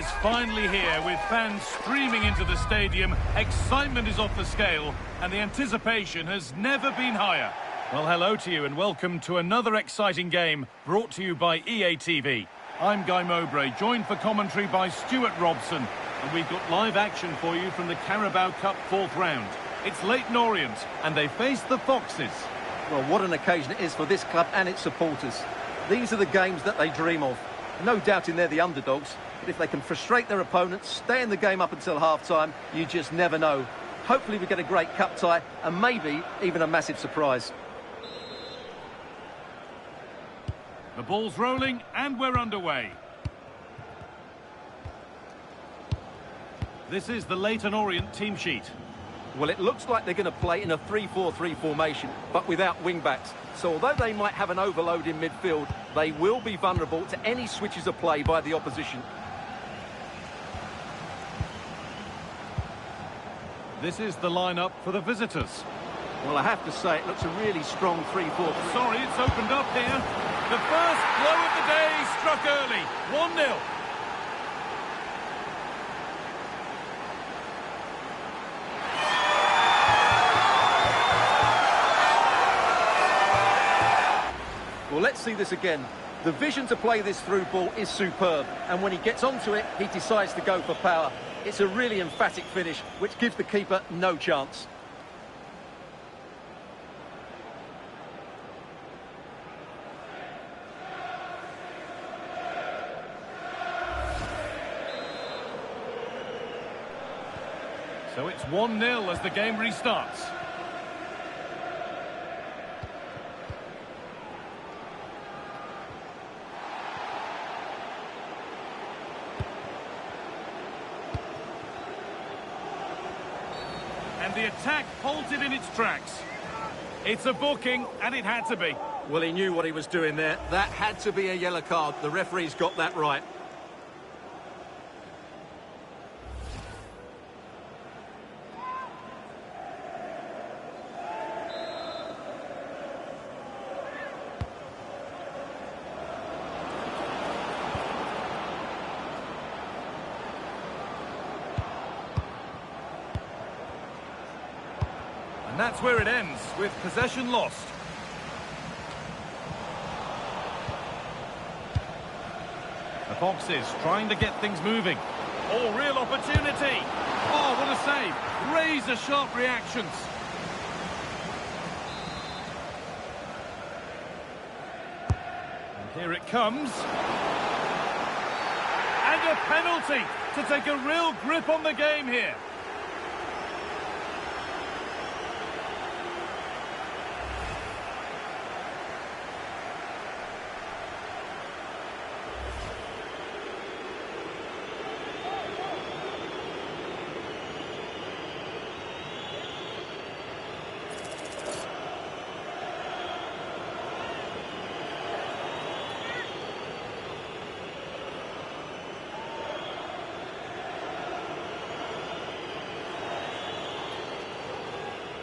is finally here, with fans streaming into the stadium. Excitement is off the scale, and the anticipation has never been higher. Well, hello to you, and welcome to another exciting game brought to you by EA TV. I'm Guy Mowbray, joined for commentary by Stuart Robson, and we've got live action for you from the Carabao Cup 4th round. It's Leyton Orient, and they face the Foxes. Well, what an occasion it is for this club and its supporters. These are the games that they dream of. No doubting they're the underdogs, but if they can frustrate their opponents, stay in the game up until half-time, you just never know. Hopefully we get a great cup tie and maybe even a massive surprise. The ball's rolling and we're underway. This is the Leyton Orient team sheet. Well, it looks like they're going to play in a 3-4-3 formation, but without wing-backs. So although they might have an overload in midfield, they will be vulnerable to any switches of play by the opposition. This is the lineup for the visitors. Well, I have to say, it looks a really strong 3-4-3. Sorry, it's opened up here. The first blow of the day struck early. 1-0. Well, let's see this again. The vision to play this through ball is superb, and when he gets onto it, he decides to go for power. It's a really emphatic finish, which gives the keeper no chance. So it's 1-0 as the game restarts. And the attack halted in its tracks. It's a booking, and it had to be. Well, he knew what he was doing there. That had to be a yellow card. The referee's got that right. And that's where it ends, with possession lost. The Foxes trying to get things moving. Oh, real opportunity. Oh, what a save. Razor-sharp reactions. And here it comes. And a penalty to take a real grip on the game here.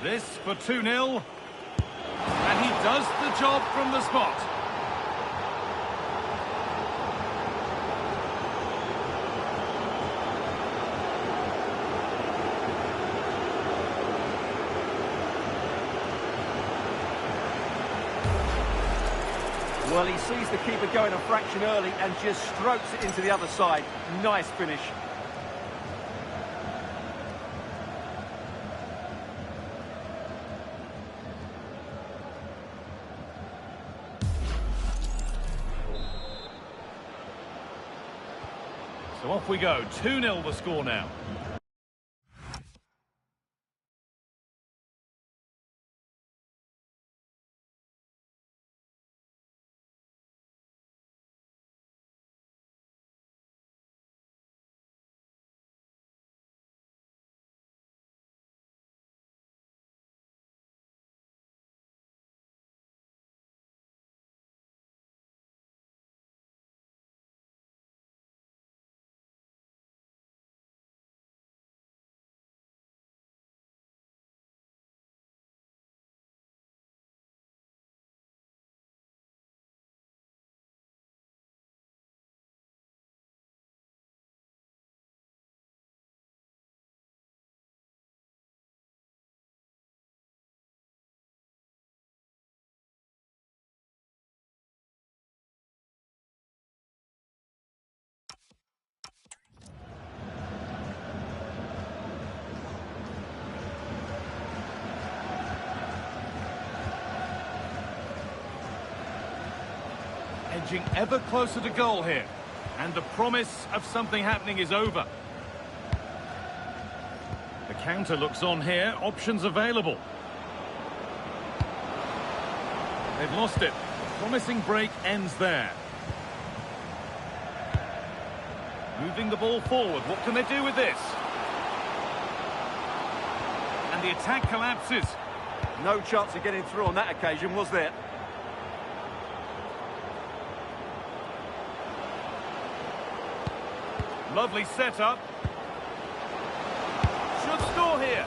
This for 2-0. And he does the job from the spot. Well, he sees the keeper going a fraction early and just strokes it into the other side. Nice finish. So off we go, 2-0 the score now. edging ever closer to goal here. And the promise of something happening is over. The counter looks on here. Options available. They've lost it. The promising break ends there. Moving the ball forward. What can they do with this? And the attack collapses. No chance of getting through on that occasion, was there? Lovely setup. Should score here.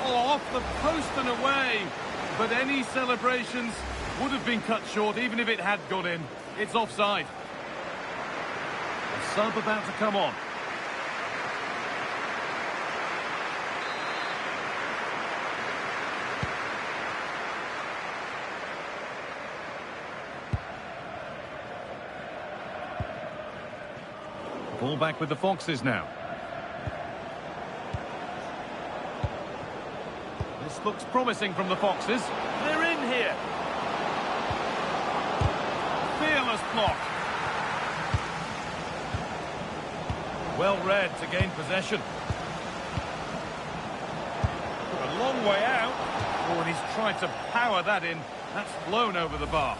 Oh, off the post and away. But any celebrations would have been cut short even if it had gone in. It's offside. A sub about to come on. Ball back with the Foxes now. This looks promising from the Foxes. They're in here. Fearless block. Well read to gain possession. A long way out. Oh, and he's tried to power that in. That's flown over the bar.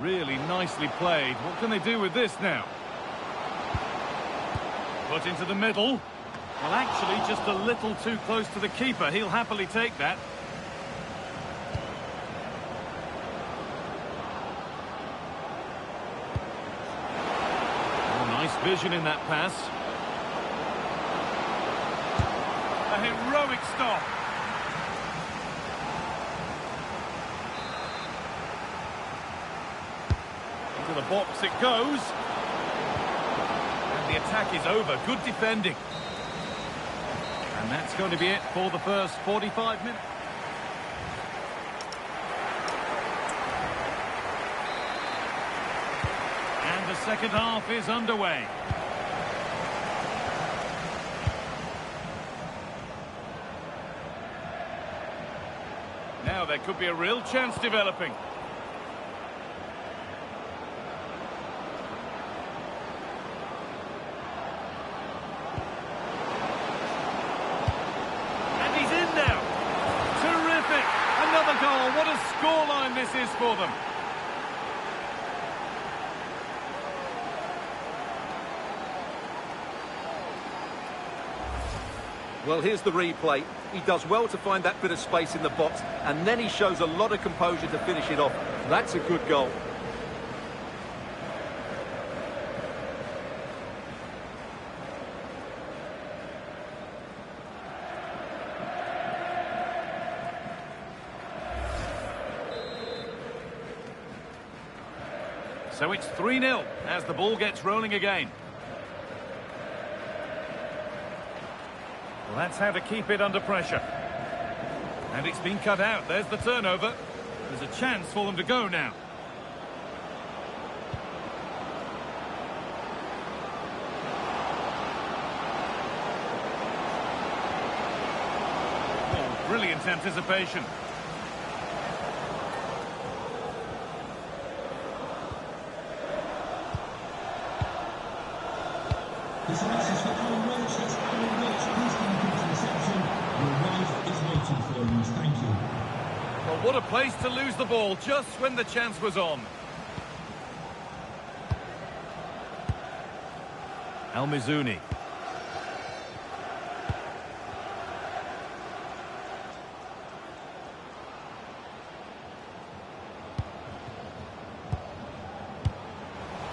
Really nicely played. What can they do with this now? Put into the middle. Well, actually, just a little too close to the keeper. He'll happily take that. Oh, nice vision in that pass. A heroic stop. To the box it goes. And the attack is over. Good defending. And that's going to be it for the first 45 minutes. And the second half is underway. Now there could be a real chance developing. Goal. What a scoreline this is for them. Well, here's the replay. He does well to find that bit of space in the box, and then he shows a lot of composure to finish it off. That's a good goal. So it's 3-0 as the ball gets rolling again. Well, that's how to keep it under pressure. And it's been cut out. There's the turnover. There's a chance for them to go now. Oh, brilliant anticipation. This is for Alan Welch. It's Alan Welch. He's going to get the reception. Your wife is waiting for you. Thank you. Well, what a place to lose the ball just when the chance was on. Al-Mizuni.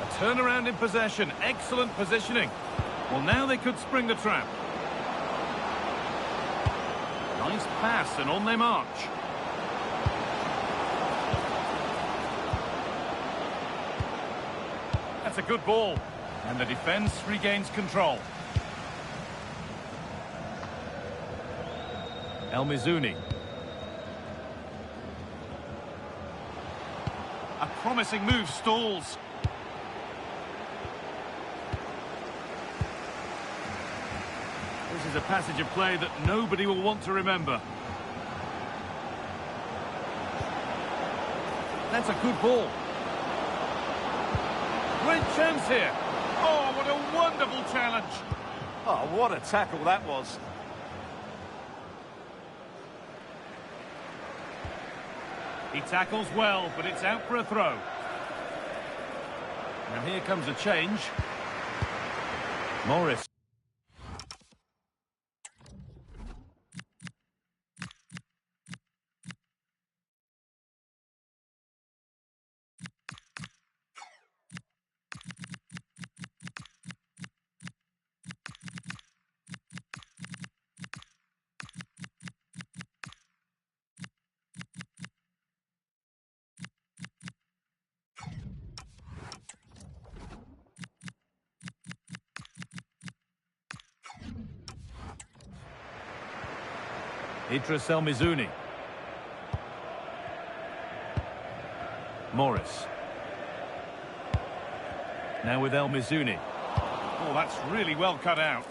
A turnaround in possession. Excellent positioning. Well, now they could spring the trap. Nice pass, and on they march. That's a good ball. And the defence regains control. El-Mizuni. A promising move stalls. a passage of play that nobody will want to remember. That's a good ball. Great chance here. Oh, what a wonderful challenge. Oh, what a tackle that was. He tackles well, but it's out for a throw. And here comes a change. Morris. Idris El Mizuni. Morris. Now with El Mizuni. Oh, that's really well cut out.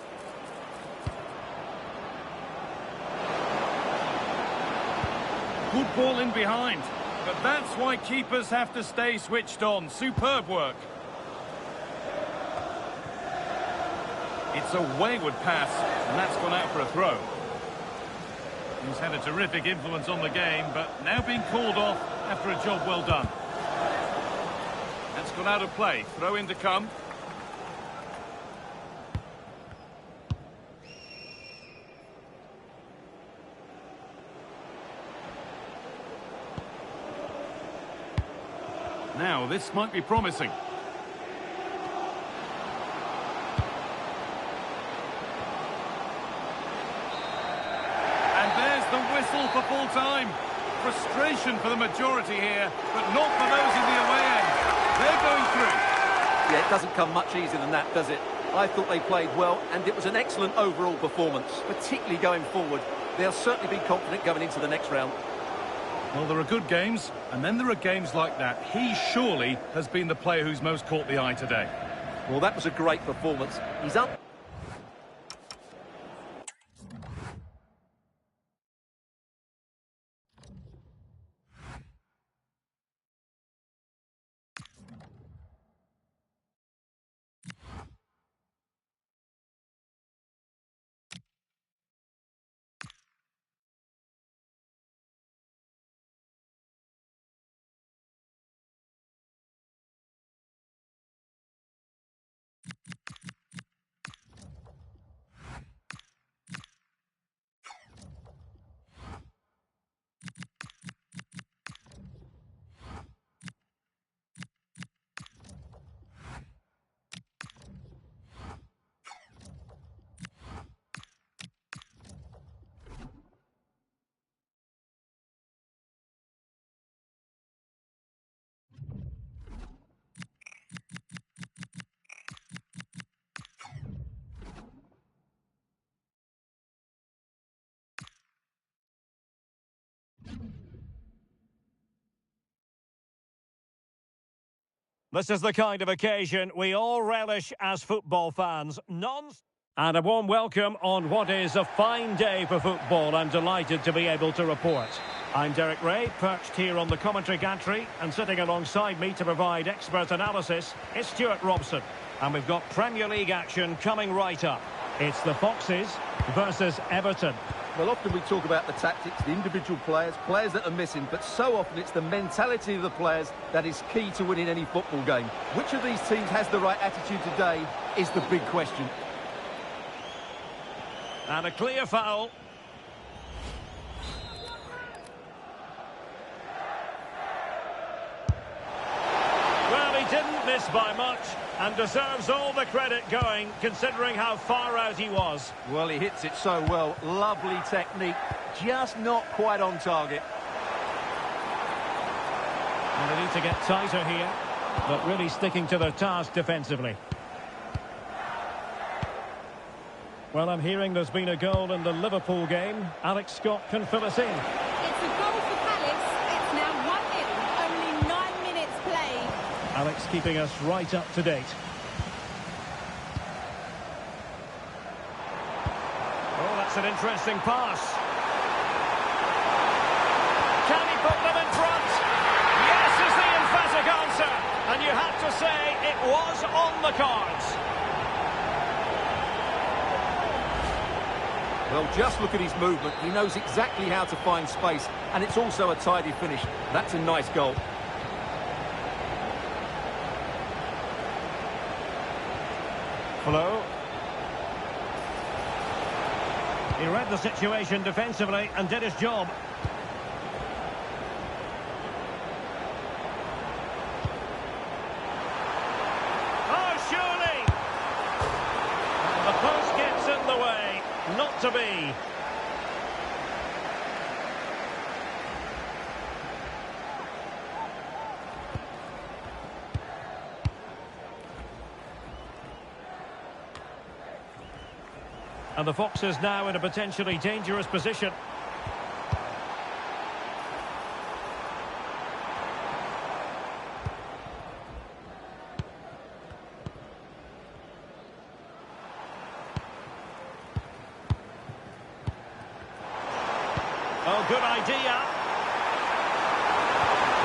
Good ball in behind. But that's why keepers have to stay switched on. Superb work. It's a wayward pass, and that's gone out for a throw. He's had a terrific influence on the game, but now being called off after a job well done. That's gone out of play. Throw in to come. Now, this might be promising. The whistle for full time. Frustration for the majority here, but not for those in the away end. They're going through. Yeah, it doesn't come much easier than that, does it? I thought they played well, and it was an excellent overall performance, particularly going forward. They'll certainly be confident going into the next round. Well, there are good games, and then there are games like that. He surely has been the player who's most caught the eye today. Well, that was a great performance. He's up. This is the kind of occasion we all relish as football fans. And a warm welcome on what is a fine day for football. I'm delighted to be able to report. I'm Derek Ray, perched here on the commentary gantry, and sitting alongside me to provide expert analysis is Stuart Robson. And we've got Premier League action coming right up. It's the Foxes versus Everton. Well, often we talk about the tactics, the individual players that are missing, but so often it's the mentality of the players that is key to winning any football game. Which of these teams has the right attitude today is the big question. And a clear foul. Well, he didn't miss by much and deserves all the credit going, considering how far out he was. Well, he hits it so well. Lovely technique, just not quite on target. And they need to get tighter here, but really sticking to their task defensively. Well, I'm hearing there's been a goal in the Liverpool game. Alex Scott can fill us in. It's a goal for Palace. It's now 1-0. Only 9 minutes played. Alex keeping us right up to date. That's an interesting pass. Can he put them in front? Yes is the emphatic answer. And you have to say it was on the cards. Well, just look at his movement. He knows exactly how to find space, and it's also a tidy finish. That's a nice goal. Hello. He read the situation defensively and did his job. Oh, surely! And the post gets in the way. Not to be. And the Foxes now in a potentially dangerous position. Oh, good idea.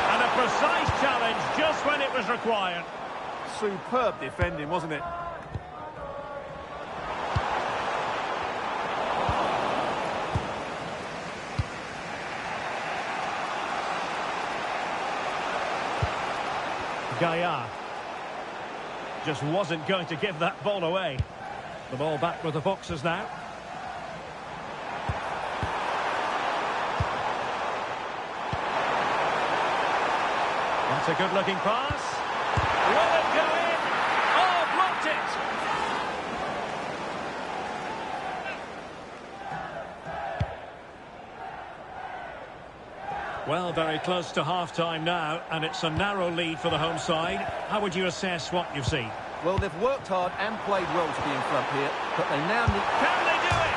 And a precise challenge just when it was required. Superb defending, wasn't it? Gaia just wasn't going to give that ball away. The ball back with the Foxes now. That's a good-looking pass. Will it go in? Oh, blocked it. Well, very close to half-time now, and it's a narrow lead for the home side. How would you assess what you've seen? Well, they've worked hard and played well to be in front here, but they now need... Can they do it?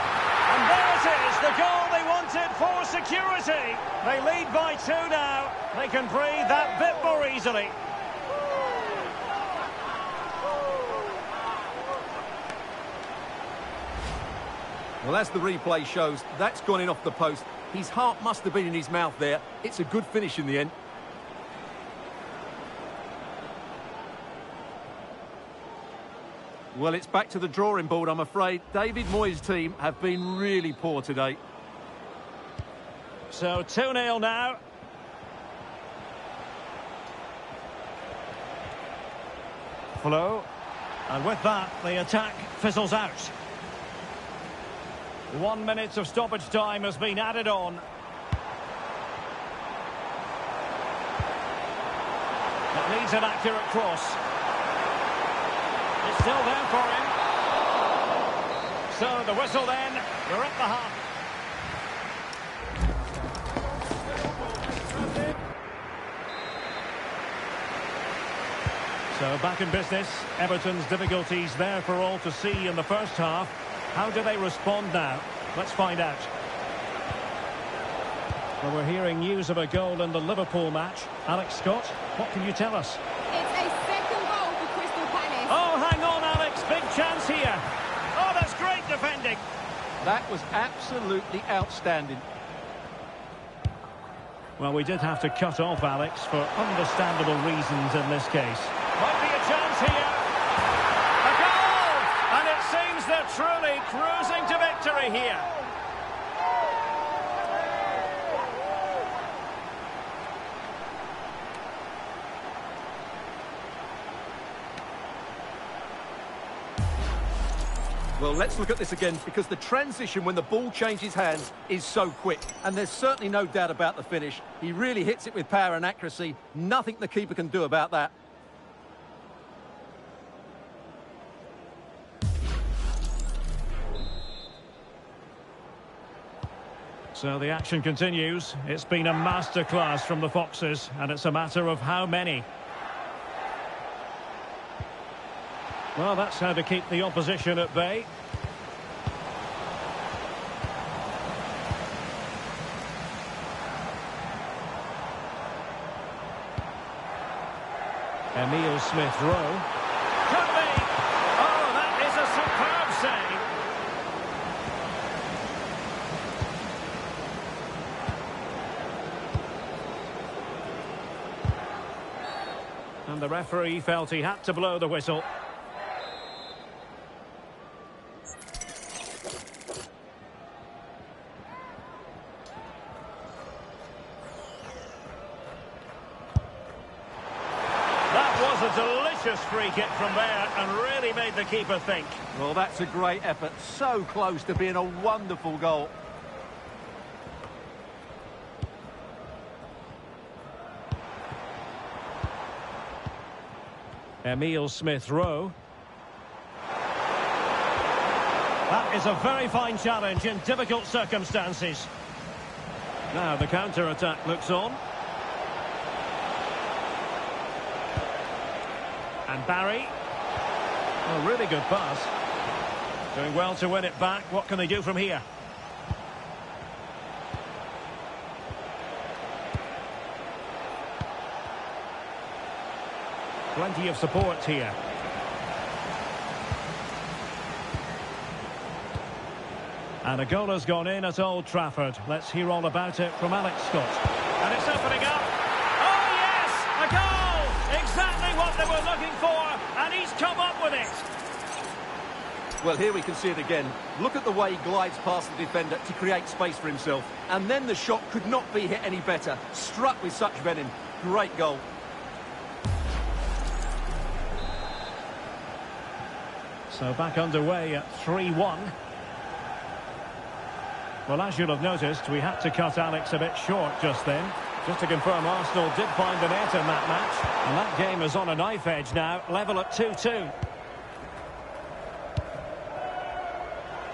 And there it is, the goal they wanted for security. They lead by 2 now. They can breathe that bit more easily. Well, as the replay shows, that's gone in off the post. His heart must have been in his mouth there. It's a good finish in the end. Well, it's back to the drawing board, I'm afraid. David Moyes' team have been really poor today. So 2-0 now. Flow. And with that, the attack fizzles out. 1 minute of stoppage time has been added on. It needs an accurate cross. It's still there for him. So the whistle then, we're at the half. So back in business. Everton's difficulties there for all to see in the first half. How do they respond now? Let's find out. Well, we're hearing news of a goal in the Liverpool match. Alex Scott, what can you tell us? It's a second goal for Crystal Palace. Oh, hang on, Alex. Big chance here. Oh, that's great defending. That was absolutely outstanding. Well, we did have to cut off Alex for understandable reasons in this case. Might be a chance here. A goal! And it seems they're truly cruising to victory here. Well, let's look at this again, because the transition when the ball changes hands is so quick. And there's certainly no doubt about the finish. He really hits it with power and accuracy. Nothing the keeper can do about that. So the action continues. It's been a masterclass from the Foxes, and it's a matter of how many. Well, that's how to keep the opposition at bay. Emile Smith-Rowe. Could be! Oh, that is a superb save. And the referee felt he had to blow the whistle. That was a delicious free kick from there and really made the keeper think. Well, that's a great effort. So close to being a wonderful goal. Emile Smith-Rowe. That is a very fine challenge in difficult circumstances. Now the counter-attack looks on. And Barry. Oh, really good pass. Doing well to win it back. What can they do from here? Plenty of support here. And a goal has gone in at Old Trafford. Let's hear all about it from Alex Scott. And it's opening up. Oh, yes! A goal! Exactly what they were looking for. And he's come up with it. Well, here we can see it again. Look at the way he glides past the defender to create space for himself. And then the shot could not be hit any better. Struck with such venom. Great goal. So back underway at 3-1. Well, as you'll have noticed, we had to cut Alex a bit short just then. Just to confirm, Arsenal did find the net in that match. And that game is on a knife edge now, level at 2-2.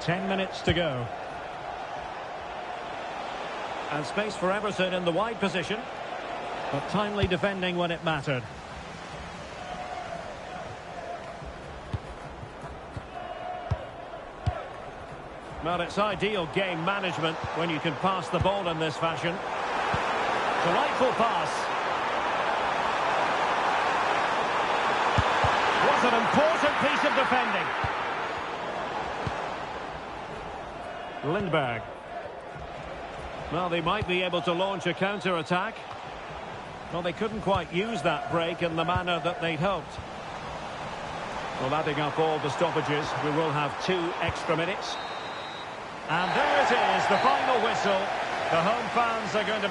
10 minutes to go. And space for Everton in the wide position. But timely defending when it mattered. Well, it's ideal game management when you can pass the ball in this fashion. Delightful pass. What an important piece of defending. Lindberg. Well, they might be able to launch a counter-attack. Well, they couldn't quite use that break in the manner that they'd hoped. Well, adding up all the stoppages, we will have 2 extra minutes. And there it is, the final whistle. The home fans are going to...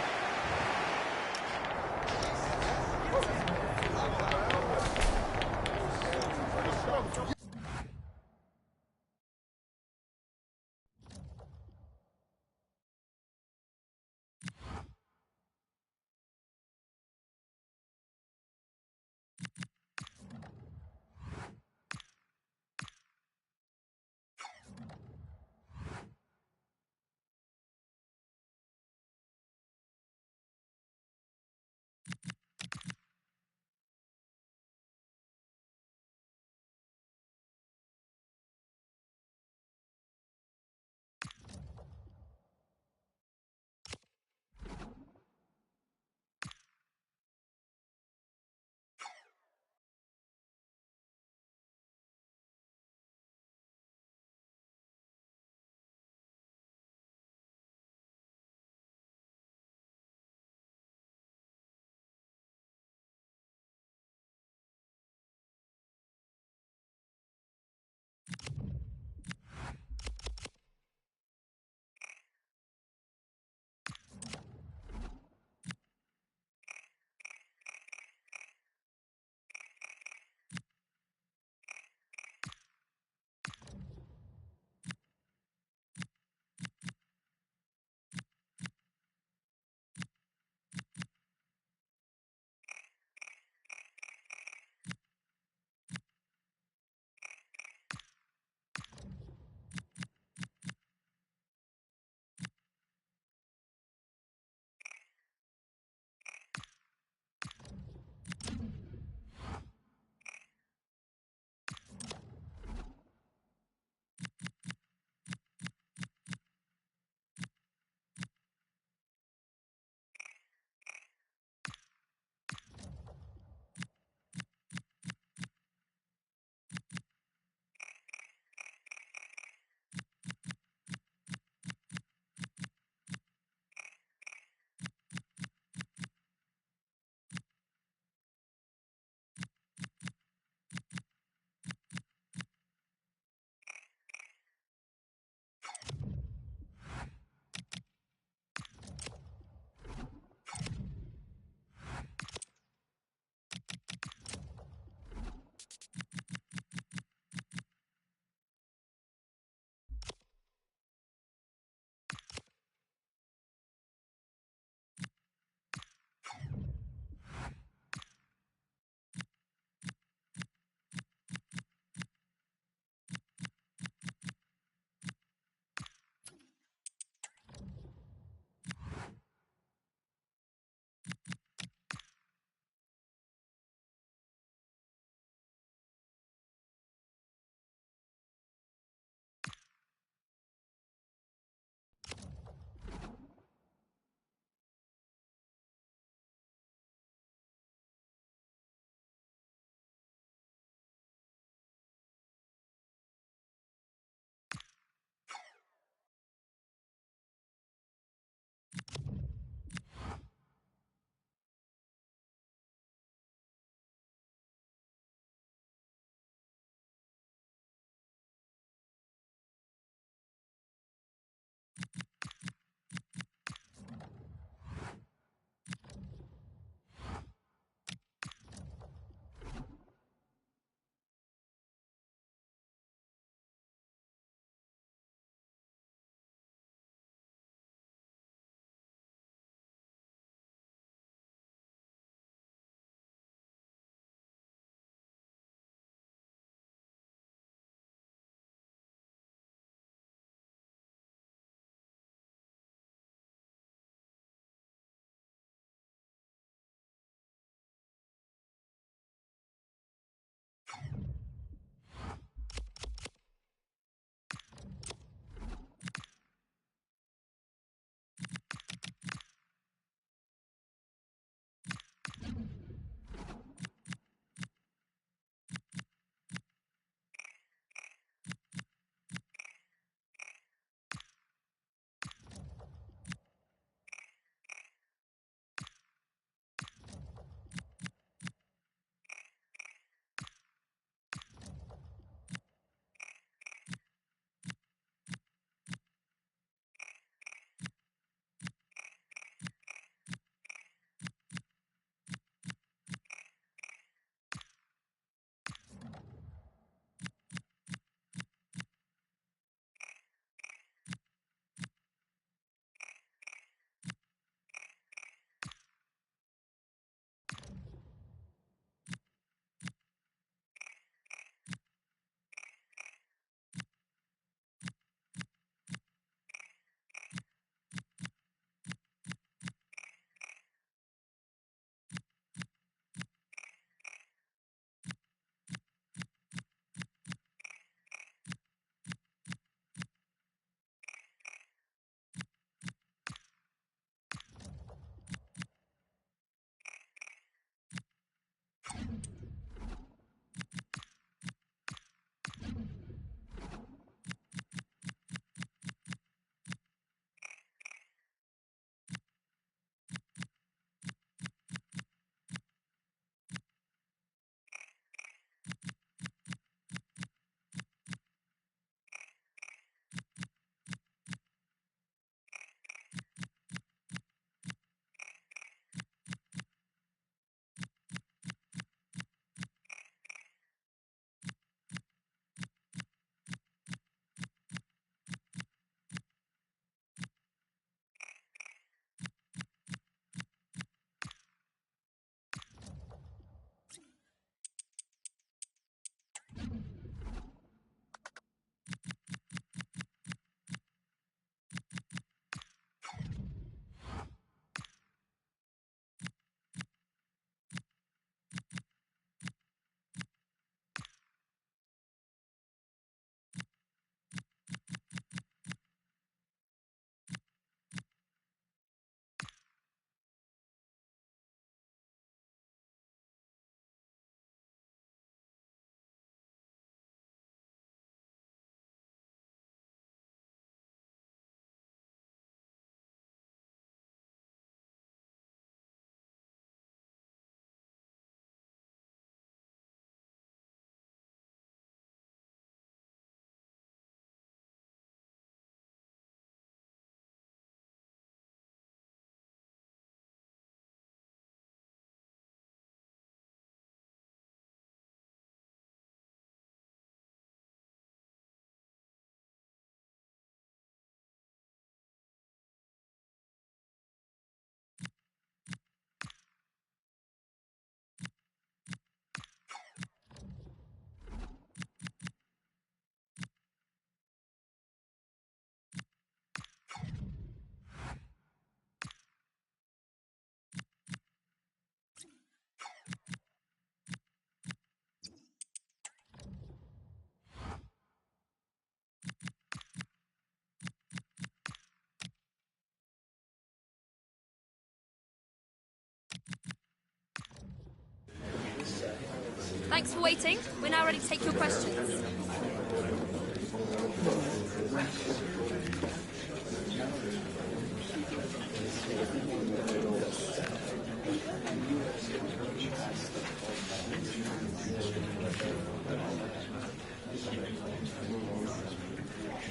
Thanks for waiting. We're now ready to take your questions.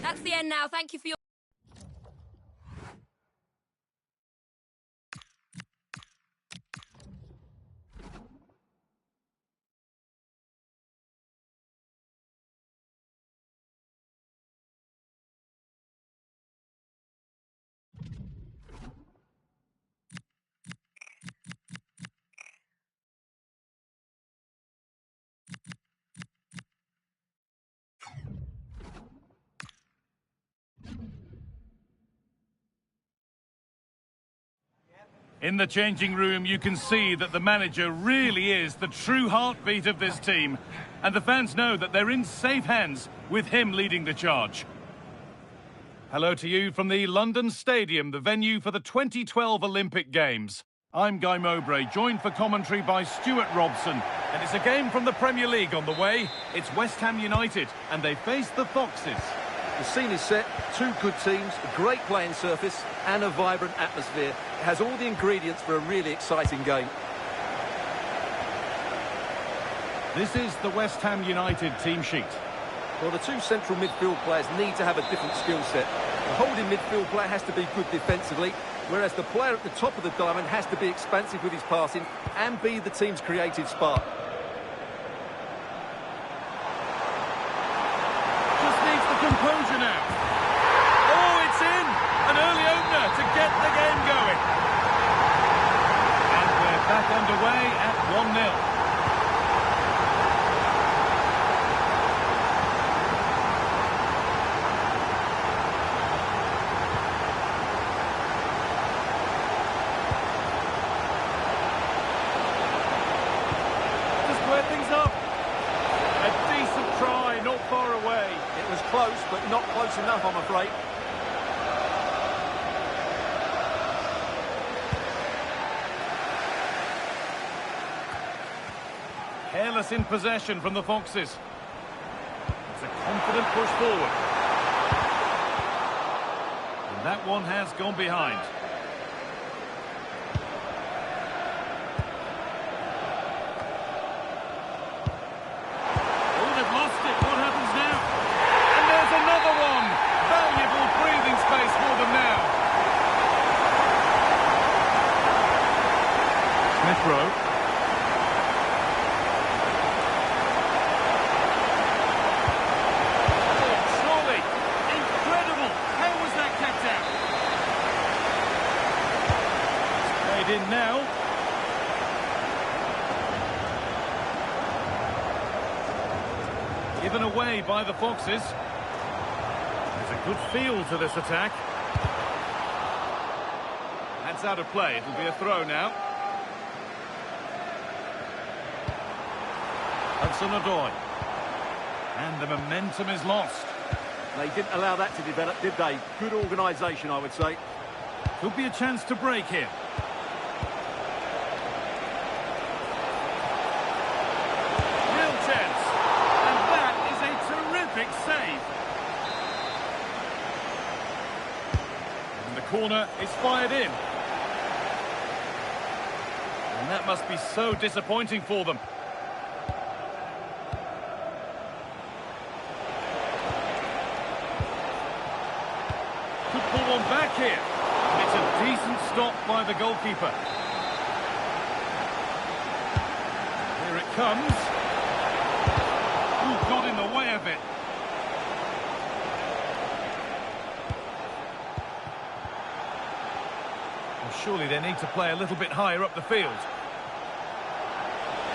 That's the end now. Thank you for your... In the changing room, you can see that the manager really is the true heartbeat of this team. And the fans know that they're in safe hands with him leading the charge. Hello to you from the London Stadium, the venue for the 2012 Olympic Games. I'm Guy Mowbray, joined for commentary by Stuart Robson. And it's a game from the Premier League on the way. It's West Ham United, and they face the Foxes. The scene is set, two good teams, a great playing surface and a vibrant atmosphere. It has all the ingredients for a really exciting game. This is the West Ham United team sheet. Well, the two central midfield players need to have a different skill set. The holding midfield player has to be good defensively, whereas the player at the top of the diamond has to be expansive with his passing and be the team's creative spark. Composure now. Oh, it's in! An early opener to get the game going. And we're back underway at 1-0. To square things up. A decent try, not far away. It was close, but not close enough, I'm afraid. Careless in possession from the Foxes. It's a confident push forward. And that one has gone behind. Oh, they've lost it. What happens now? And there's another one. Valuable breathing space for them now. Smith Rowe. In now. Given away by the Foxes. There's a good feel to this attack. That's out of play. It'll be a throw now. Hudson-Odoi. And the momentum is lost. They didn't allow that to develop, did they? Good organisation, I would say. Could be a chance to break here. Save. And the corner is fired in. And that must be so disappointing for them. Could pull one back here. And it's a decent stop by the goalkeeper. Here it comes. Ooh, got in the way of it. Surely they need to play a little bit higher up the field.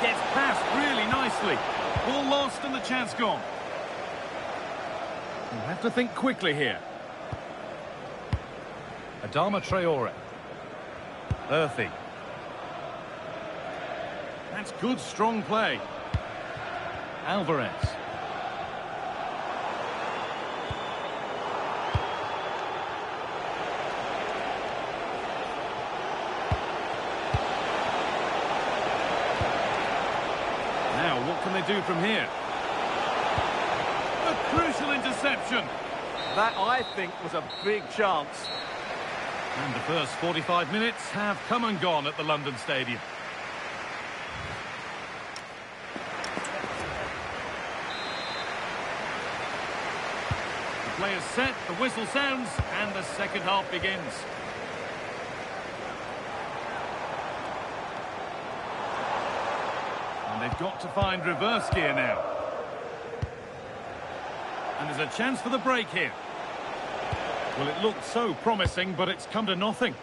Gets past really nicely. Ball lost and the chance gone. You have to think quickly here. Adama Traore. Earthy. That's good, strong play. Alvarez. can they do from here? A crucial interception. That, I think, was a big chance. And the first 45 minutes have come and gone at the London Stadium. The play is set, the whistle sounds, and the second half begins. And they've got to find reverse gear now. And there's a chance for the break here. Well, it looked so promising, but it's come to nothing.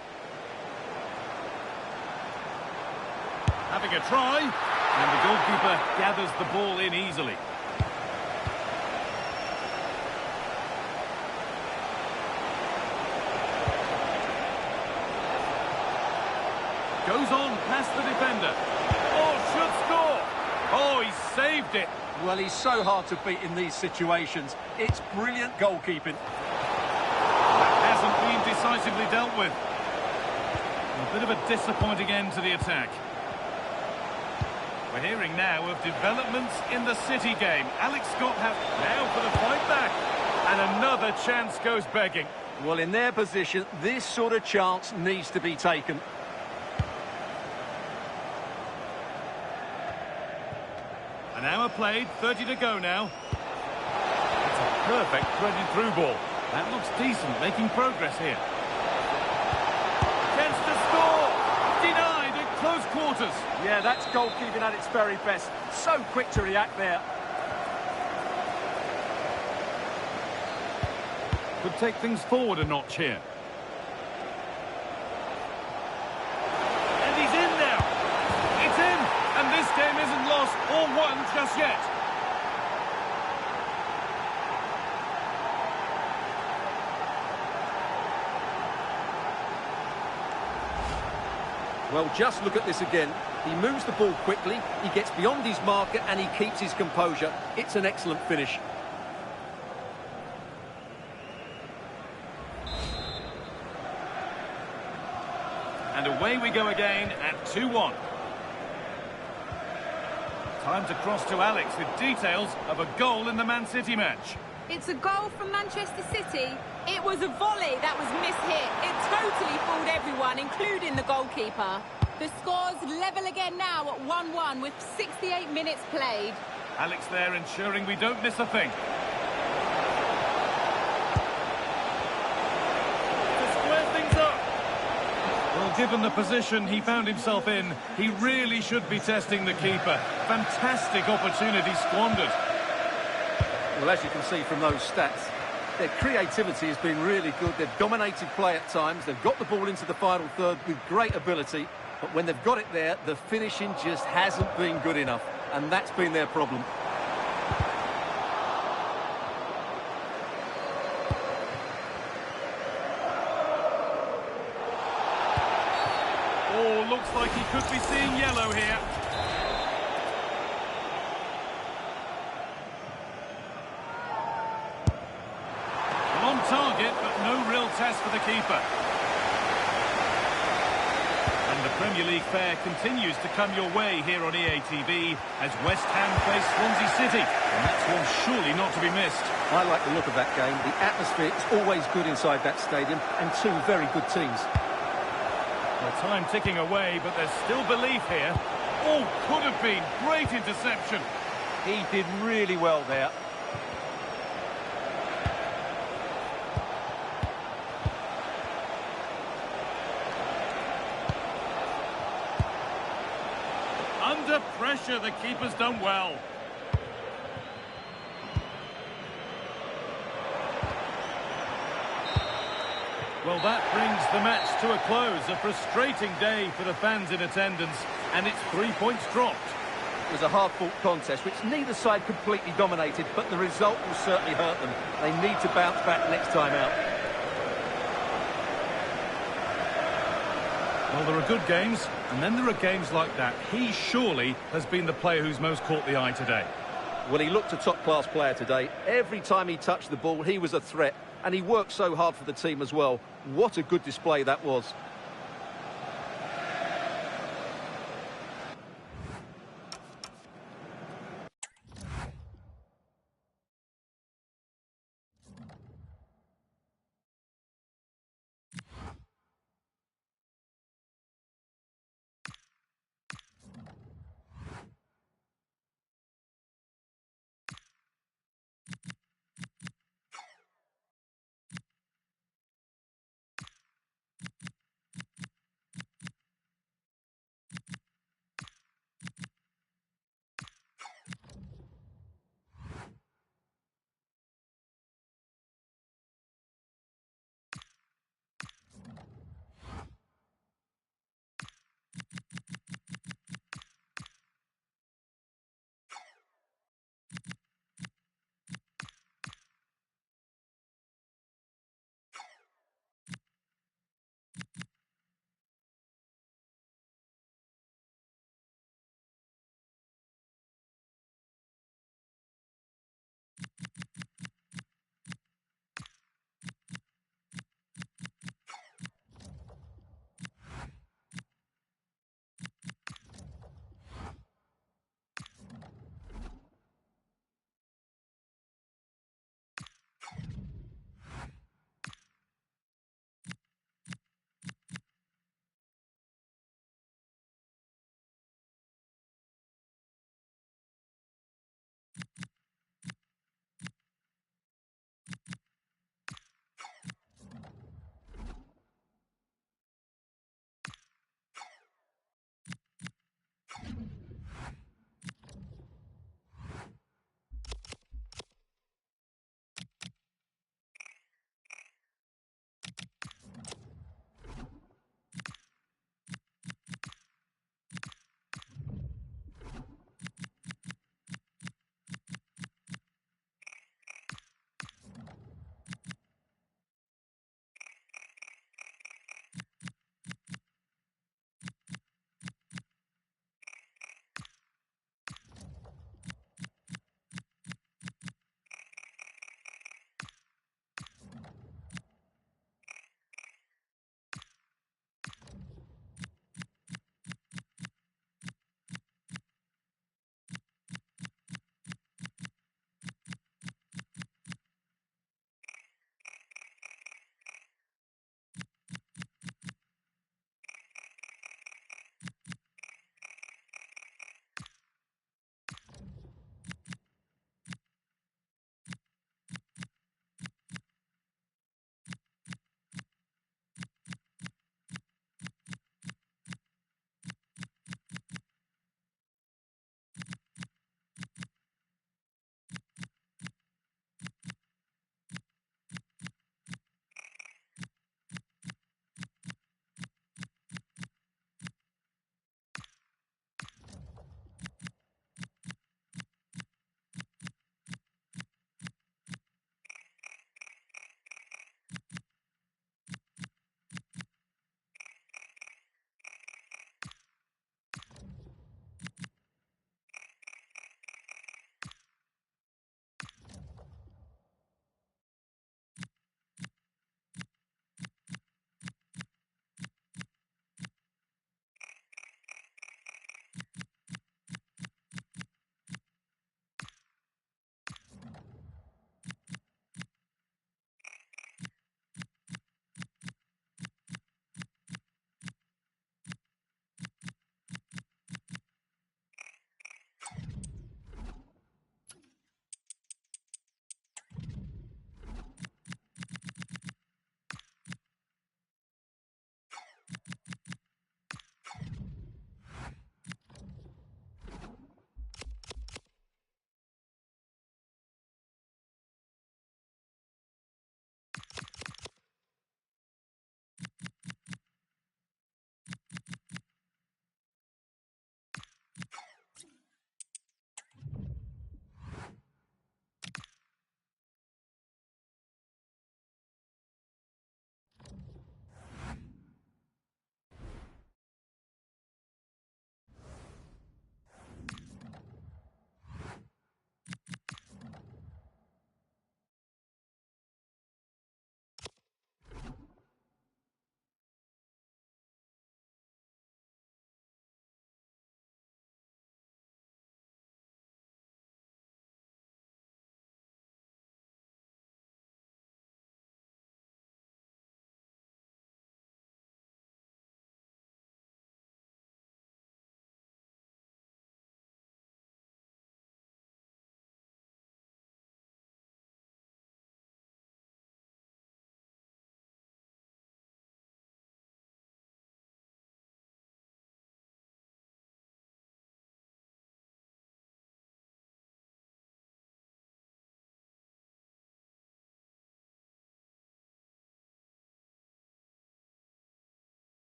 Having a try, and the goalkeeper gathers the ball in easily. Goes on past the defender. Oh, should score! Oh, he saved it. Well, he's so hard to beat in these situations. It's brilliant goalkeeping. Hasn't been decisively dealt with. A bit of a disappointing end to the attack. We're hearing now of developments in the City game. Alex Scott has now for the fight back. And another chance goes begging. Well, in their position, this sort of chance needs to be taken. An hour played, 30 to go now. It's a perfect threaded through ball. That looks decent, making progress here. Chance to score! Denied at close quarters. Yeah, that's goalkeeping at its very best. So quick to react there. Could take things forward a notch here. And he's in now. It's in, and this game isn't lost or won just yet. Well, just look at this again. He moves the ball quickly, he gets beyond his marker, and he keeps his composure. It's an excellent finish. And away we go again at 2-1. Time to cross to Alex with details of a goal in the Man City match. It's a goal from Manchester City. It was a volley that was mishit. It totally fooled everyone, including the goalkeeper. The score's level again now at 1-1 with 68 minutes played. Alex there ensuring we don't miss a thing. To square things up. Well, given the position he found himself in, he really should be testing the keeper. Fantastic opportunity squandered. Well, as you can see from those stats, their creativity has been really good. They've dominated play at times. They've got the ball into the final third with great ability. But when they've got it there, the finishing just hasn't been good enough. And that's been their problem. Oh, looks like he could be seeing yellow here. On target, but no real test for the keeper. And the Premier League fare continues to come your way here on EA TV as West Ham face Swansea City. And that's one surely not to be missed. I like the look of that game. The atmosphere is always good inside that stadium, and two very good teams. Well, time ticking away, but there's still belief here. Oh, could have been. Great interception. He did really well there. Under pressure, the keeper's done well. Well, that brings the match to a close. A frustrating day for the fans in attendance, and it's 3 points dropped. It was a hard-fought contest, which neither side completely dominated, but the result will certainly hurt them. They need to bounce back next time out. Well, there are good games, and then there are games like that. He surely has been the player who's most caught the eye today. Well, he looked a top-class player today. Every time he touched the ball, he was a threat. And he worked so hard for the team as well. What a good display that was.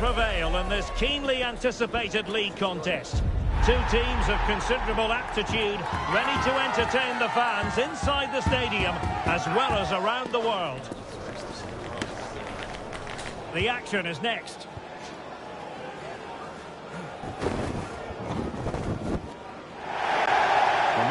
prevail in this keenly anticipated league contest. Two teams of considerable aptitude, ready to entertain the fans inside the stadium as well as around the world. The action is next.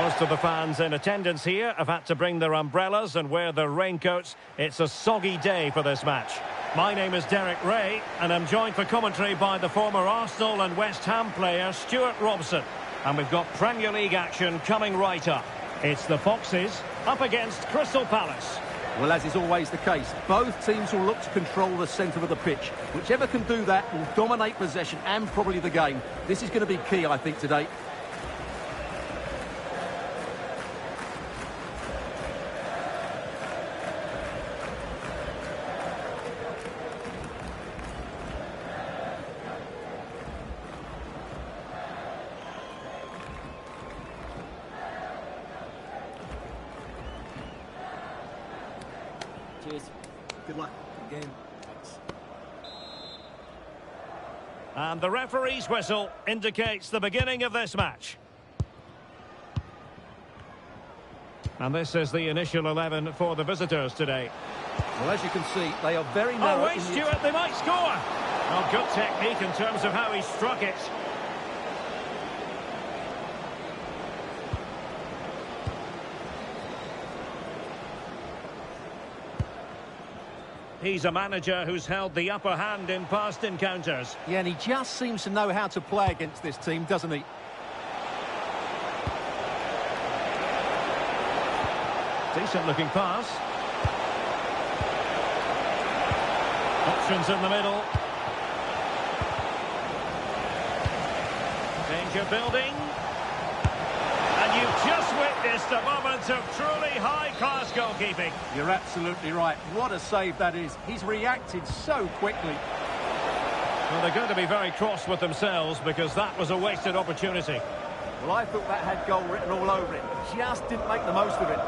Most of the fans in attendance here have had to bring their umbrellas and wear their raincoats. It's a soggy day for this match. My name is Derek Ray, and I'm joined for commentary by the former Arsenal and West Ham player Stuart Robson. And we've got Premier League action coming right up. It's the Foxes up against Crystal Palace. Well, as is always the case, both teams will look to control the centre of the pitch. Whichever can do that will dominate possession and probably the game. This is going to be key, I think, today. Cheers. Good luck. Good game. Thanks. And the referee's whistle indicates the beginning of this match. And this is the initial 11 for the visitors today. Well, as you can see, they are very narrow. Oh, wait, Stuart, they might score. Oh, good technique in terms of how he struck it. He's a manager who's held the upper hand in past encounters. Yeah, and he just seems to know how to play against this team, doesn't he? Decent looking pass. Options in the middle. Danger building. And you've just witnessed a moment of truly high-class goalkeeping. You're absolutely right. What a save that is. He's reacted so quickly. Well, they're going to be very cross with themselves because that was a wasted opportunity. Well, I thought that had goal written all over it. Just didn't make the most of it.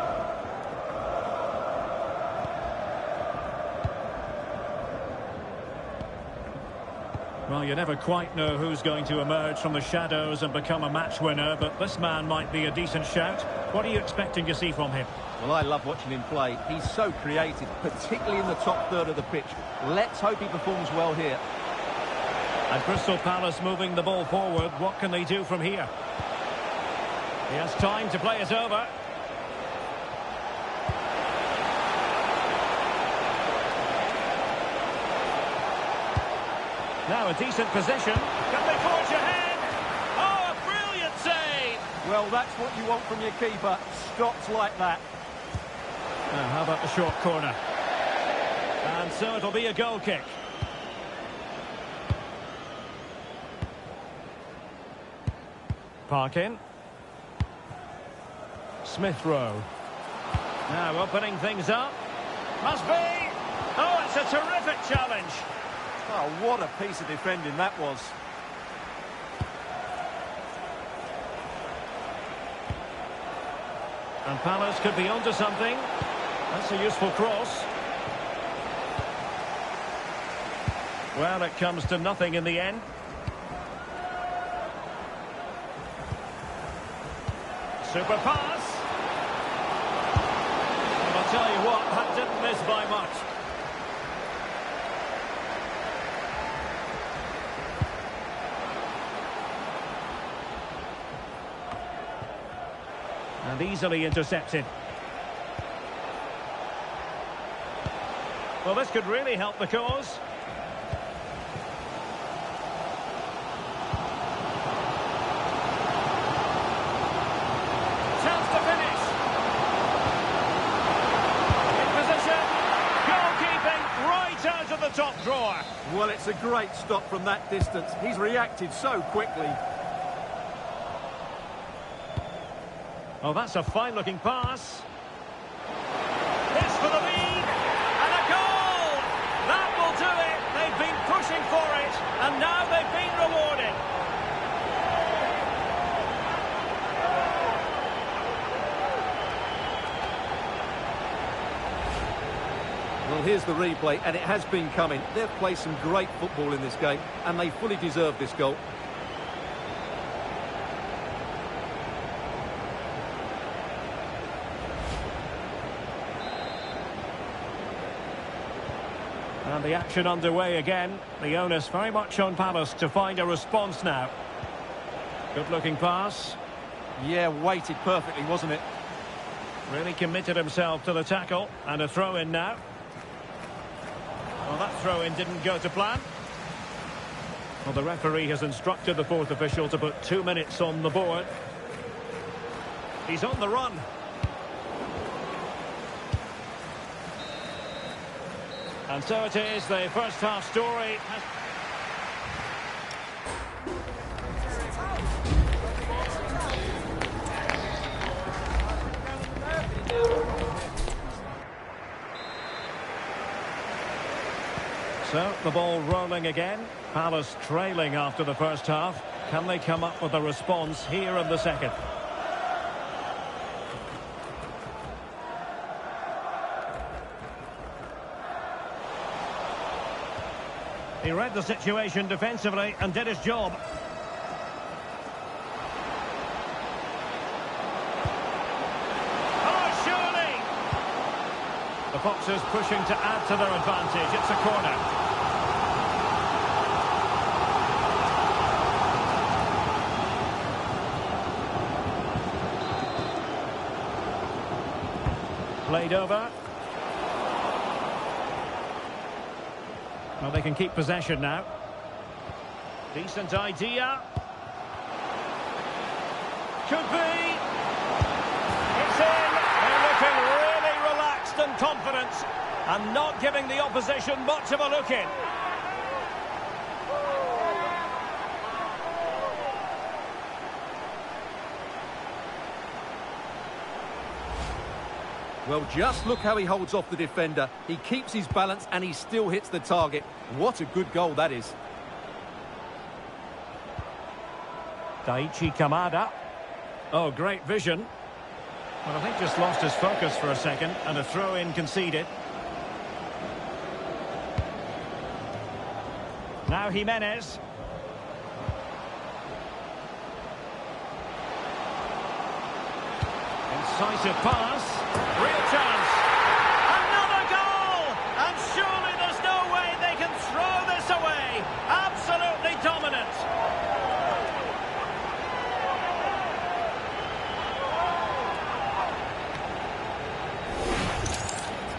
Well, you never quite know who's going to emerge from the shadows and become a match winner, but this man might be a decent shout. What are you expecting to see from him? Well, I love watching him play. He's so creative, particularly in the top third of the pitch. Let's hope he performs well here. And Crystal Palace moving the ball forward. What can they do from here? He has time to play it over. Now a decent possession. Can they forge ahead? Oh, a brilliant save! Well, that's what you want from your keeper. Stops like that. Now, how about the short corner? And so it'll be a goal kick. Parkin. Smith Rowe. Now opening things up. Must be! Oh, it's a terrific challenge. Oh, what a piece of defending that was. And Palace could be onto something. That's a useful cross. Well, it comes to nothing in the end. Super pass. And I'll tell you what, that didn't miss by much. And easily intercepted. Well, this could really help the cause. Chance to finish. In position. Goalkeeping right out of the top drawer. Well, it's a great stop from that distance. He's reacted so quickly. Oh, that's a fine-looking pass. It's for the lead. And a goal! That will do it. They've been pushing for it. And now they've been rewarded. Well, Well, here's the replay, and it has been coming. They've played some great football in this game, and they fully deserve this goal. And the action underway again. The onus very much on Palace to find a response now. Good-looking pass. Yeah, weighted perfectly, wasn't it? Really committed himself to the tackle. And a throw-in now. Well, that throw-in didn't go to plan. Well, the referee has instructed the fourth official to put 2 minutes on the board. He's on the run. And so it is, the first half story. So, the ball rolling again. Palace trailing after the first half. Can they come up with a response here in the second? He read the situation defensively and did his job. Oh, surely! The Foxes pushing to add to their advantage. It's a corner. Played over. Well, they can keep possession now. Decent idea. Could be. It's in. They're looking really relaxed and confident and not giving the opposition much of a look in. Well, just look how he holds off the defender. He keeps his balance and he still hits the target. What a good goal that is. Daichi Kamada. Oh, great vision. Well, I think just lost his focus for a second and a throw-in conceded. Now Jimenez. Incisive pass. Real chance. Another goal! And surely there's no way they can throw this away. Absolutely dominant.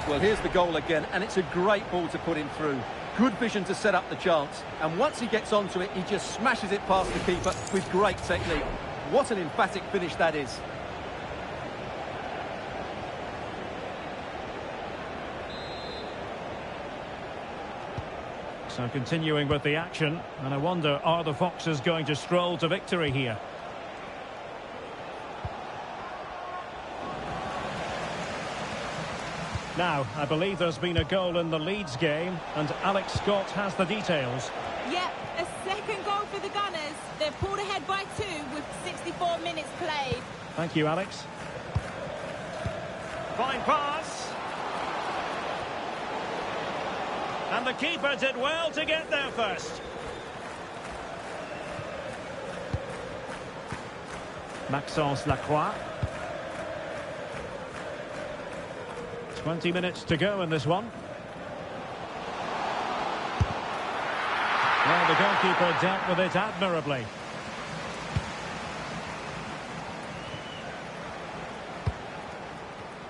Well, here's the goal again, and it's a great ball to put him through. Good vision to set up the chance. And once he gets onto it, he just smashes it past the keeper with great technique. What an emphatic finish that is. So continuing with the action, and I wonder, are the Foxes going to stroll to victory here? Now, I believe there's been a goal in the Leeds game, and Alex Scott has the details. Yep, a second goal for the Gunners. They're pulled ahead by 2 with 64 minutes played. Thank you, Alex. Fine pass. And the keeper did well to get there first. Maxence Lacroix. 20 minutes to go in this one. Well, the goalkeeper dealt with it admirably.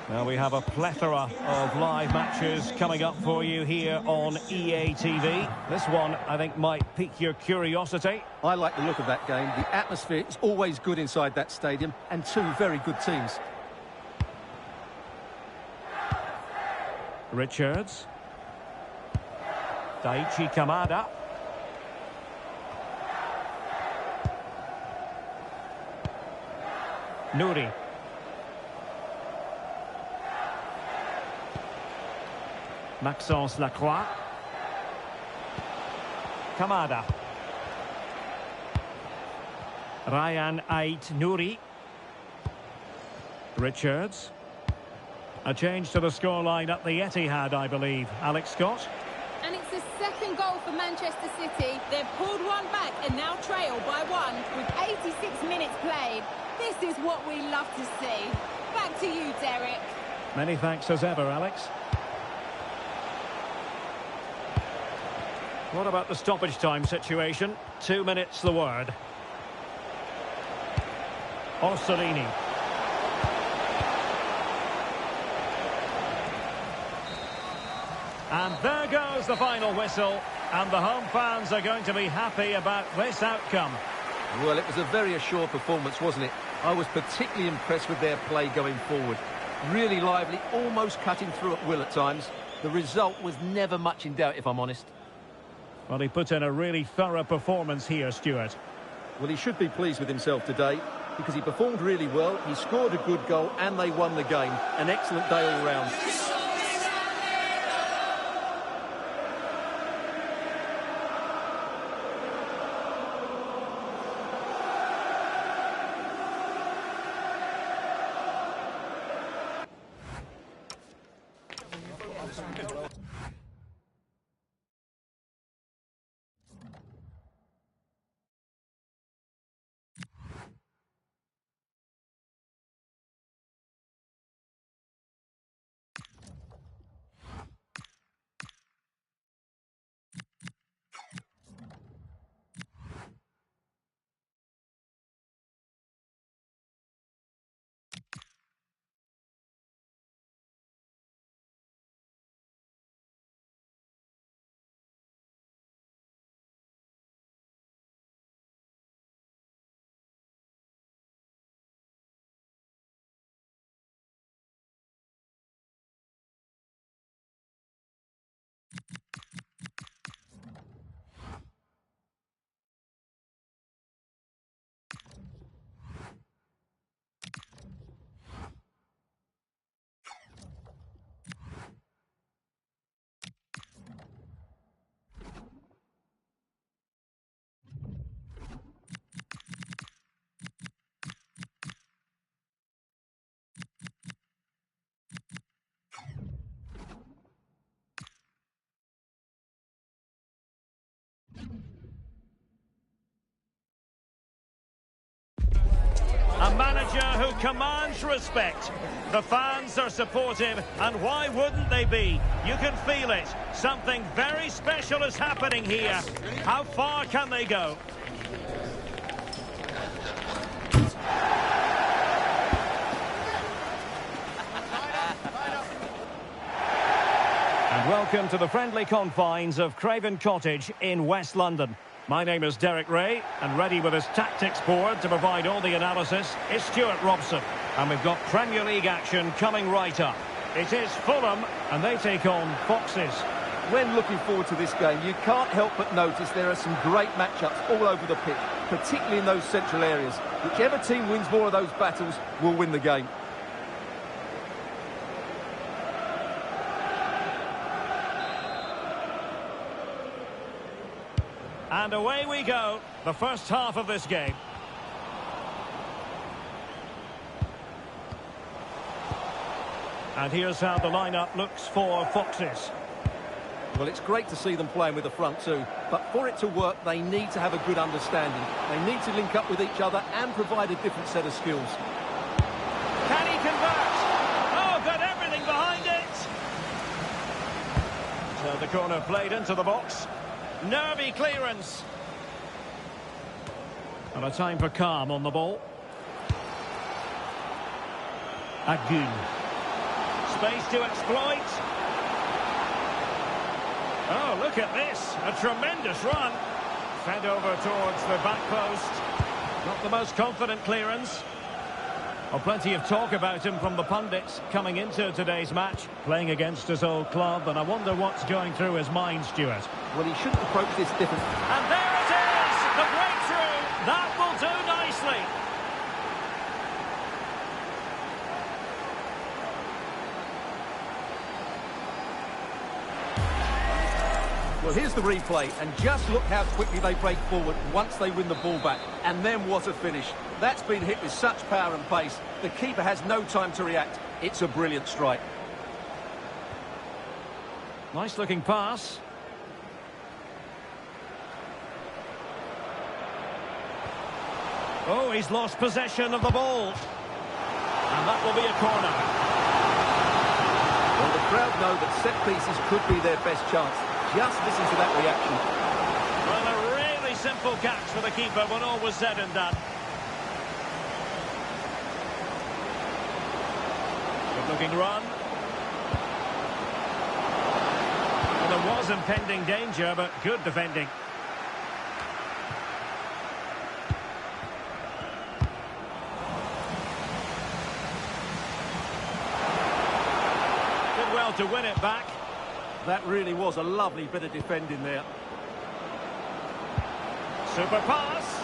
Now we have a plethora of live matches coming up for you here on EA TV. This one, I think, might pique your curiosity. I like the look of that game. The atmosphere is always good inside that stadium, and 2 very good teams. Richards. Daichi Kamada. Nouri. Maxence Lacroix. Kamada. Ryan Ait Nouri. Richards. A change to the scoreline at the Etihad, I believe. Alex Scott. And it's the second goal for Manchester City. They've pulled one back and now trail by one with 86 minutes played. This is what we love to see. Back to you, Derek. Many thanks as ever, Alex. What about the stoppage time situation? 2 minutes the word. Orsolini. And there goes the final whistle. And the home fans are going to be happy about this outcome. Well, it was a very assured performance, wasn't it? I was particularly impressed with their play going forward. Really lively, almost cutting through at will at times. The result was never much in doubt, if I'm honest. Well, he put in a really thorough performance here, Stuart. Well, he should be pleased with himself today because he performed really well, he scored a good goal and they won the game. An excellent day all round. A manager who commands respect. The fans are supportive, and why wouldn't they be? You can feel it. Something very special is happening here. How far can they go? And welcome to the friendly confines of Craven Cottage in West London. My name is Derek Ray, and ready with his tactics board to provide all the analysis is Stuart Robson. And we've got Premier League action coming right up. It is Fulham, and they take on Foxes. When looking forward to this game, you can't help but notice there are some great matchups all over the pitch, particularly in those central areas. Whichever team wins more of those battles will win the game. And away we go, the first half of this game. And here's how the lineup looks for Foxes. Well, it's great to see them playing with the front two, but for it to work, they need to have a good understanding. They need to link up with each other and provide a different set of skills. Can he convert? Oh, got everything behind it! So the corner played into the box. Nervy clearance. And a time for calm on the ball. Agun. Space to exploit. Oh, look at this. A tremendous run. Fed over towards the back post. Not the most confident clearance. Well, plenty of talk about him from the pundits coming into today's match, playing against his old club, and I wonder what's going through his mind, Stuart. Well, he shouldn't approach this different. And there it is! The breakthrough! That will do nicely! Well, here's the replay, and just look how quickly they break forward once they win the ball back. And then what a finish. That's been hit with such power and pace. The keeper has no time to react. It's a brilliant strike. Nice looking pass. Oh, he's lost possession of the ball. And that will be a corner. Well, the crowd know that set pieces could be their best chance. Just listen to that reaction. Well, a really simple catch for the keeper when all was said and done. Good looking run. Well, there was impending danger, but good defending. Did well to win it back. That really was a lovely bit of defending there. Super pass.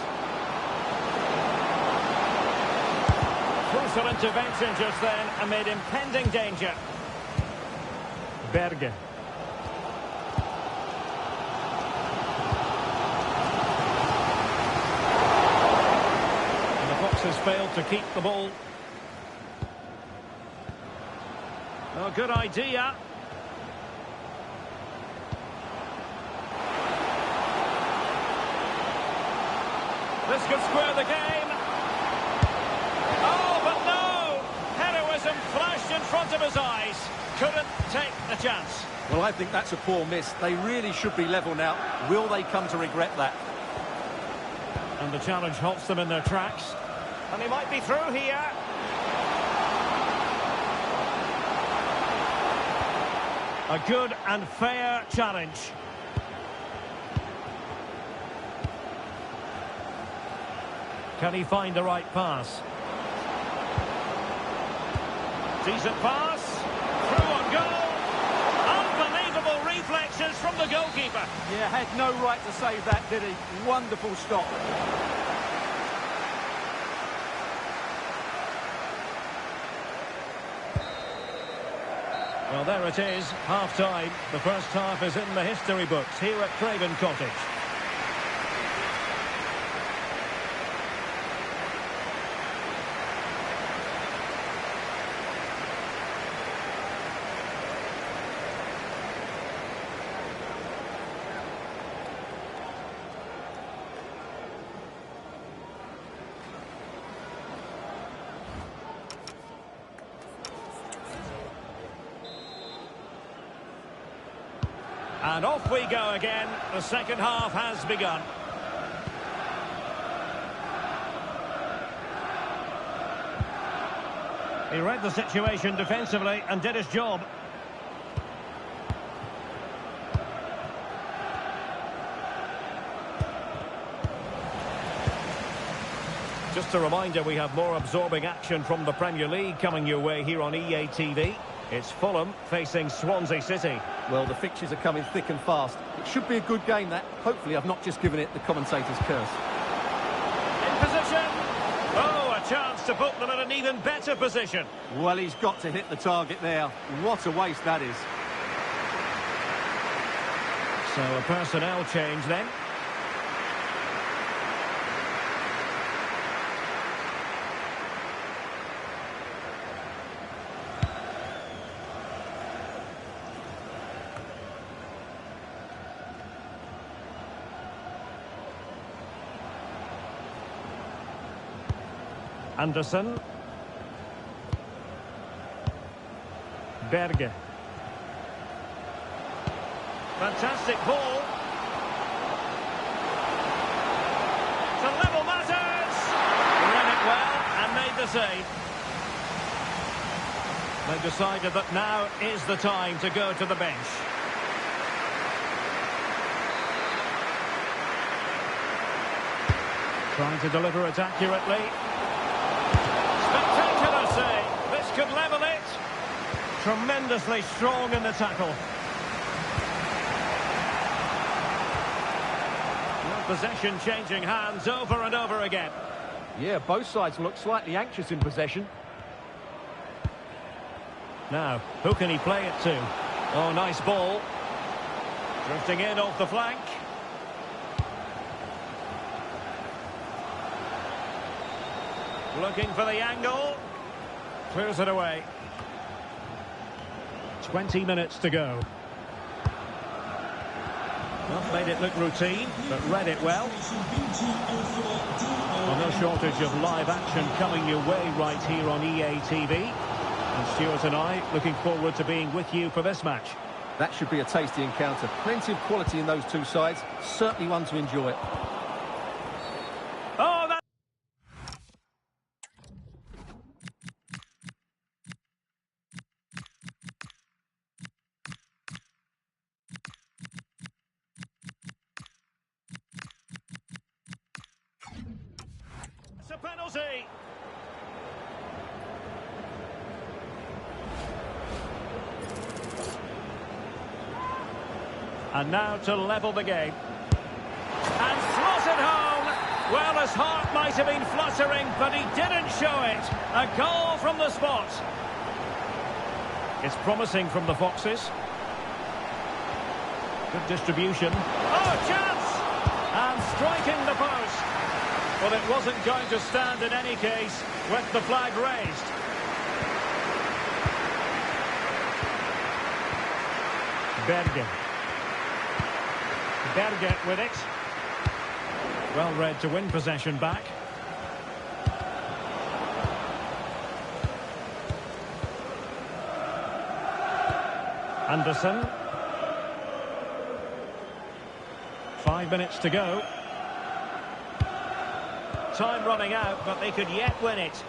Crucial intervention just then amid impending danger. Berg. And the Fox has failed to keep the ball. Oh, good idea. This could square the game. Oh, but no! Heroism flashed in front of his eyes. Couldn't take the chance. Well, I think that's a poor miss. They really should be level now. Will they come to regret that? And the challenge halts them in their tracks. And he might be through here. A good and fair challenge. Can he find the right pass? Decent pass. Through on goal. Unbelievable reflexes from the goalkeeper. Yeah, had no right to save that, did he? Wonderful stop. Well, there it is, half-time. The first half is in the history books here at Craven Cottage. And off we go again. The second half has begun. He read the situation defensively and did his job. Just a reminder, we have more absorbing action from the Premier League coming your way here on EA TV. It's Fulham facing Swansea City. Well, the fixtures are coming thick and fast. It should be a good game, that. Hopefully I've not just given it the commentator's curse. In position. Oh, a chance to put them in an even better position. Well, he's got to hit the target there. What a waste that is. So a personnel change then. Anderson. Berg. Fantastic ball. To level matters. Read it well and made the save. They've decided that now is the time to go to the bench. Trying to deliver it accurately. Spectacular save. This could level it. Tremendously strong in the tackle. Possession changing hands over and over again. Yeah, both sides look slightly anxious in possession. Now, who can he play it to? Oh, nice ball. Drifting in off the flank. Looking for the angle. Clears it away. 20 minutes to go. Well, made it look routine, but read it well. Well, no shortage of live action coming your way right here on EA TV. And Stuart and I looking forward to being with you for this match. That should be a tasty encounter. Plenty of quality in those two sides. Certainly one to enjoy. Oh, that... It's a penalty. And now to level the game. And slotted home. Well, his heart might have been fluttering, but he didn't show it. A goal from the spot. It's promising from the Foxes. Good distribution. Oh, chance! And striking the post. Well, it wasn't going to stand in any case with the flag raised. Berg. Berg with it. Well read to win possession back. Anderson. 5 minutes to go. Time running out, but they could yet win it.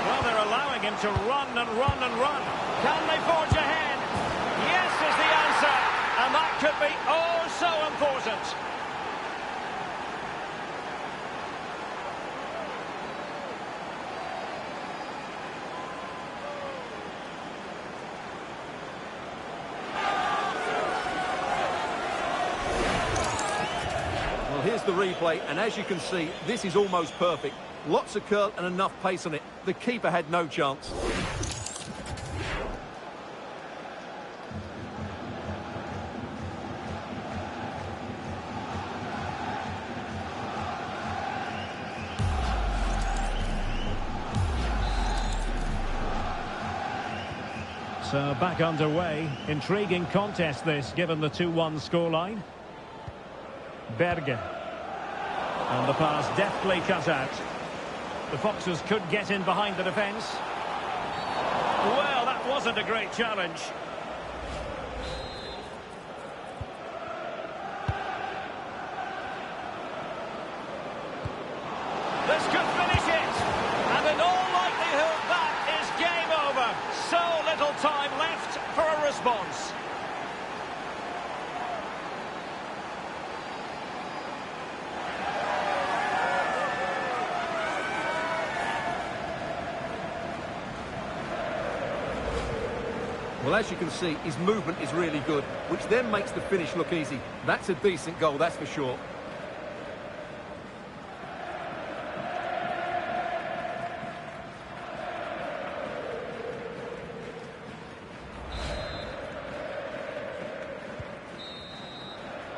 Well, they're allowing him to run and run and run. Can they forge ahead? Yes is the answer. And that could be oh so important. Well, here's the replay, and as you can see, this is almost perfect. Lots of curl and enough pace on it. The keeper had no chance. So back underway. Intriguing contest this, given the 2-1 scoreline. Berg. And the pass deftly cut out. The Foxes could get in behind the defence. Well, that wasn't a great challenge. This could finish it. And in all likelihood, that is game over. So little time left for a response. Well, as you can see, his movement is really good, which then makes the finish look easy. That's a decent goal, that's for sure.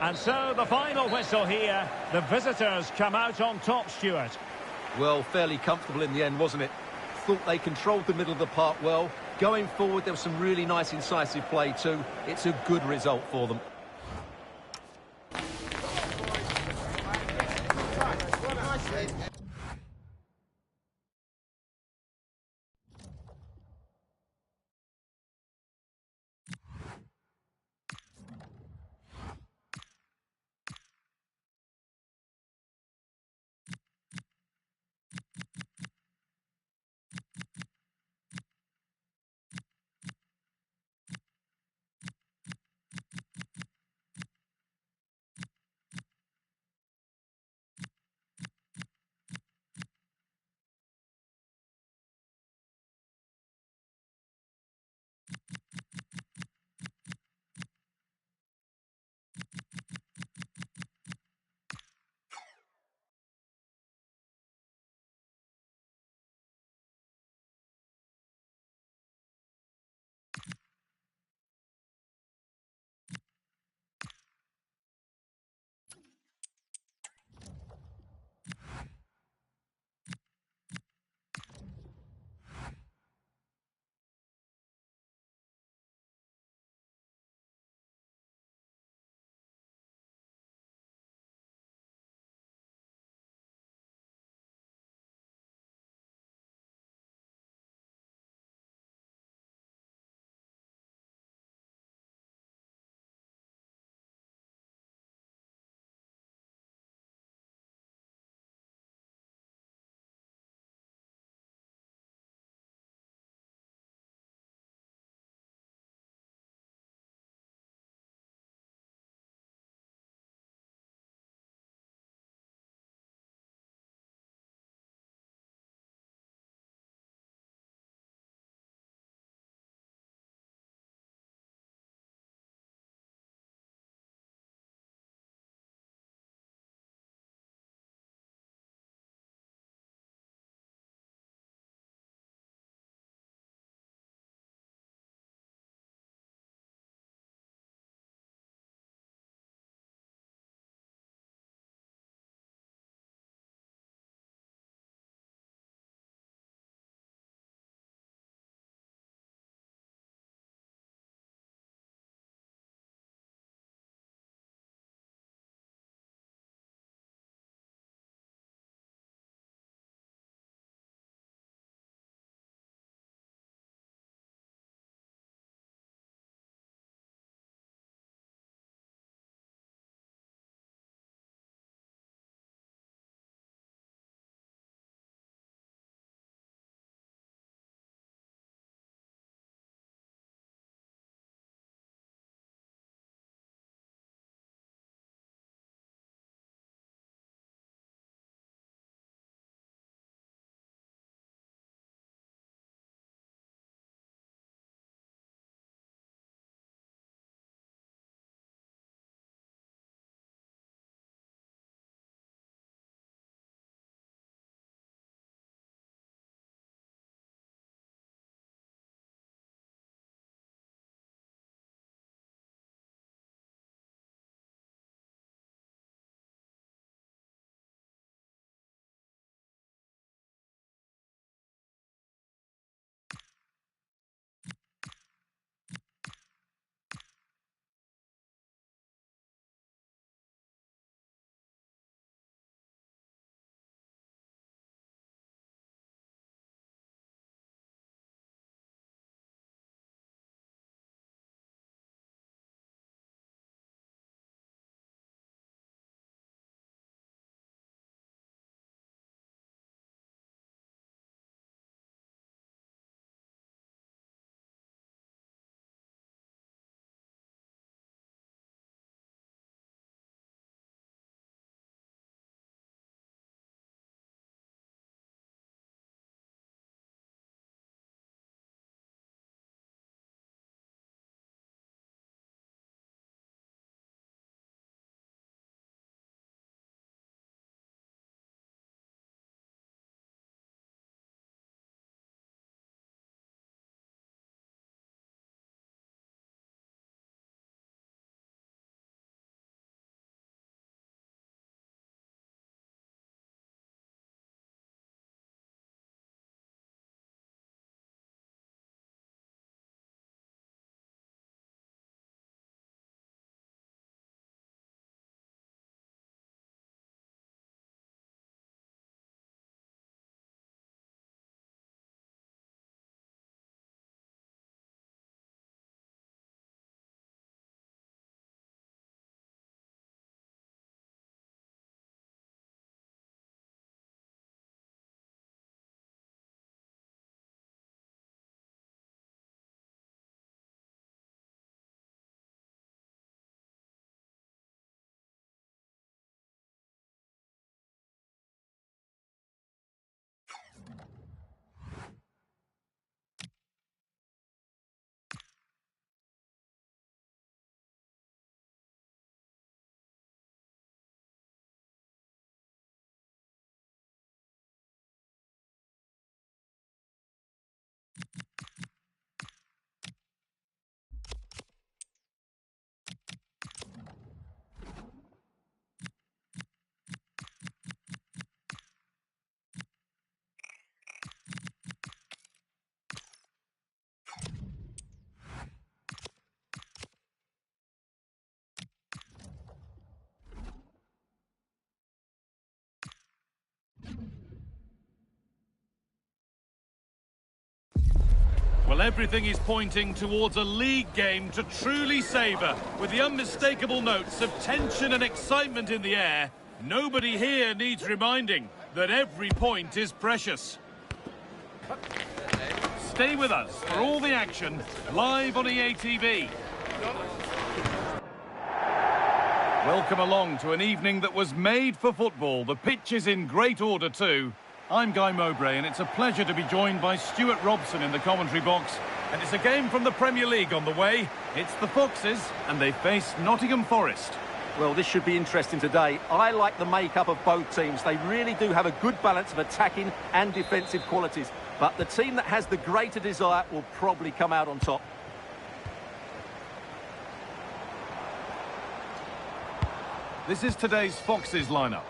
And so the final whistle here. The visitors come out on top, Stuart. Well, fairly comfortable in the end, wasn't it? Thought they controlled the middle of the park well. Going forward, there was some really nice incisive play too. It's a good result for them. Well, everything is pointing towards a league game to truly savour, with the unmistakable notes of tension and excitement in the air. Nobody here needs reminding that every point is precious. Stay with us for all the action, live on EA TV. Welcome along to an evening that was made for football. The pitch is in great order too. I'm Guy Mowbray, and it's a pleasure to be joined by Stuart Robson in the commentary box. And it's a game from the Premier League on the way. It's the Foxes, and they face Nottingham Forest. Well, this should be interesting today. I like the makeup of both teams. They really do have a good balance of attacking and defensive qualities. But the team that has the greater desire will probably come out on top. This is today's Foxes lineup.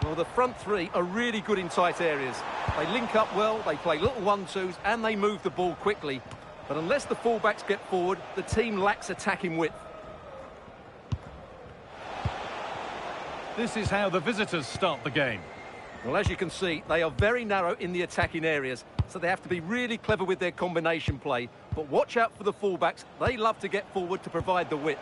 Well, the front three are really good in tight areas. They link up well, they play little 1-2s, and they move the ball quickly. But unless the fullbacks get forward, the team lacks attacking width. This is how the visitors start the game. Well, as you can see, they are very narrow in the attacking areas, so they have to be really clever with their combination play. But watch out for the fullbacks. They love to get forward to provide the width.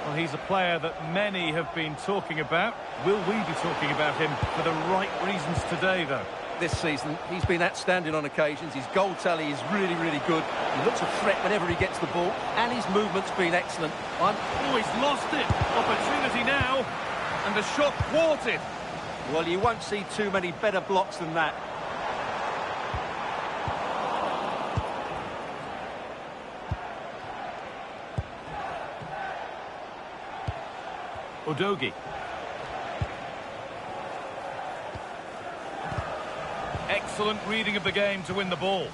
Well, he's a player that many have been talking about. Will we be talking about him for the right reasons today, though? This season, he's been outstanding on occasions. His goal tally is really, really good. He looks a threat whenever he gets the ball, and his movement's been excellent. Oh, he's lost it. Opportunity now, and the shot thwarted. Well, you won't see too many better blocks than that. Udogie. Excellent reading of the game to win the ball.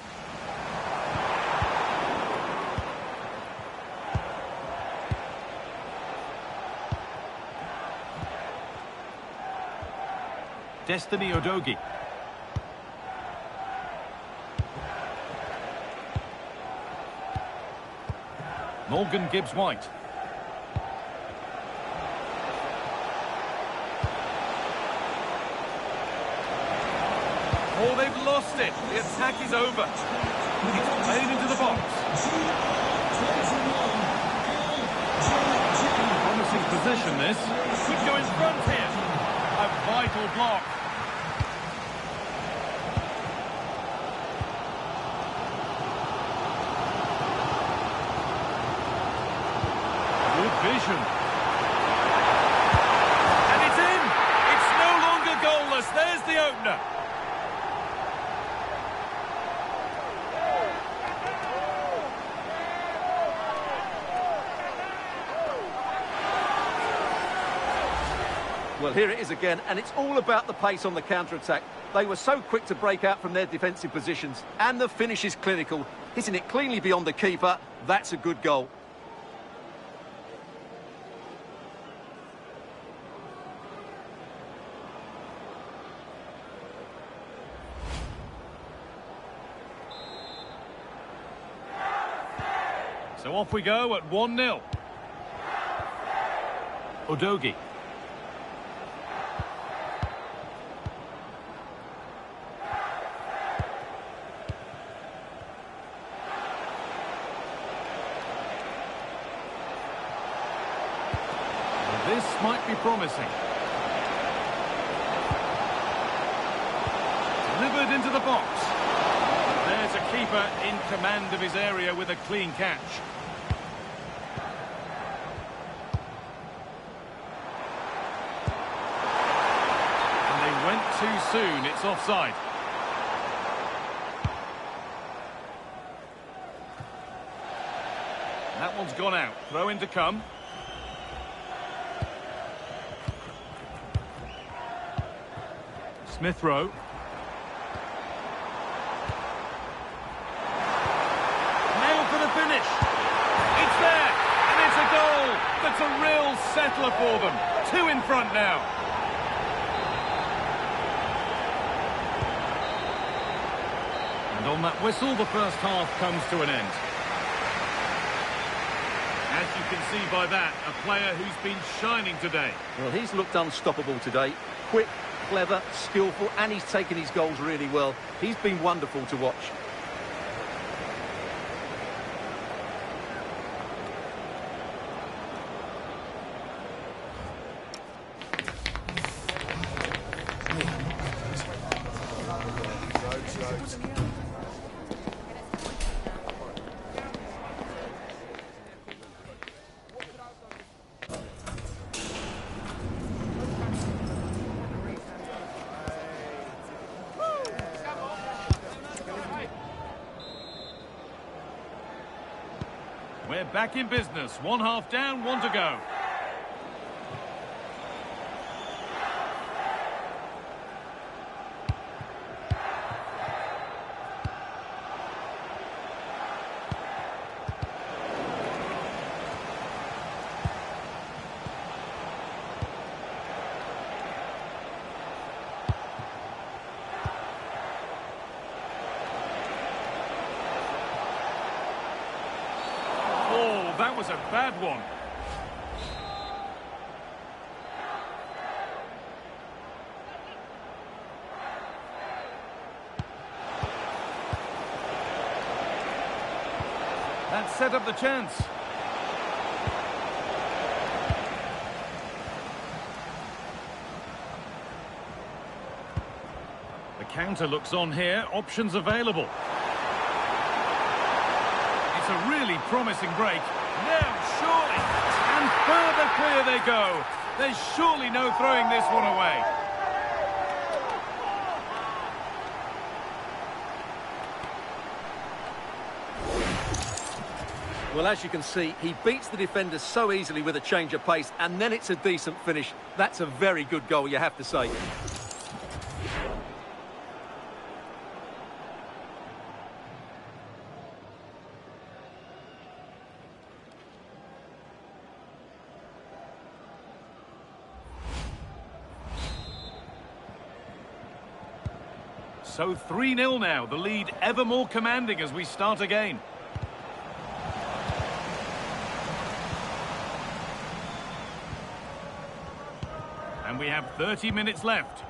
Destiny Udogie. Morgan Gibbs-White. Oh, they've lost it. The attack is over. It's played into the box. Promising position, this. Could go in front here. A vital block. Good vision. And it's in. It's no longer goalless. There's the opener. Well, here it is again, and it's all about the pace on the counter-attack. They were so quick to break out from their defensive positions, and the finish is clinical. Hitting it cleanly beyond the keeper, that's a good goal. So off we go at 1-0. Udogie. This might be promising. Delivered into the box. There's a keeper in command of his area with a clean catch. And they went too soon. It's offside. That one's gone out. Throw in to come. Smith Rowe. Nailed for the finish. It's there, and it's a goal. That's a real settler for them. 2 in front now. And on that whistle, the first half comes to an end. As you can see by that, a player who's been shining today. Well, he's looked unstoppable today. Quick, clever, skillful, and he's taken his goals really well. He's been wonderful to watch. We're back in business. One half down, one to go. That was a bad one. That set up the chance. The counter looks on here. Options available. It's a really promising break. Now, surely, and further clear they go. There's surely no throwing this one away. Well, as you can see, he beats the defender so easily with a change of pace, and then it's a decent finish. That's a very good goal, you have to say. So 3-0 now, the lead ever more commanding as we start again. And we have 30 minutes left.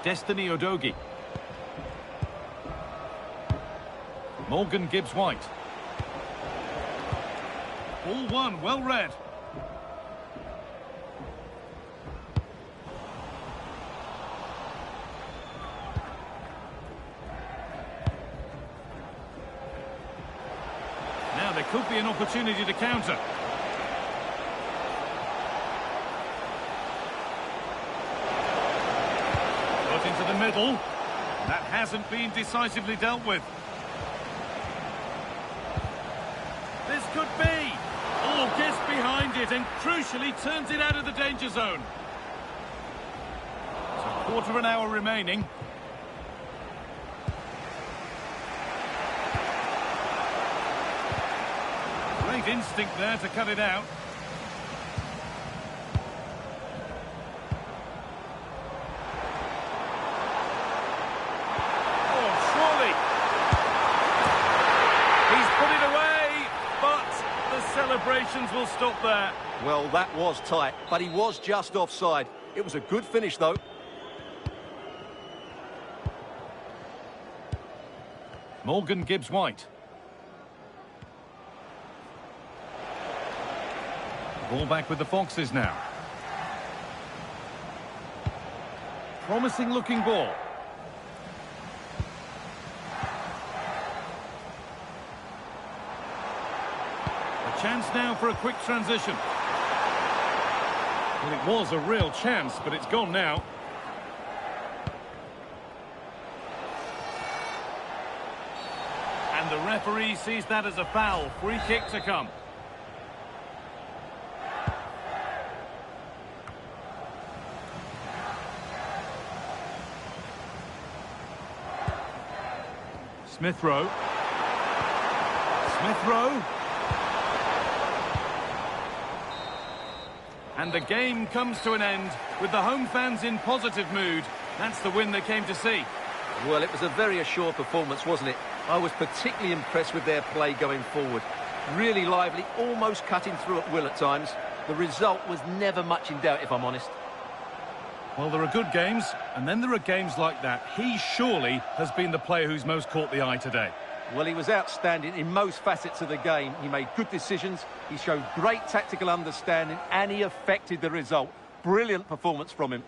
Destiny Udogie. Morgan Gibbs-White. Ball one, well read. Now there could be an opportunity to counter. Put into the middle. That hasn't been decisively dealt with. This could be. Oh, gets behind it and crucially turns it out of the danger zone. So quarter of an hour remaining. Great instinct there to cut it out. Oh, surely. He's put it away, but the celebrations will stop there. Well, that was tight, but he was just offside. It was a good finish, though. Morgan Gibbs-White. Ball back with the Foxes now. Promising looking ball. A chance now for a quick transition. Well, it was a real chance, but it's gone now. And the referee sees that as a foul. Free kick to come. Smith Rowe. Smith Rowe. And the game comes to an end With the home fans in positive mood, that's the win they came to see. Well, it was a very assured performance, wasn't it? I was particularly impressed with their play going forward. Really lively, almost cutting through at will at times. The result was never much in doubt, if I'm honest. Well, there are good games, and then there are games like that. He surely has been the player who's most caught the eye today. Well, he was outstanding in most facets of the game. He made good decisions, he showed great tactical understanding, and he affected the result. Brilliant performance from him.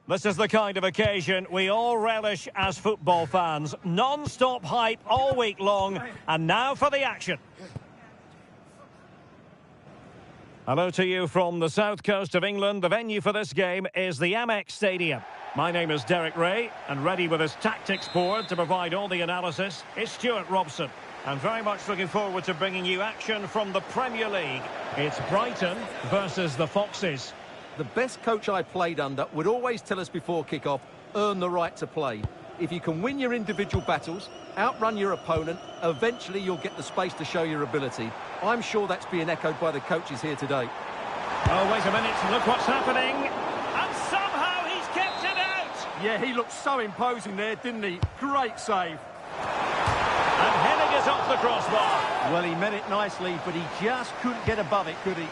This is the kind of occasion we all relish as football fans. Non-stop hype all week long, and now for the action. Hello to you from the south coast of England. The venue for this game is the Amex Stadium. My name is Derek Ray, and ready with his tactics board to provide all the analysis is Stuart Robson. And very much looking forward to bringing you action from the Premier League. It's Brighton versus the Foxes. The best coach I played under would always tell us before kick-off, earn the right to play. If you can win your individual battles, outrun your opponent, eventually you'll get the space to show your ability. I'm sure that's being echoed by the coaches here today. Oh, wait a minute, look what's happening. And somehow he's kept it out. Yeah, he looked so imposing there, didn't he? Great save. And heading is off the crossbar. Well, he meant it nicely, but he just couldn't get above it, could he?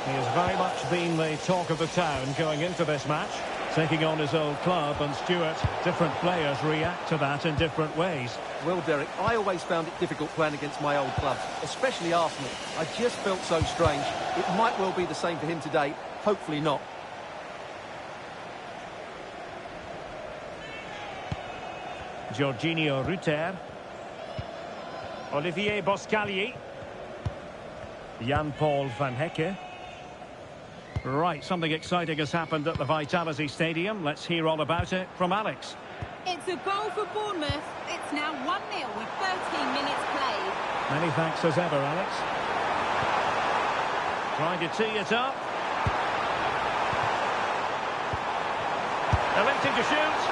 He has very much been the talk of the town going into this match, taking on his old club, and Stuart, different players react to that in different ways. Well, Derek, I always found it difficult playing against my old clubs, especially Arsenal. I just felt so strange. It might well be the same for him today, hopefully not. Jorginho Rutter. Olivier Boscagli. Jan-Paul van Hecke. Right, something exciting has happened at the Vitality Stadium. Let's hear all about it from Alex. It's a goal for Bournemouth. It's now 1-0 with 13 minutes played. Many thanks as ever, Alex. Trying to tee it up. Electing to shoot.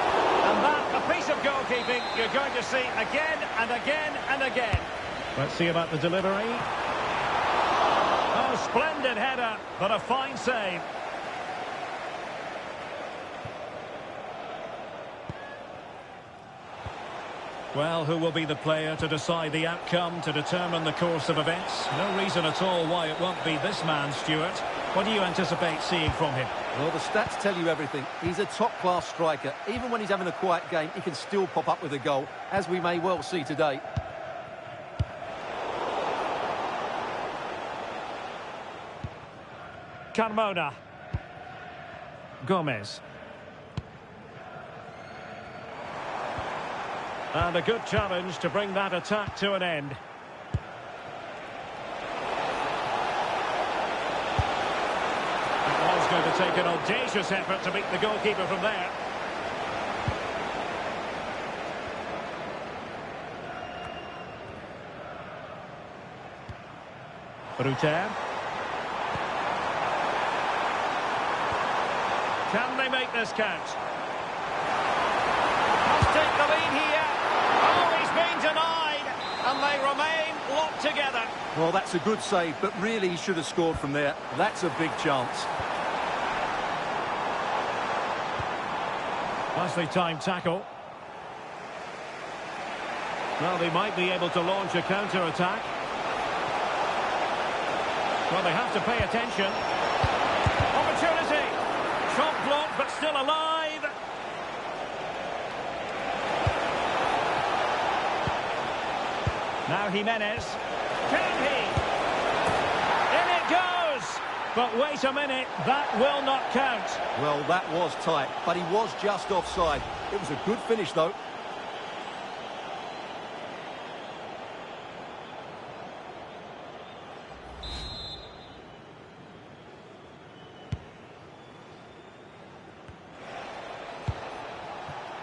And that, a piece of goalkeeping you're going to see again and again and again. Let's see about the delivery. Oh, splendid header, but a fine save. Well, who will be the player to decide the outcome, to determine the course of events? No reason at all why it won't be this man, Stuart. What do you anticipate seeing from him? Well, the stats tell you everything. He's a top-class striker. Even when he's having a quiet game, he can still pop up with a goal, as we may well see today. Carmona. Gomez. And a good challenge to bring that attack to an end. It was going to take an audacious effort to beat the goalkeeper from there. Rutter. Can they make this count? take the lead here. Oh, he's been denied. And they remain locked together. Well, that's a good save, but really he should have scored from there. That's a big chance. Nicely timed tackle. Well, they might be able to launch a counter-attack. Well, they have to pay attention. Opportunity. Shot blocked, but still alive. Now Jimenez. Can he? In it goes! But wait a minute, that will not count. Well, that was tight, but he was just offside. It was a good finish, though.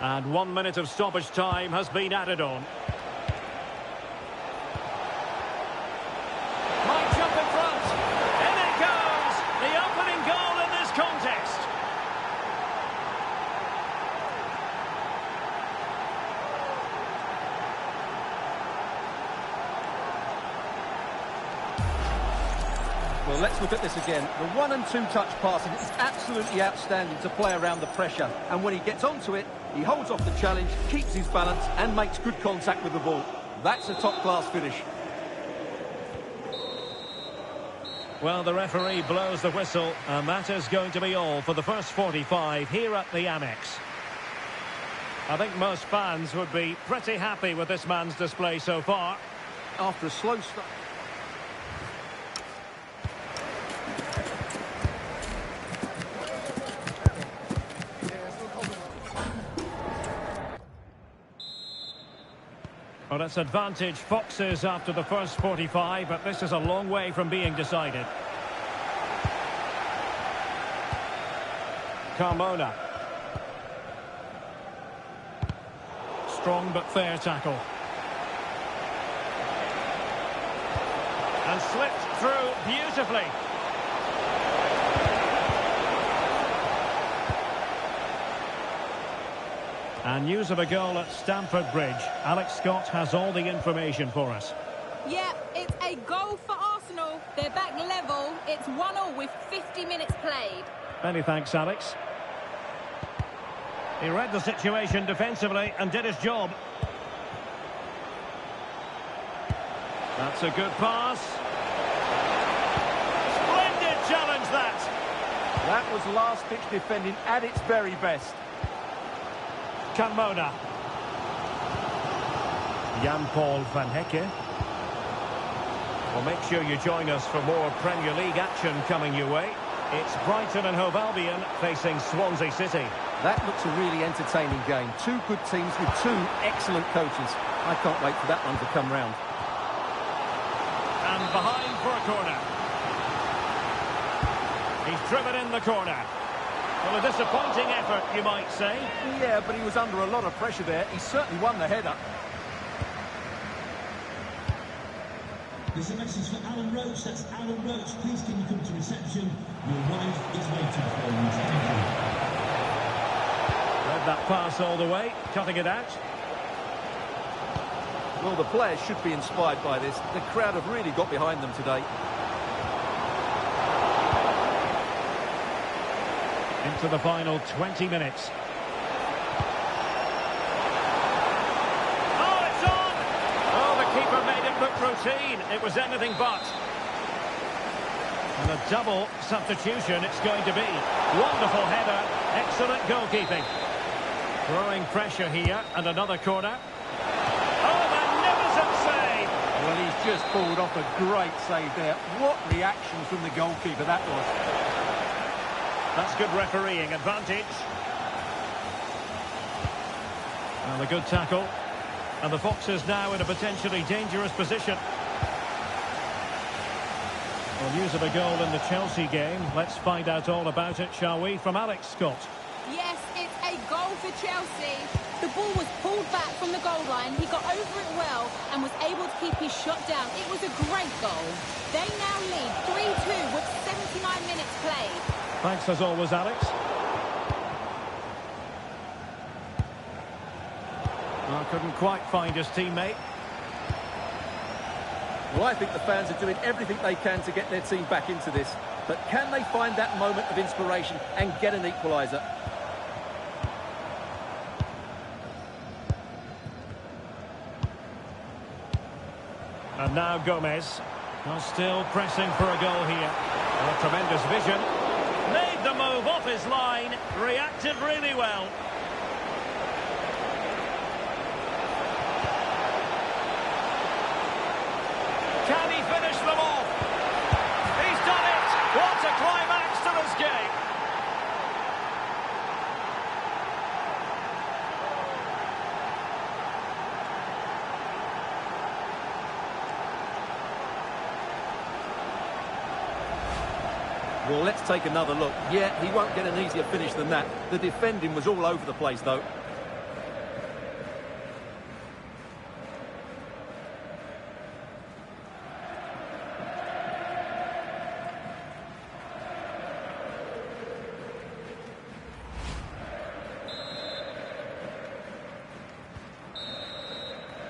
And 1 minute of stoppage time has been added on. Might jump in front. In it goes! The opening goal in this contest. Well, let's look at this again. The 1- and 2-touch passing is absolutely outstanding to play around the pressure. And when he gets onto it, he holds off the challenge, keeps his balance, and makes good contact with the ball. That's a top-class finish. Well, the referee blows the whistle, and that is going to be all for the first 45 here at the Amex. I think most fans would be pretty happy with this man's display so far. After a slow start... Well, it's advantage Foxes after the first 45, but this is a long way from being decided. Carmona. Strong but fair tackle. And slipped through beautifully. And news of a goal at Stamford Bridge. Alex Scott has all the information for us. Yeah, it's a goal for Arsenal. They're back level. It's 1-1 with 50 minutes played. Many thanks, Alex. He read the situation defensively and did his job. That's a good pass. Splendid challenge, that. That was last-ditch defending at its very best. Carmona. Jan-Paul van Hecke. Well, make sure you join us for more Premier League action coming your way. It's Brighton and Hove Albion facing Swansea City. That looks a really entertaining game. Two good teams with two excellent coaches. I can't wait for that one to come round. And behind for a corner. He's driven in the corner. Well, a disappointing effort, you might say. Yeah, but he was under a lot of pressure there. He certainly won the header. There's a message for Alan Roach. That's Alan Roach. Please can you come to reception? Your wife is waiting for you. Thank you. Read that pass all the way, cutting it out. Well, the players should be inspired by this. The crowd have really got behind them today. Into the final 20 minutes. Oh, it's on! Oh, the keeper made it look routine. It was anything but. And a double substitution it's going to be. Wonderful header. Excellent goalkeeping. Throwing pressure here, and another corner. Oh, magnificent save! Well, he's just pulled off a great save there. What reaction from the goalkeeper that was. That's good refereeing advantage. And a good tackle. And the Foxes now in a potentially dangerous position. Well, news of a goal in the Chelsea game. Let's find out all about it, shall we, from Alex Scott. Yes, it's a goal for Chelsea. The ball was pulled back from the goal line. He got over it well and was able to keep his shot down. It was a great goal. They now lead 3-2 with 79 minutes played. Thanks as always, Alex. couldn't quite find his teammate. Well, I think the fans are doing everything they can to get their team back into this. But can they find that moment of inspiration and get an equaliser? And now Gomez. Well, still pressing for a goal here. A tremendous vision. Made the move off his line. Reacted really well. Can he finish them off? He's done it! What a climax to this game! Well, let's take another look. Yeah, he won't get an easier finish than that. The defending was all over the place, though.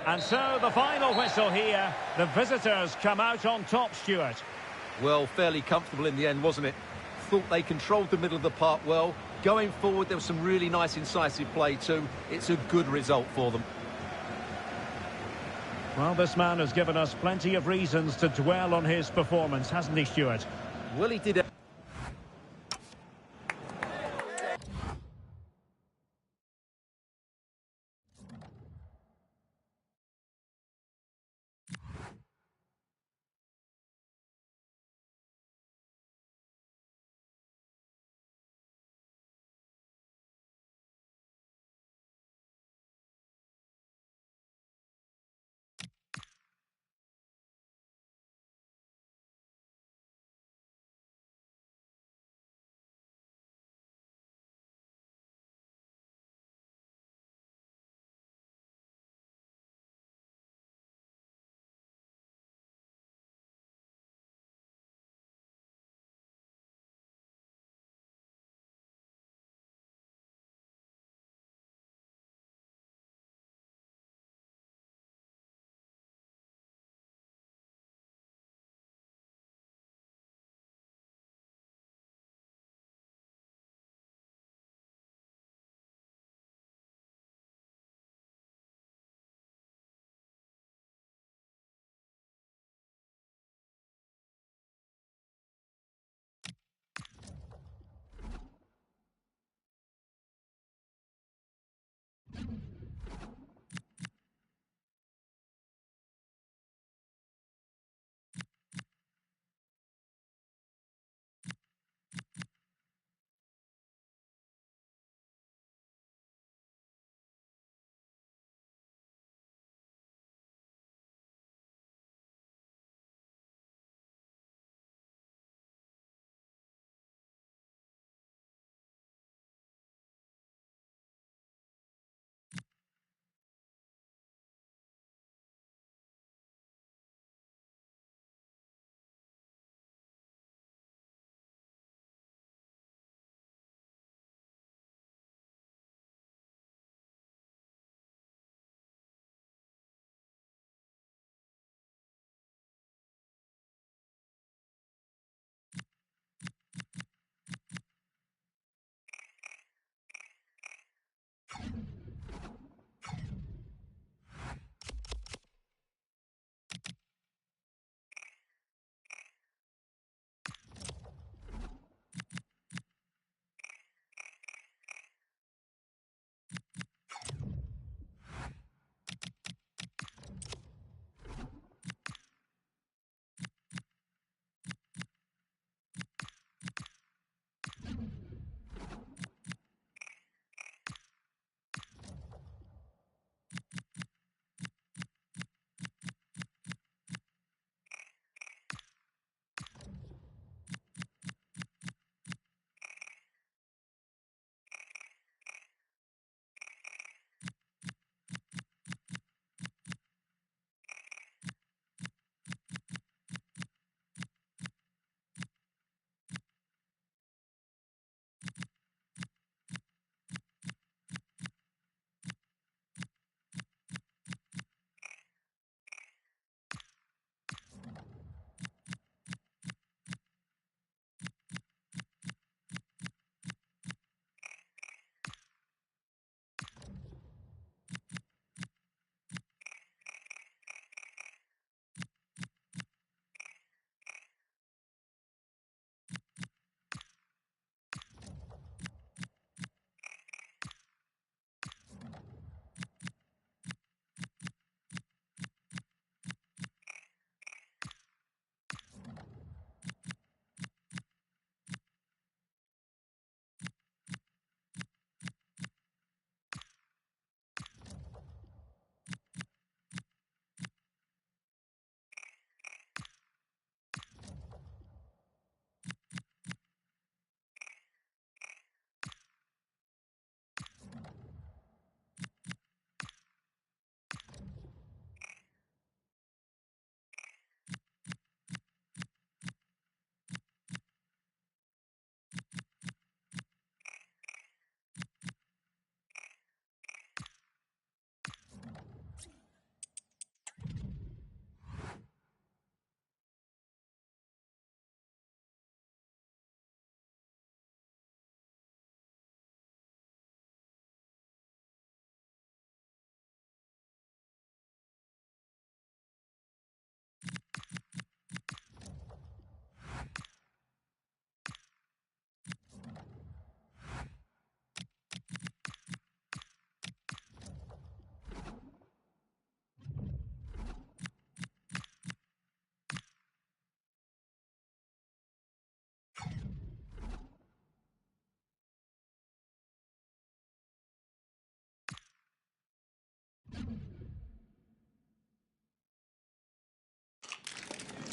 And so the final whistle here. The visitors come out on top, Stuart. Well, fairly comfortable in the end, wasn't it? Thought they controlled the middle of the park well. Going forward, there was some really nice incisive play too. It's a good result for them. Well, this man has given us plenty of reasons to dwell on his performance, hasn't he, Stuart? Well, he did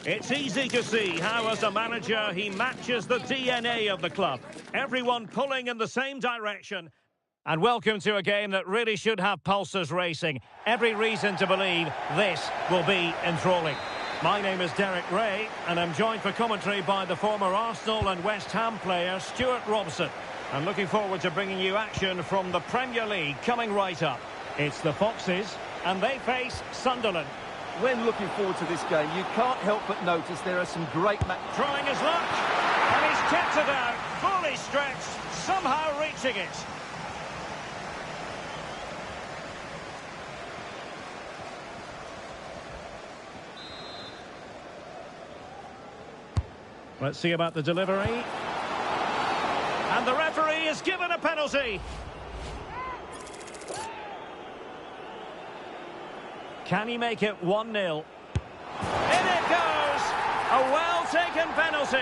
It's easy to see how, as a manager, he matches the DNA of the club. Everyone pulling in the same direction. And welcome to a game that really should have pulses racing. Every reason to believe this will be enthralling. My name is Derek Ray, and I'm joined for commentary by the former Arsenal and West Ham player Stuart Robson. I'm looking forward to bringing you action from the Premier League coming right up. It's the Foxes, and they face Sunderland. When looking forward to this game, you can't help but notice there are some great trying his luck, and he's kept it out, fully stretched, somehow reaching it. Let's see about the delivery. And the referee is given a penalty. Can he make it 1-0? In it goes! A well-taken penalty.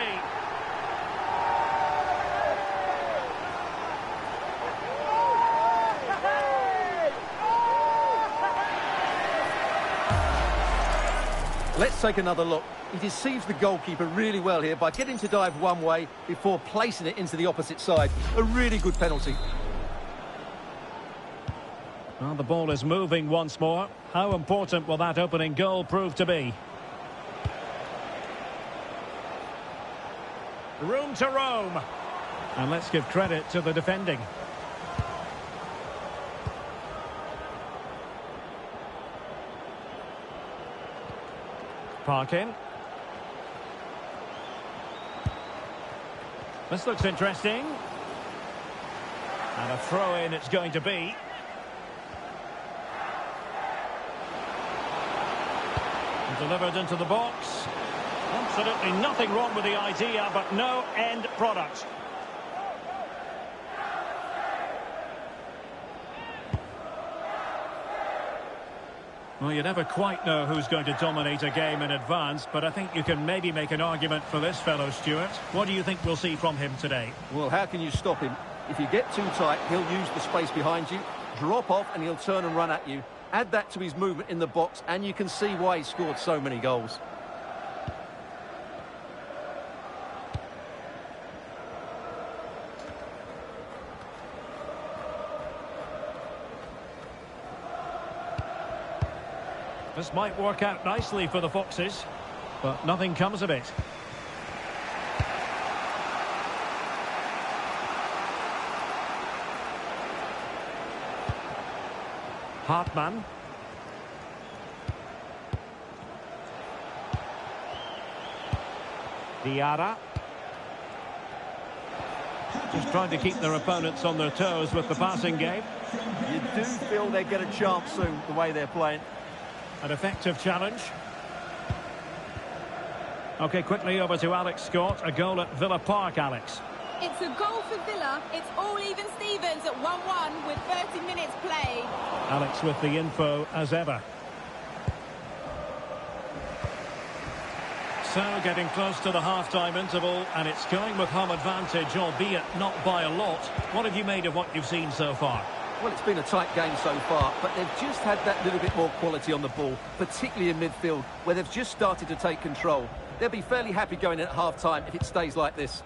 Let's take another look. He deceives the goalkeeper really well here by getting to dive one way before placing it into the opposite side. A really good penalty. Well, the ball is moving once more. How important will that opening goal prove to be? Room to roam. And let's give credit to the defending. Parkin. This looks interesting. And a throw-in it's going to be. Delivered into the box. Absolutely nothing wrong with the idea, but no end product. Well, you never quite know who's going to dominate a game in advance, but I think you can maybe make an argument for this fellow, Stuart. What do you think we'll see from him today? Well, how can you stop him? If you get too tight, he'll use the space behind you, drop off, and he'll turn and run at you. Add that to his movement in the box, and you can see why he scored so many goals. This might work out nicely for the Foxes, but nothing comes of it. Hartmann. Diarra. Just trying to keep their opponents on their toes with the passing game. You do feel they get a chance soon, the way they're playing. An effective challenge. OK, quickly over to Alex Scott. A goal at Villa Park, Alex. It's a goal for Villa. It's all even Stevens at 1-1 with 30 minutes played. Alex with the info as ever. So getting close to the half-time interval, and it's going with home advantage, albeit not by a lot. What have you made of what you've seen so far? Well, it's been a tight game so far, but they've just had that little bit more quality on the ball, particularly in midfield, where they've just started to take control. They'll be fairly happy going in at half-time if it stays like this.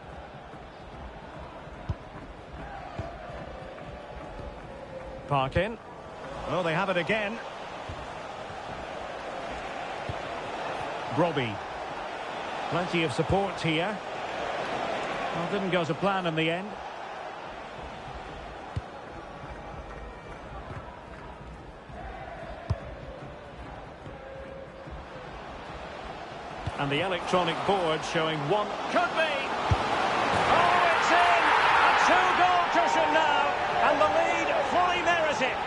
Parkin. Oh, they have it again. Robbie. Plenty of support here. Well, didn't go to plan in the end. And the electronic board showing one. Could be! Oh, it's in! A two-goal cushion now, and the lead fully merited.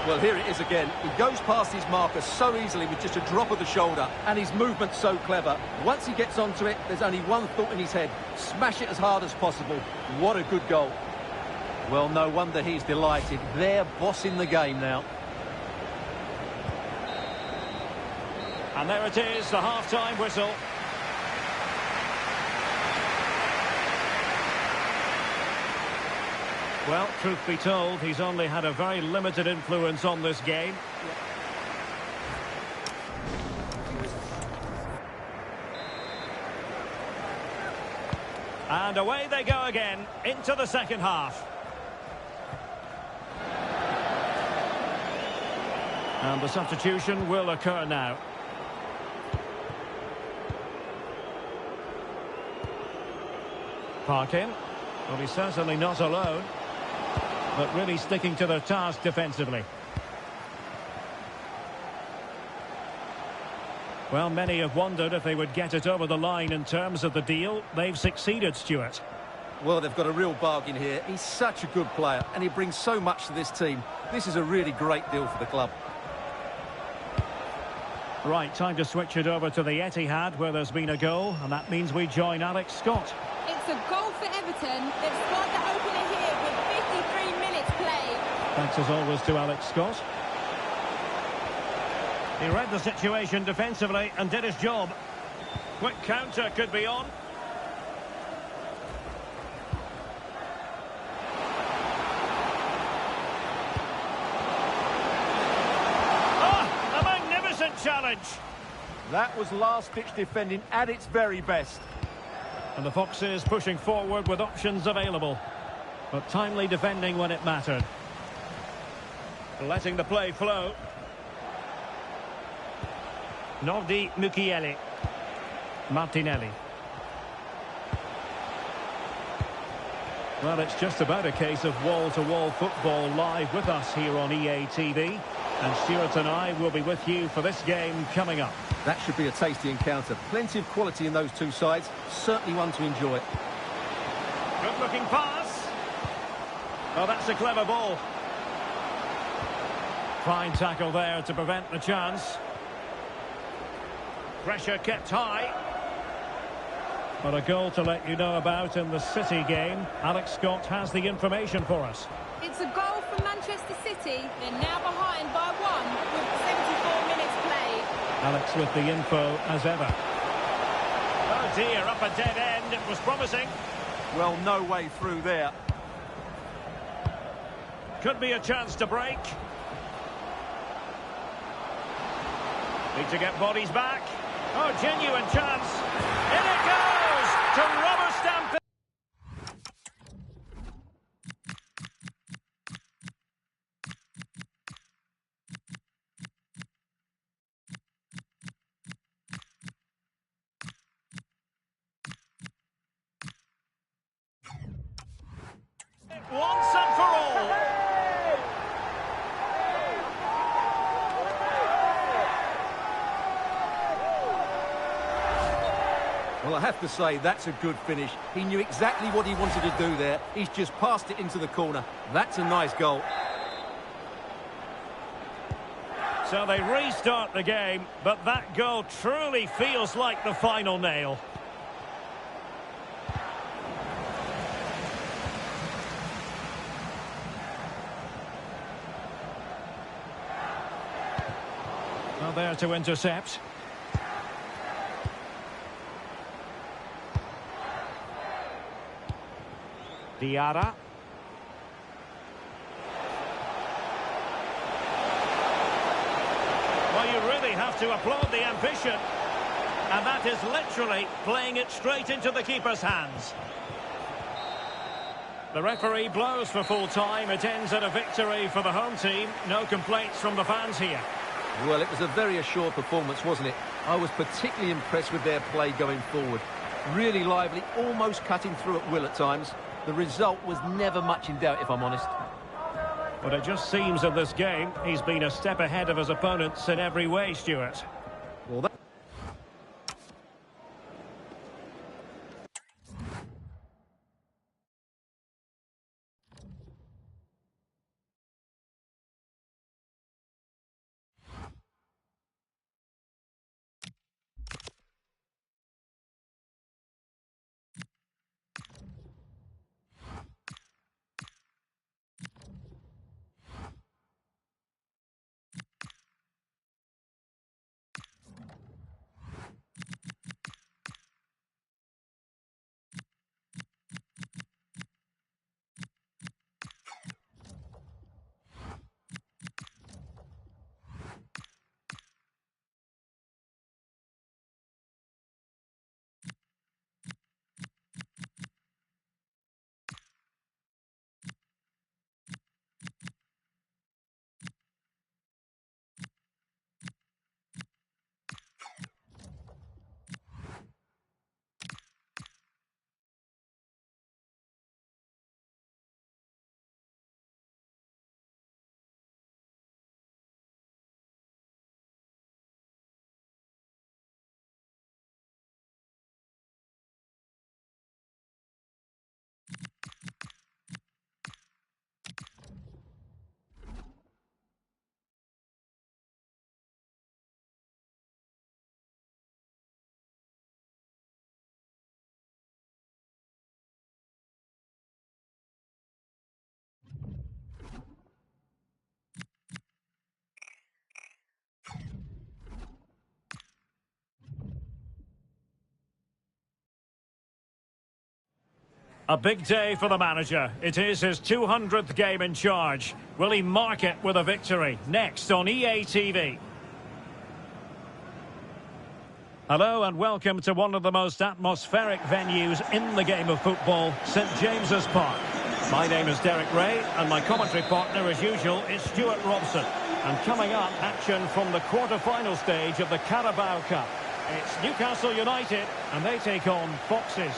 Well, here it is again. He goes past his marker so easily with just a drop of the shoulder, and his movement's so clever. Once he gets onto it, there's only one thought in his head. Smash it as hard as possible. What a good goal. Well, no wonder he's delighted. They're bossing the game now. And there it is, the half-time whistle. Well, truth be told, he's only had a very limited influence on this game. And away they go again, into the second half. And the substitution will occur now. Parkin. Well, he's certainly not alone, but really sticking to their task defensively. Well, many have wondered if they would get it over the line in terms of the deal. They've succeeded, Stuart. Well, they've got a real bargain here. He's such a good player, and he brings so much to this team. This is a really great deal for the club. Right, time to switch it over to the Etihad, where there's been a goal, and that means we join Alex Scott. It's a goal for Everton. They've scored the opener here with 53 minutes played. Thanks as always to Alex Scott. He read the situation defensively and did his job. Quick counter could be on. Oh, a magnificent challenge. That was last-ditch defending at its very best. And the Foxes pushing forward with options available. But timely defending when it mattered. Letting the play flow. Nordi Mukiele. Martinelli. Well, it's just about a case of wall-to-wall football live with us here on EA TV. And Stuart and I will be with you for this game coming up. That should be a tasty encounter. Plenty of quality in those two sides. Certainly one to enjoy. Good-looking pass. Oh, that's a clever ball. Fine tackle there to prevent the chance. Pressure kept high. But a goal to let you know about in the City game. Alex Scott has the information for us. It's a goal for Manchester City. They're now behind by 1 with 74 minutes played. Alex with the info as ever. Oh dear, up a dead end. It was promising. Well, no way through there. Could be a chance to break. Need to get bodies back. Oh, genuine chance. In it goes to rubber stamp it. Once and for all. Well, I have to say, that's a good finish. He knew exactly what he wanted to do there. He's just passed it into the corner. That's a nice goal. So they restart the game, but that goal truly feels like the final nail. Well, there to intercept. Diarra. Well, you really have to applaud the ambition. And that is literally playing it straight into the keeper's hands. The referee blows for full time. It ends at a victory for the home team. No complaints from the fans here. Well, it was a very assured performance, wasn't it? I was particularly impressed with their play going forward. Really lively, almost cutting through at will at times. The result was never much in doubt, if I'm honest. But it just seems in this game, he's been a step ahead of his opponents in every way, Stuart. Well, that A big day for the manager. It is his 200th game in charge. Will he mark it with a victory? Next on EA TV. Hello and welcome to one of the most atmospheric venues in the game of football, St James's Park. My name is Derek Ray and my commentary partner as usual is Stuart Robson. And coming up, action from the quarter-final stage of the Carabao Cup. It's Newcastle United and they take on Foxes.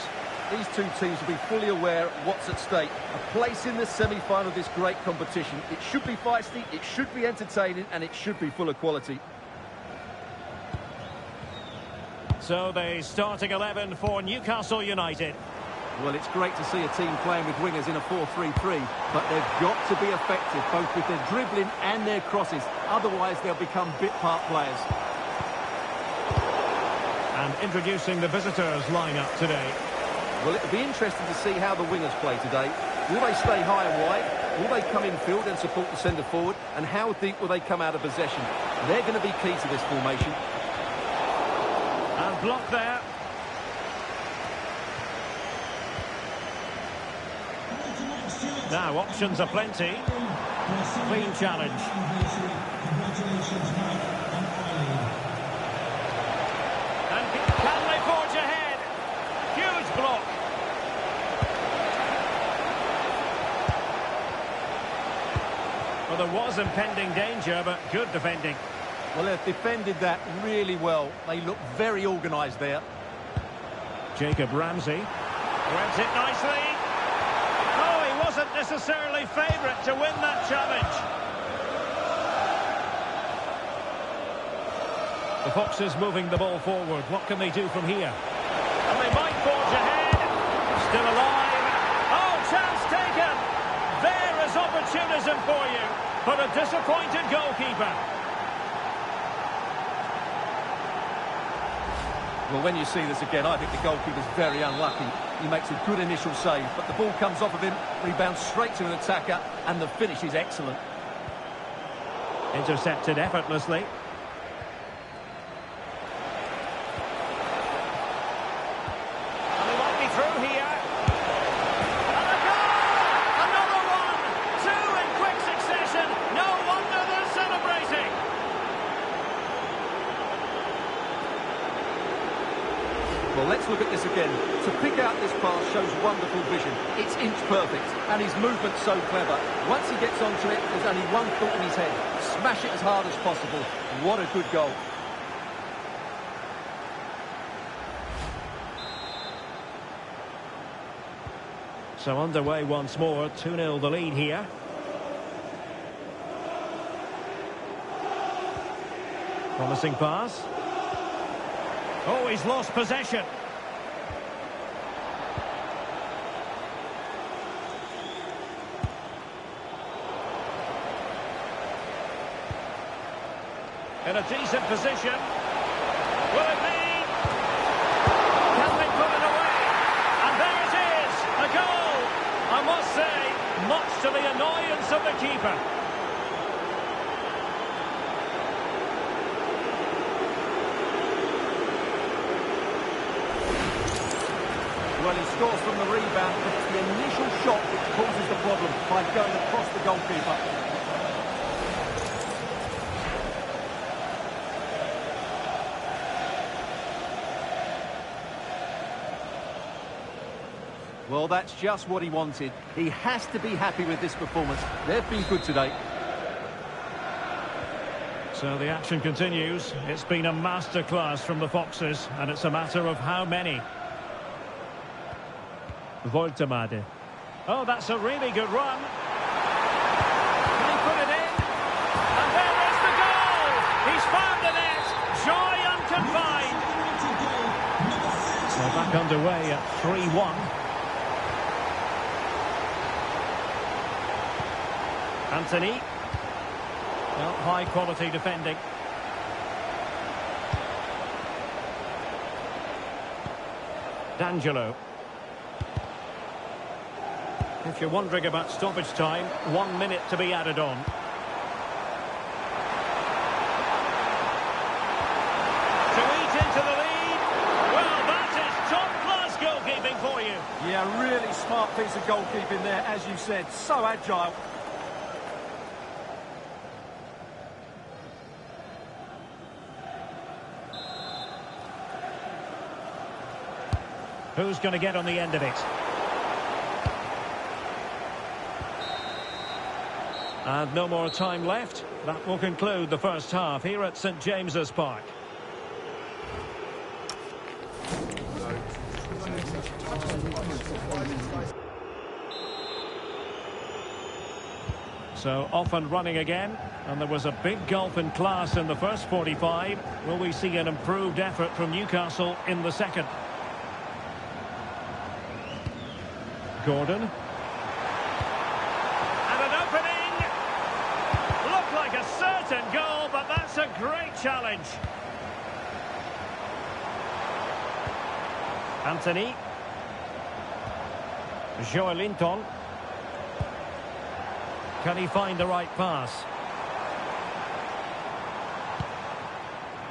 These two teams will be fully aware of what's at stake. A place in the semi-final of this great competition. It should be feisty, it should be entertaining, and it should be full of quality. So the starting 11 for Newcastle United. Well, it's great to see a team playing with wingers in a 4-3-3, but they've got to be effective, both with their dribbling and their crosses. Otherwise, they'll become bit-part players. And introducing the visitors lineup today. Well, it'll be interesting to see how the wingers play today. Will they stay high and wide? Will they come in field and support the centre forward? And how deep will they come out of possession? They're going to be key to this formation. And block there. Now, options are plenty. Clean challenge. And can they forge ahead? Huge block. Well, there was impending danger, but good defending. Well, they've defended that really well. They look very organised there. Jacob Ramsey. Grabs it nicely. Oh, he wasn't necessarily favourite to win that challenge. The Foxes moving the ball forward. What can they do from here? And they might forge ahead. Still alive. Oh, chance taken. There is opportunism for you. But a disappointed goalkeeper. Well, when you see this again, I think the goalkeeper's very unlucky. He makes a good initial save, but the ball comes off of him, rebounds straight to an attacker, and the finish is excellent. Intercepted effortlessly. And they might be through here. And a goal! Another one! Two in quick succession. No wonder they're celebrating. Well, let's look at this again. To pick out this pass shows wonderful vision. It's inch perfect, and his movement's so clever. Once he gets onto it, there's only one thought in his head. Smash it as hard as possible. What a good goal. So underway once more. 2-0 the lead here. Promising pass. Oh, he's lost possession. In a decent position. Will it be? Can they put it away? And there it is, a goal. I must say, much to the annoyance of the keeper. Well, he scores from the rebound, but it's the initial shot which causes the problem by going across the goalkeeper. Well, that's just what he wanted. He has to be happy with this performance. They've been good today. So the action continues. It's been a masterclass from the Foxes, and it's a matter of how many. Voltemade. Oh, that's a really good run. Can he put it in? And there is the goal! He's found the net! Joy unconfined! So back underway at 3-1. Anthony. Well, high quality defending. D'Angelo. If you're wondering about stoppage time, 1 minute to be added on. To eat into the lead. Well, that is top-class goalkeeping for you. Yeah, A really smart piece of goalkeeping there, as you said. So agile. Who's going to get on the end of it? And no more time left. That will conclude the first half here at St James's Park. So off and running again, and there was a big gulf in class in the first 45. Will we see an improved effort from Newcastle in the second? Gordon. And an opening! Looked like a certain goal, but that's a great challenge. Anthony. Joelinton. Can he find the right pass?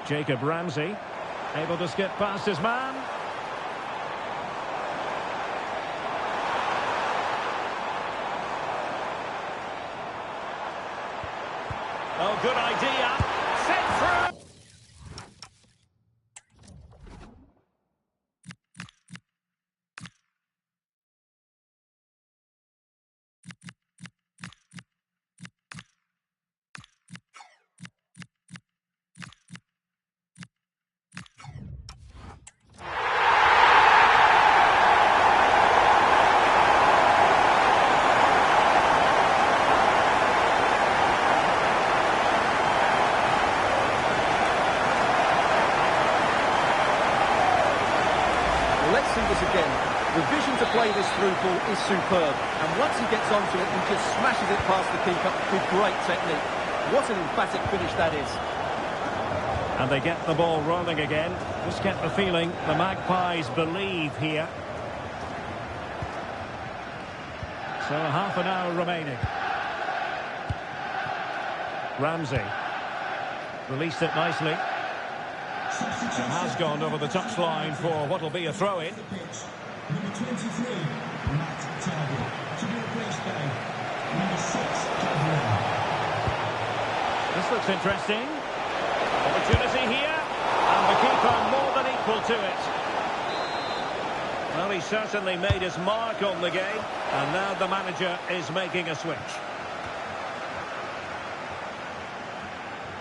Jacob Ramsey. Able to skip past his man. Oh, good idea. Set through. Let's see this again. The vision to play this through ball is superb, and once he gets onto it, he just smashes it past the keeper with great technique. What an emphatic finish that is. And they get the ball rolling again. Just get the feeling the Magpies believe here. So half an hour remaining. Ramsey released it nicely. And has gone over the touchline for what will be a throw-in. Number 23, Matt Target, to be replaced by number 6, Gabriel. This looks interesting. Opportunity here. And the keeper more than equal to it. Well, he certainly made his mark on the game. And now the manager is making a switch.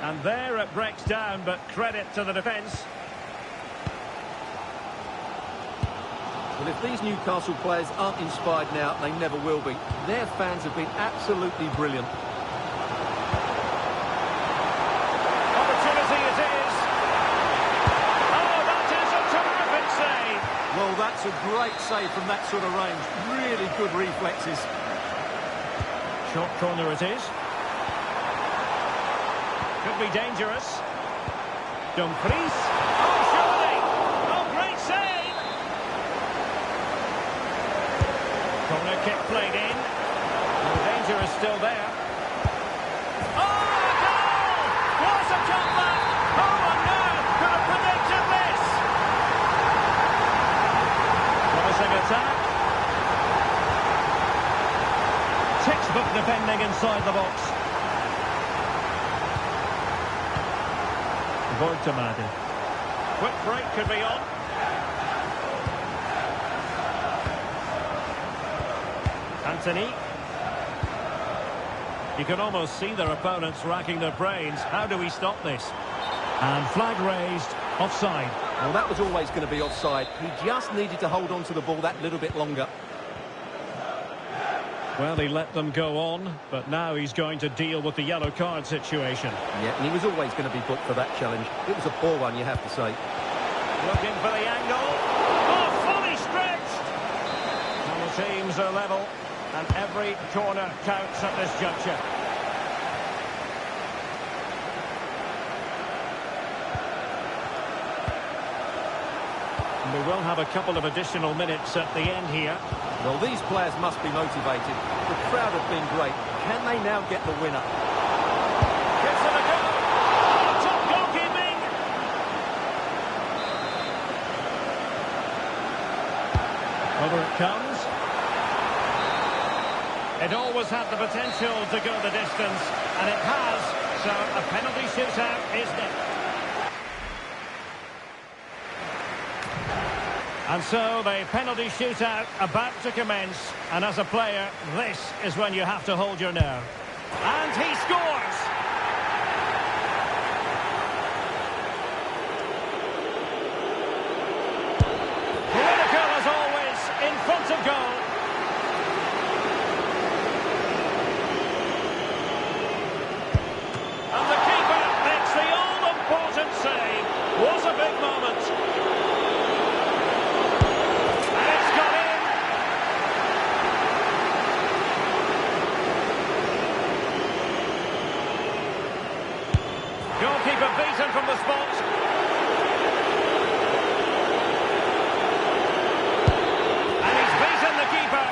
And there it breaks down, but credit to the defence. Well, if these Newcastle players aren't inspired now, they never will be. Their fans have been absolutely brilliant. Opportunity it is. Oh, that is a terrific save. Well, that's a great save from that sort of range. Really good reflexes. Short corner it is. Could be dangerous. Dumfries. Oh, surely. Oh, great save. Corner kick played in. The danger is still there. Oh, a goal! What a comeback! Oh, no! Could have predicted this. Promising attack. Textbook defending inside the box. Vortamadi. Quick break could be on. Anthony. You can almost see their opponents racking their brains. How do we stop this? And flag raised, offside. Well, that was always going to be offside. He just needed to hold on to the ball that little bit longer. Well, he let them go on, but now he's going to deal with the yellow card situation. Yeah, and he was always going to be booked for that challenge. It was a poor one, you have to say. Looking for the angle. Oh, fully stretched! And the teams are level, and every corner counts at this juncture. And we will have a couple of additional minutes at the end here. Well, these players must be motivated. The crowd have been great. Can they now get the winner? Gives it a go. Oh, top goalkeeping. Over it comes. It always had the potential to go the distance, and it has, so a penalty shootout is next. And so the penalty shootout about to commence, and as a player, this is when you have to hold your nerve. And he scores! Critical as always, in front of goal. And the keeper makes the all-important save. Was a big moment. And it's got in. Goalkeeper beaten from the spot. And he's beaten the keeper.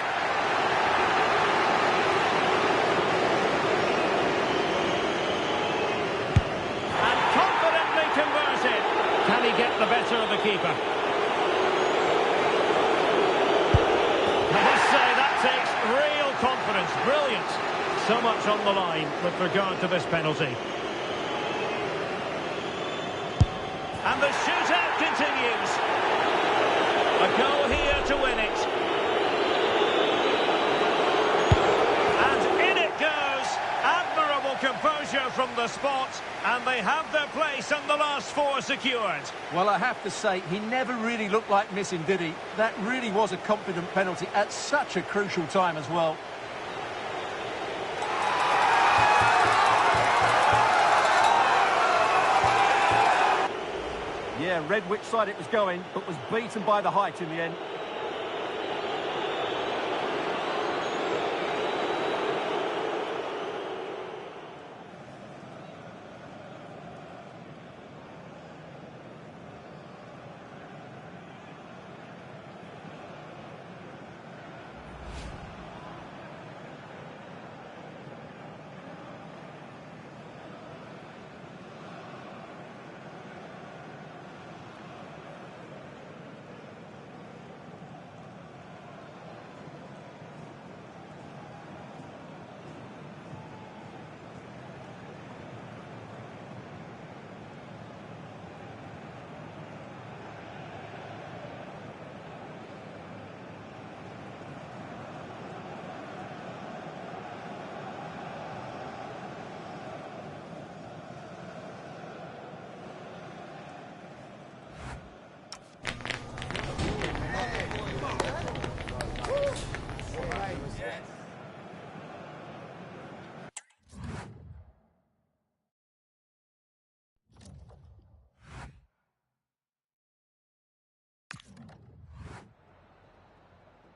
And confidently converted. Can he get the better of the keeper? I must say that takes real confidence. Brilliant. So much on the line with regard to this penalty. And the shootout continues. A goal here to win it. And in it goes. Admirable composure from the spot. And they have their place in the last four secured. Well, I have to say, he never really looked like missing, did he? That really was a confident penalty at such a crucial time as well. Yeah, read which side it was going, but was beaten by the height in the end.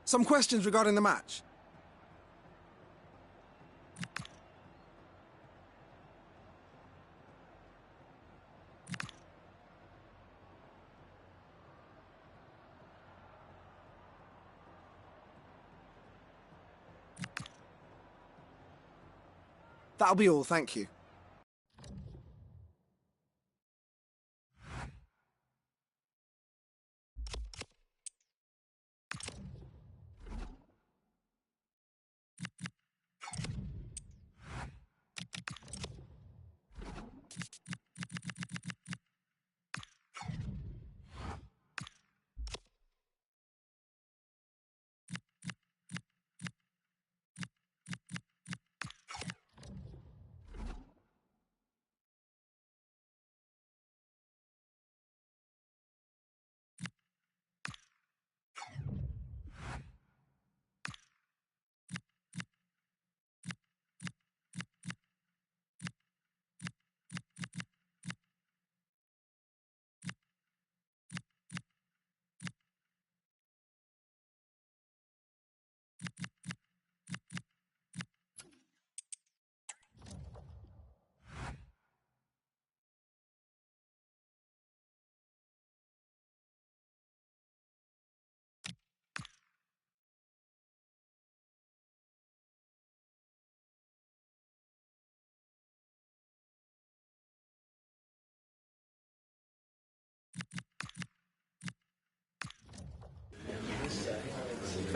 Some questions regarding the match. That'll be all, thank you.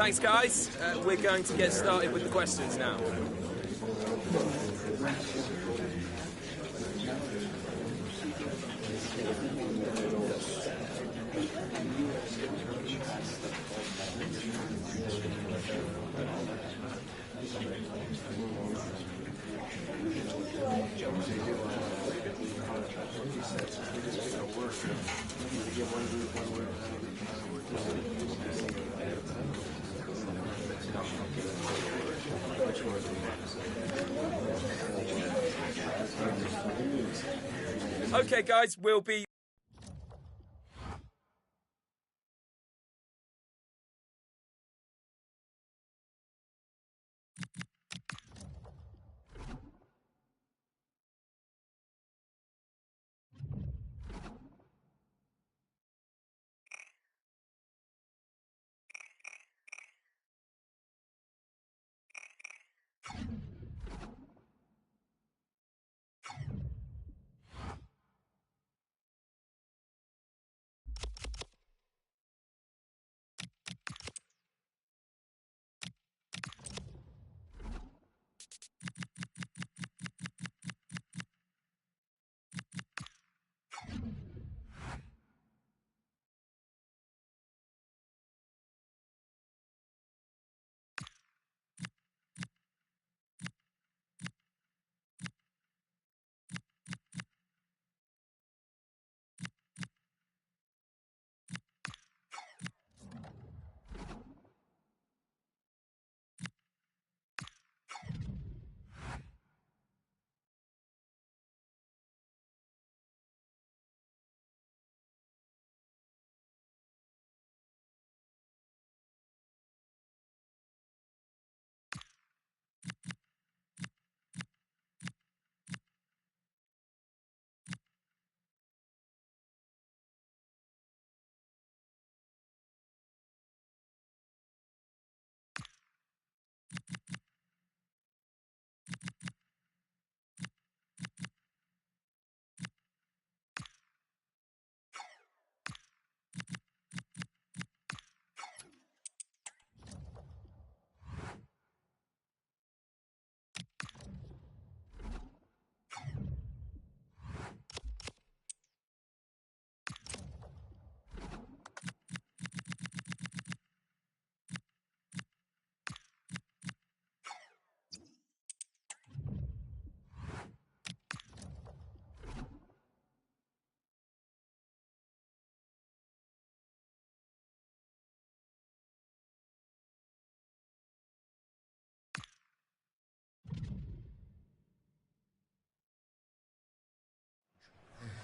Thanks, guys. We're going to get started with the questions now. Okay, guys, we'll be...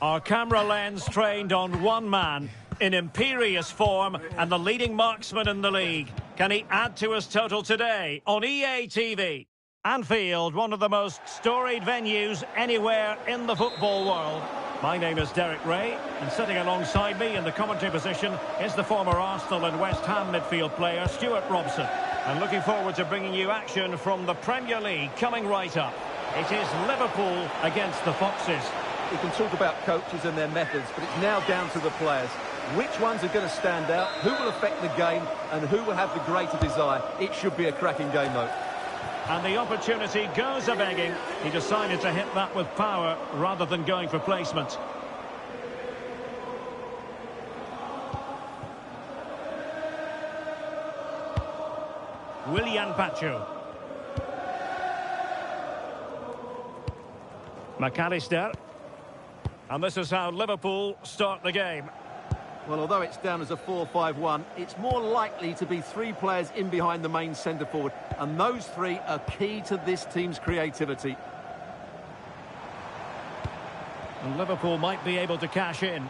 Our camera lens trained on one man in imperious form and the leading marksman in the league. Can he add to his total today on EA TV? Anfield, one of the most storied venues anywhere in the football world. My name is Derek Ray, and sitting alongside me in the commentary position is the former Arsenal and West Ham midfield player Stuart Robson. And looking forward to bringing you action from the Premier League coming right up. It is Liverpool against the Foxes. We can talk about coaches and their methods, but it's now down to the players. Which ones are going to stand out, who will affect the game, and who will have the greater desire? It should be a cracking game, though. And the opportunity goes a-begging. He decided to hit that with power rather than going for placement. Willian Pacho. McAllister. And this is how Liverpool start the game. Well, although it's down as a 4-5-1, it's more likely to be three players in behind the main centre-forward. And those three are key to this team's creativity. And Liverpool might be able to cash in.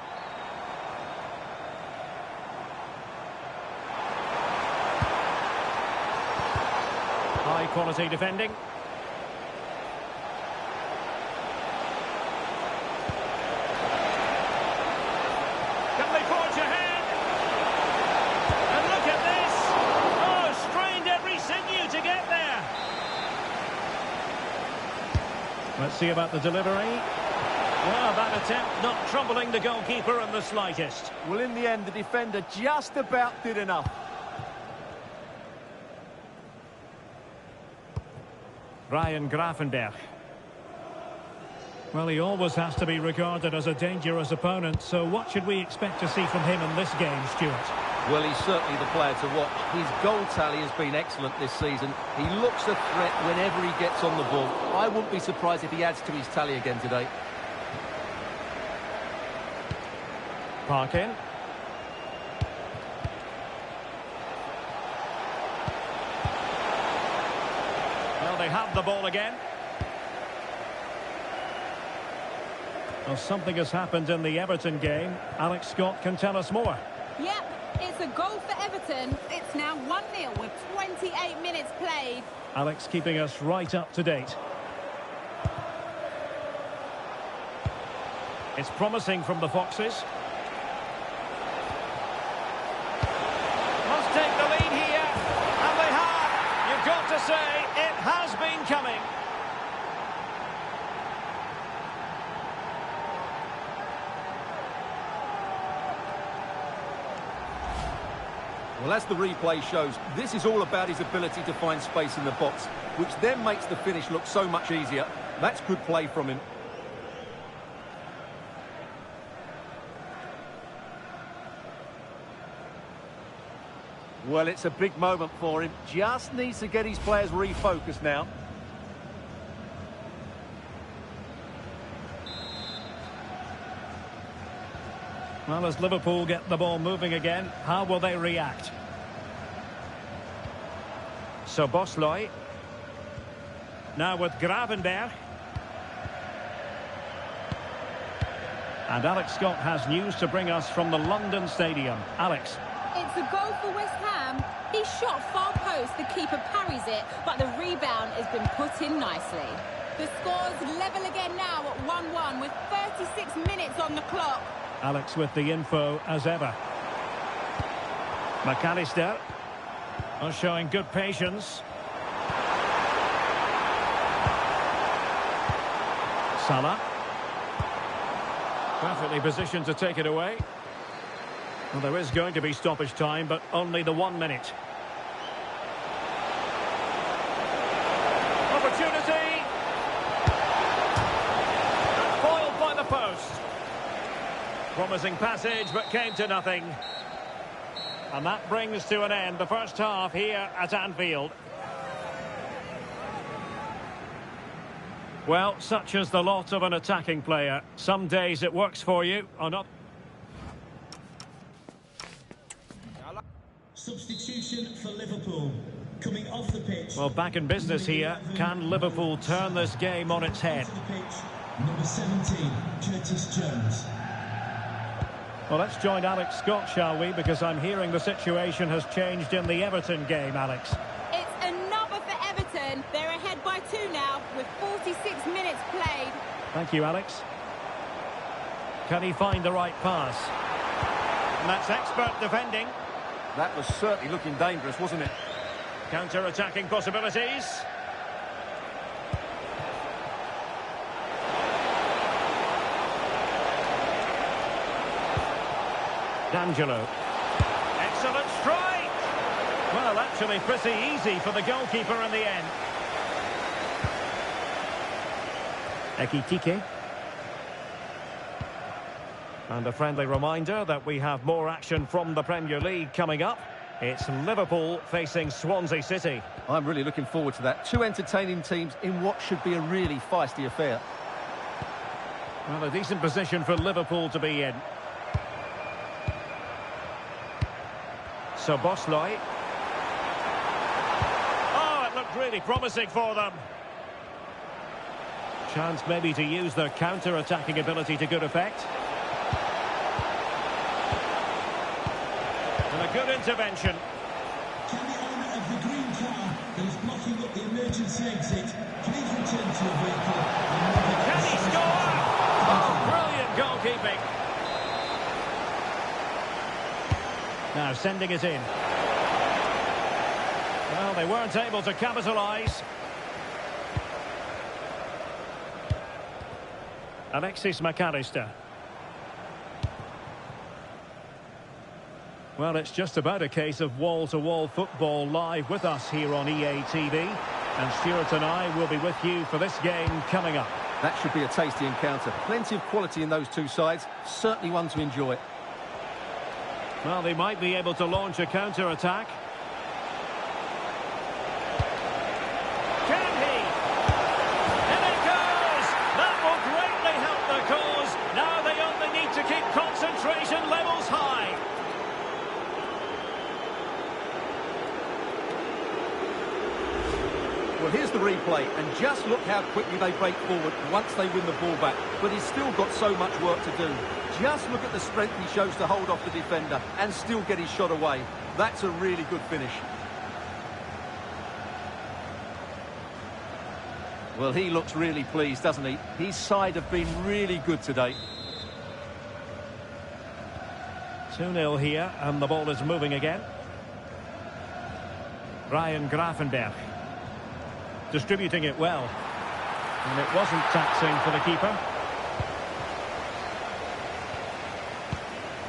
High-quality defending. Let's see about the delivery. Well, that attempt not troubling the goalkeeper in the slightest. Well, in the end, the defender just about did enough. Ryan Gravenberch. Well, he always has to be regarded as a dangerous opponent, so what should we expect to see from him in this game, Stuart? Well, he's certainly the player to watch. His goal tally has been excellent this season. He looks a threat whenever he gets on the ball. I wouldn't be surprised if he adds to his tally again today. Parkin. Well, they have the ball again. Well, something has happened in the Everton game. Alex Scott can tell us more. Yep, it's a goal for Everton. It's now 1-0 with 28 minutes played. Alex keeping us right up to date. It's promising from the Foxes. Must take the lead here. And they have. You've got to say, it has been coming. Well, as the replay shows, this is all about his ability to find space in the box, which then makes the finish look so much easier. That's good play from him. Well, it's a big moment for him. Just needs to get his players refocused now. Well, as Liverpool get the ball moving again, how will they react? So Bosloy. Now with Gravenberch. And Alex Scott has news to bring us from the London Stadium. Alex. It's a goal for West Ham. He shot far post, the keeper parries it, but the rebound has been put in nicely. The score's level again now at 1-1 with 36 minutes on the clock. Alex with the info as ever. McAllister showing good patience. Salah. Perfectly positioned to take it away. Well, there is going to be stoppage time, but only the 1 minute. Opportunity! And foiled by the post. Promising passage, but came to nothing. And that brings to an end the first half here at Anfield. Well, such is the lot of an attacking player. Some days it works for you, on others. Substitution for Liverpool. Coming off the pitch. Well, back in business here. Can Liverpool turn this game on its head? Number 17, Curtis Jones. Well, let's join Alex Scott, shall we? Because I'm hearing the situation has changed in the Everton game, Alex. It's another for Everton. They're ahead by 2 now with 46 minutes played. Thank you, Alex. Can he find the right pass? And that's expert defending. That was certainly looking dangerous, wasn't it? Counter-attacking possibilities. D'Angelo. Excellent strike! Well, actually pretty easy for the goalkeeper in the end. Ekitike. And a friendly reminder that we have more action from the Premier League coming up. It's Liverpool facing Swansea City. I'm really looking forward to that. Two entertaining teams in what should be a really feisty affair. Well, a decent position for Liverpool to be in. So Bosloy. Oh, it looked really promising for them. Chance maybe to use their counter-attacking ability to good effect. And a good intervention. Can the owner of the green car that is blocking up the emergency exit please return to the vehicle? Can he score? Oh, brilliant goalkeeping. Now sending it in. Well, they weren't able to capitalise. Alexis McAllister. Well, it's just about a case of wall-to-wall football live with us here on EA TV. And Stuart and I will be with you for this game coming up. That should be a tasty encounter. Plenty of quality in those two sides. Certainly one to enjoy. Well, they might be able to launch a counter-attack. Can he? In it goes! That will greatly help the cause. Now they only need to keep concentration levels high. Well, here's the replay, and just look how quickly they break forward once they win the ball back. But he's still got so much work to do. Just look at the strength he shows to hold off the defender and still get his shot away. That's a really good finish. Well, he looks really pleased, doesn't he? His side have been really good today. 2-0 here, and the ball is moving again. Ryan Gravenberch. Distributing it well. And it wasn't taxing for the keeper.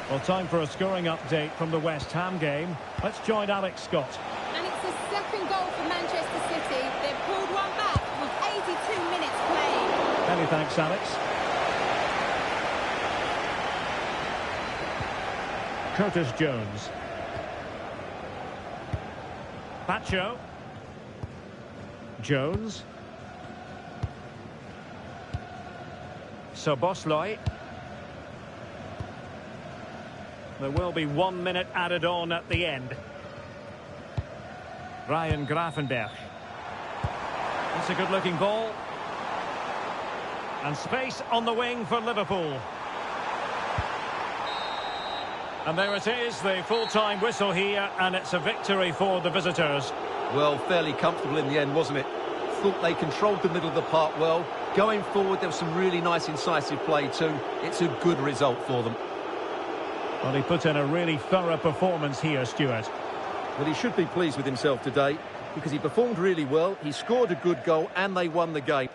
Well, time for a scoring update from the West Ham game. Let's join Alex Scott. And it's the second goal for Manchester City. They've pulled one back with 82 minutes played. Many thanks, Alex. Curtis Jones. Pacho. Jones. Szoboszlai. There will be 1 minute added on at the end. Ryan Gravenberch. That's a good-looking ball. And space on the wing for Liverpool. And there it is, the full-time whistle here, and it's a victory for the visitors. Well, fairly comfortable in the end, wasn't it? Thought they controlled the middle of the park well. Going forward, there was some really nice incisive play too. It's a good result for them. Well, he put in a really thorough performance here, Stuart. Well, he should be pleased with himself today because he performed really well, he scored a good goal and they won the game.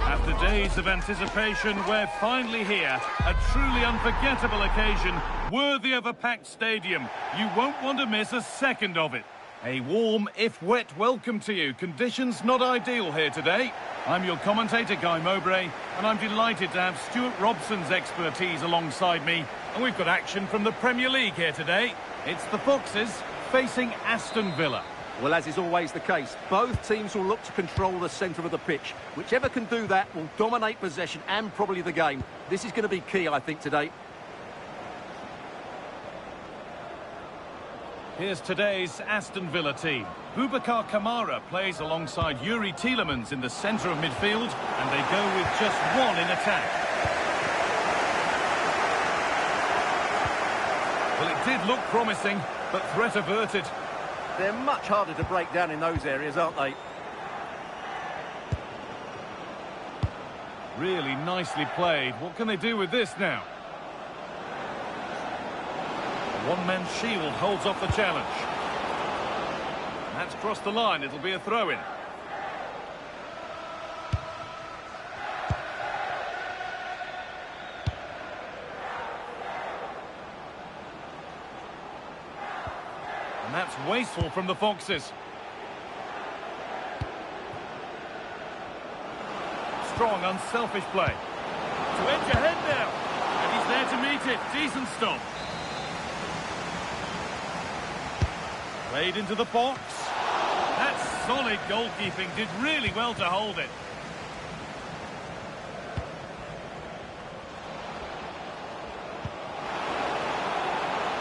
After days of anticipation, we're finally here. A truly unforgettable occasion, worthy of a packed stadium. You won't want to miss a second of it. A warm, if wet, welcome to you. Conditions not ideal here today. I'm your commentator, Guy Mowbray, and I'm delighted to have Stuart Robson's expertise alongside me. And we've got action from the Premier League here today. It's the Foxes facing Aston Villa. Well, as is always the case, both teams will look to control the centre of the pitch. Whichever can do that will dominate possession and probably the game. This is going to be key, I think, today. Here's today's Aston Villa team. Boubacar Kamara plays alongside Yuri Tielemans in the centre of midfield, and they go with just one in attack. Well, it did look promising, but threat averted. They're much harder to break down in those areas, aren't they? Really nicely played. What can they do with this now? One-man shield holds off the challenge. That's crossed the line. It'll be a throw-in. And that's wasteful from the Foxes. Strong, unselfish play. To edge ahead now. And he's there to meet it. Decent stop. Played into the box. That's solid goalkeeping. Did really well to hold it.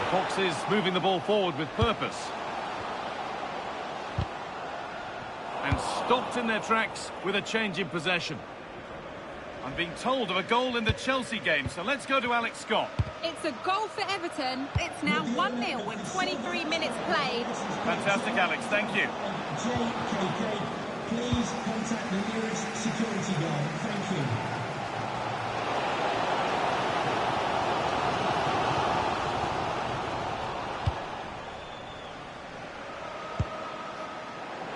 The Foxes moving the ball forward with purpose. And stopped in their tracks with a change in possession. I'm being told of a goal in the Chelsea game, so let's go to Alex Scott. It's a goal for Everton. It's now 1-0 with 23 minutes played. Fantastic, Alex. Thank you. JKK, please contact the nearest security guard. Thank you.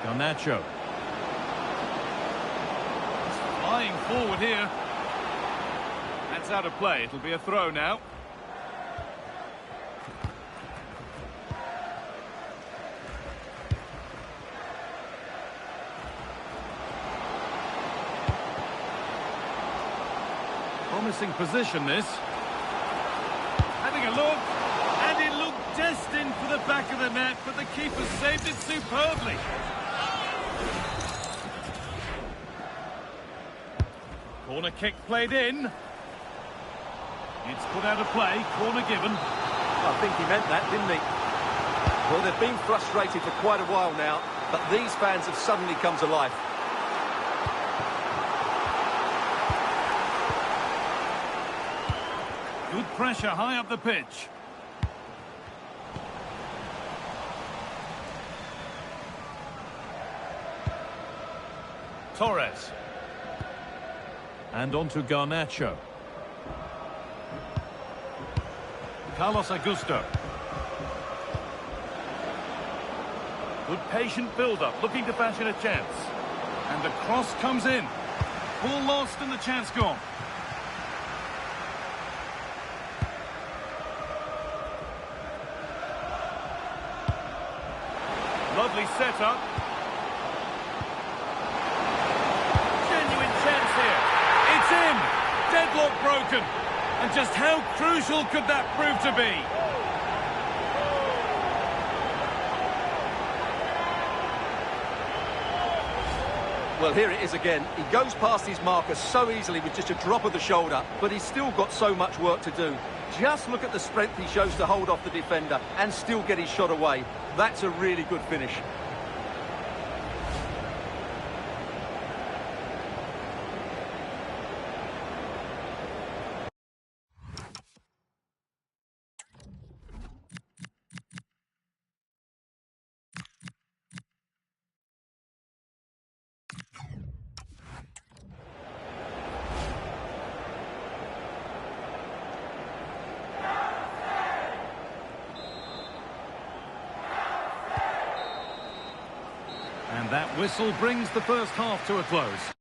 Garnacho. Flying forward here. That's out of play. It'll be a throw now. Promising position, this. Having a look. And it looked destined for the back of the net, but the keeper saved it superbly. Corner kick played in. It's put out of play. Corner given. I think he meant that, didn't he? Well, they've been frustrated for quite a while now, but these fans have suddenly come to life. Good pressure high up the pitch. Torres. And on to Garnacho. Carlos Augusto. Good patient build-up, looking to fashion a chance. And the cross comes in. Ball lost and the chance gone. Lovely setup. Genuine chance here. It's in. Deadlock broken. And just how crucial could that prove to be? Well, here it is again. He goes past his marker so easily with just a drop of the shoulder, but he's still got so much work to do. Just look at the strength he shows to hold off the defender and still get his shot away. That's a really good finish. And that whistle brings the first half to a close.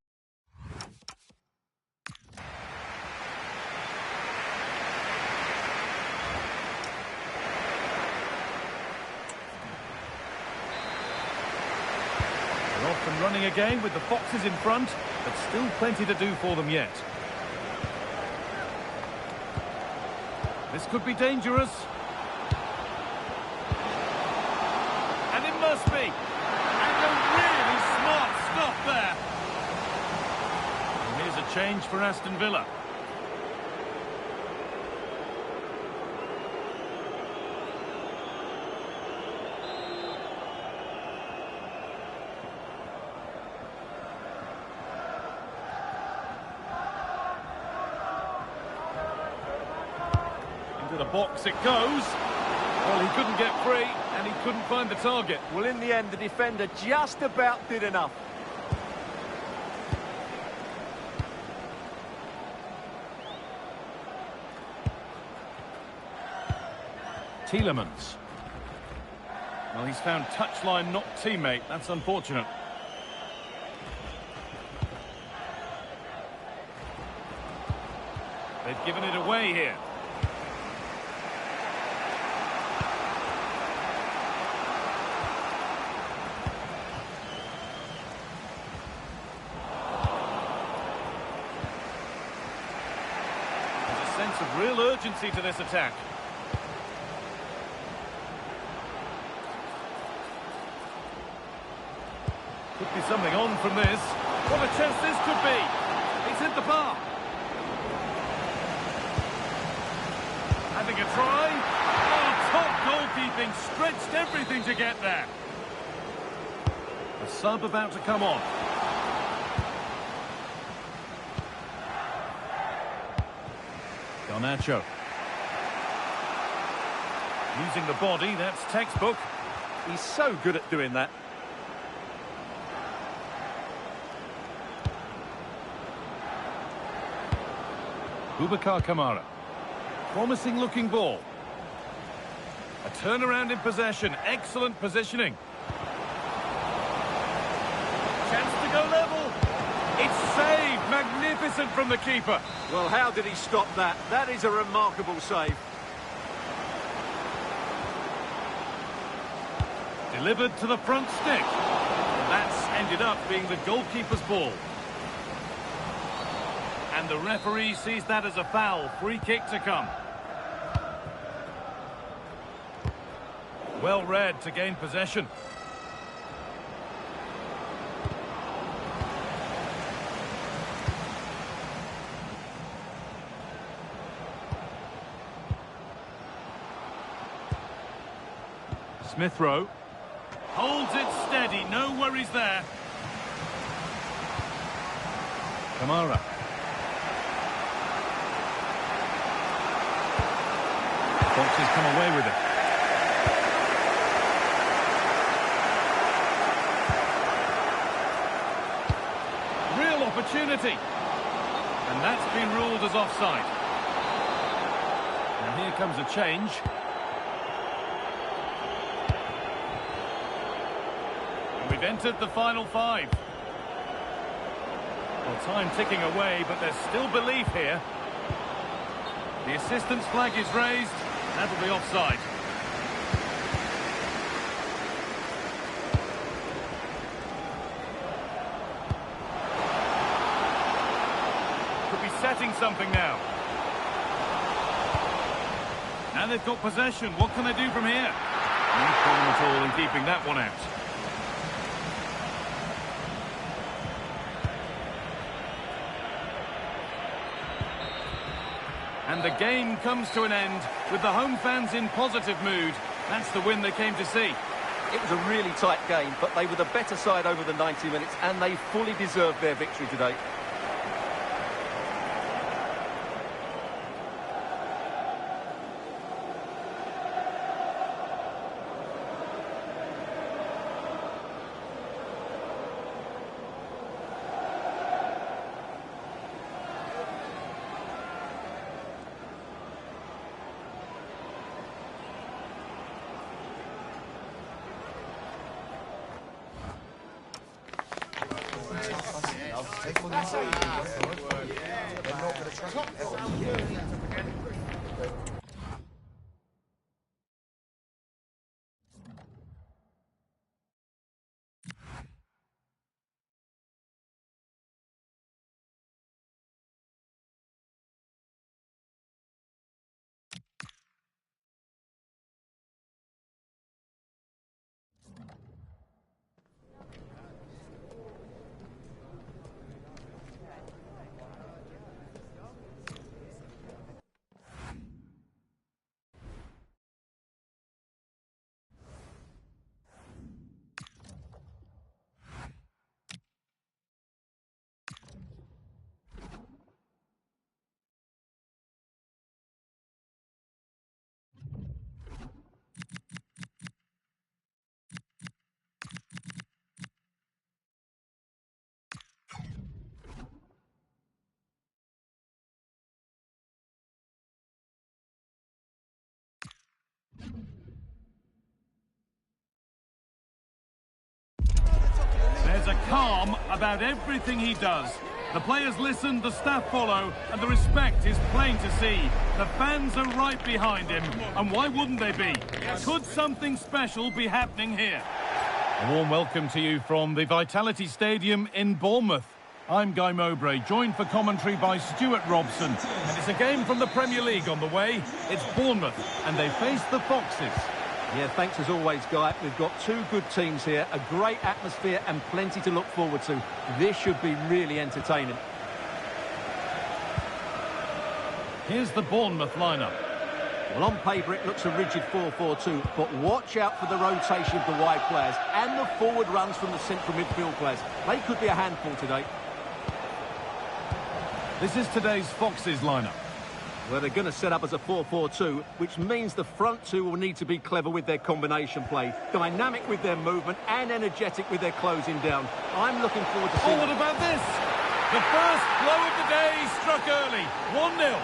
They're off and running again with the Foxes in front, but still plenty to do for them yet. This could be dangerous. And it must be. Really smart stuff there. And here's a change for Aston Villa. Into the box it goes. Well, he couldn't get free, and he couldn't find the target. Well, in the end, the defender just about did enough. Tielemans. Well, he's found touchline, not teammate. That's unfortunate. They've given it away here. Sense of real urgency to this attack. Could be something on from this. What a chance this could be. He's hit the bar. Having a try. Oh, top goalkeeping. Stretched everything to get there. The sub about to come on. Garnacho. Using the body, that's textbook. He's so good at doing that. Boubacar Kamara. Promising looking ball. A turnaround in possession. Excellent positioning. Chance to go level. It's saved. Magnificent from the keeper. Well, how did he stop that? That is a remarkable save. Delivered to the front stick. And that's ended up being the goalkeeper's ball. And the referee sees that as a foul. Free kick to come. Well read to gain possession. Smith Rowe. Holds it steady, no worries there. Kamara. Foxes come away with it. Real opportunity. And that's been ruled as offside. And here comes a change. We've entered the final 5. Well, time ticking away, but there's still belief here. The assistant's flag is raised. That'll be offside. Could be setting something now. And they've got possession. What can they do from here? No problem at all in keeping that one out. And the game comes to an end with the home fans in positive mood. That's the win they came to see. It was a really tight game, but they were the better side over the 90 minutes, and they fully deserved their victory today. There's a calm about everything he does. The players listen, the staff follow, and the respect is plain to see. The fans are right behind him, and why wouldn't they be? Could something special be happening here? A warm welcome to you from the Vitality Stadium in Bournemouth. I'm Guy Mowbray, joined for commentary by Stuart Robson. And it's a game from the Premier League on the way. It's Bournemouth, and they face the Foxes. Yeah, thanks as always, Guy. We've got two good teams here, a great atmosphere and plenty to look forward to. This should be really entertaining. Here's the Bournemouth lineup. Well, on paper it looks a rigid 4-4-2, but watch out for the rotation of the wide players and the forward runs from the central midfield players. They could be a handful today. This is today's Foxes lineup. Well, they're going to set up as a 4-4-2, which means the front two will need to be clever with their combination play, dynamic with their movement and energetic with their closing down. I'm looking forward to seeing... Oh, what about this? The first blow of the day struck early. 1-0.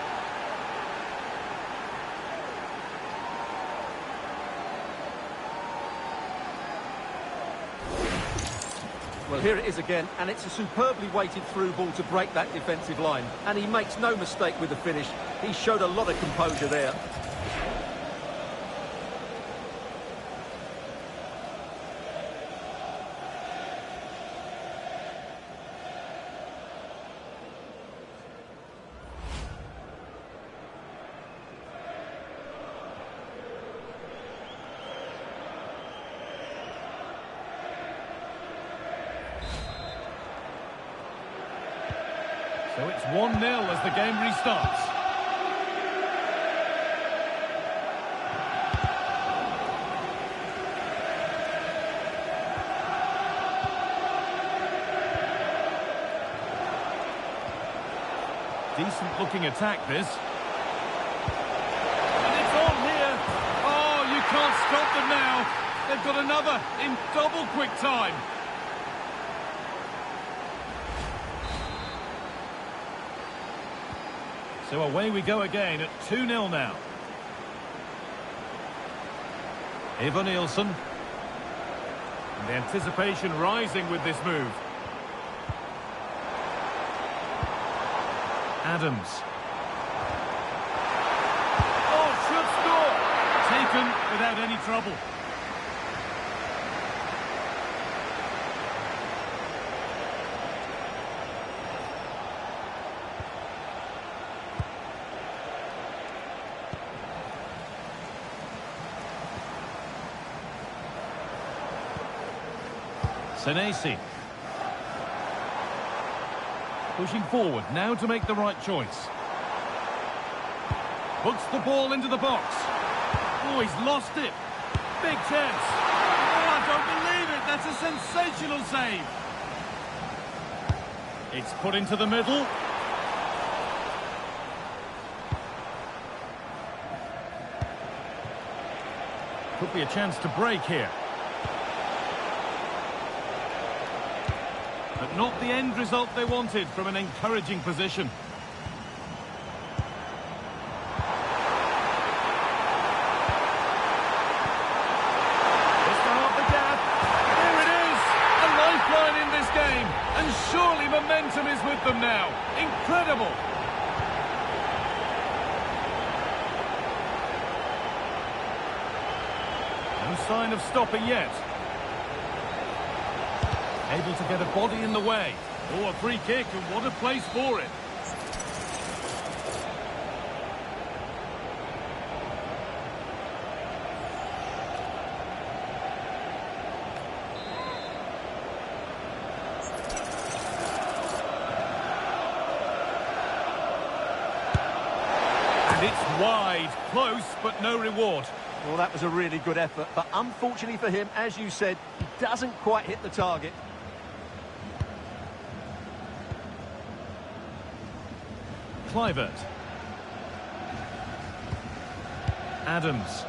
Well, here it is again, and it's a superbly weighted through ball to break that defensive line. And he makes no mistake with the finish. He showed a lot of composure there. So it's 1-0 as the game restarts. Decent looking attack, this. And it's on here. Oh, you can't stop them now. They've got another in double quick time. So away we go again at 2-0 now. Eva Nielsen. And the anticipation rising with this move. Adams. Oh, should score! Taken without any trouble. Senesi. Pushing forward now to make the right choice. Puts the ball into the box. Oh, he's lost it. Big chance. Oh, I don't believe it. That's a sensational save. It's put into the middle. Could be a chance to break here. But not the end result they wanted from an encouraging position. Just to half the gap. There it is! A lifeline in this game. And surely momentum is with them now. Incredible! No sign of stopping yet. Able to get a body in the way. Oh, a free kick, and what a place for it. And it's wide. Close, but no reward. Well, that was a really good effort, but unfortunately for him, as you said, he doesn't quite hit the target. Kluivert. Adams.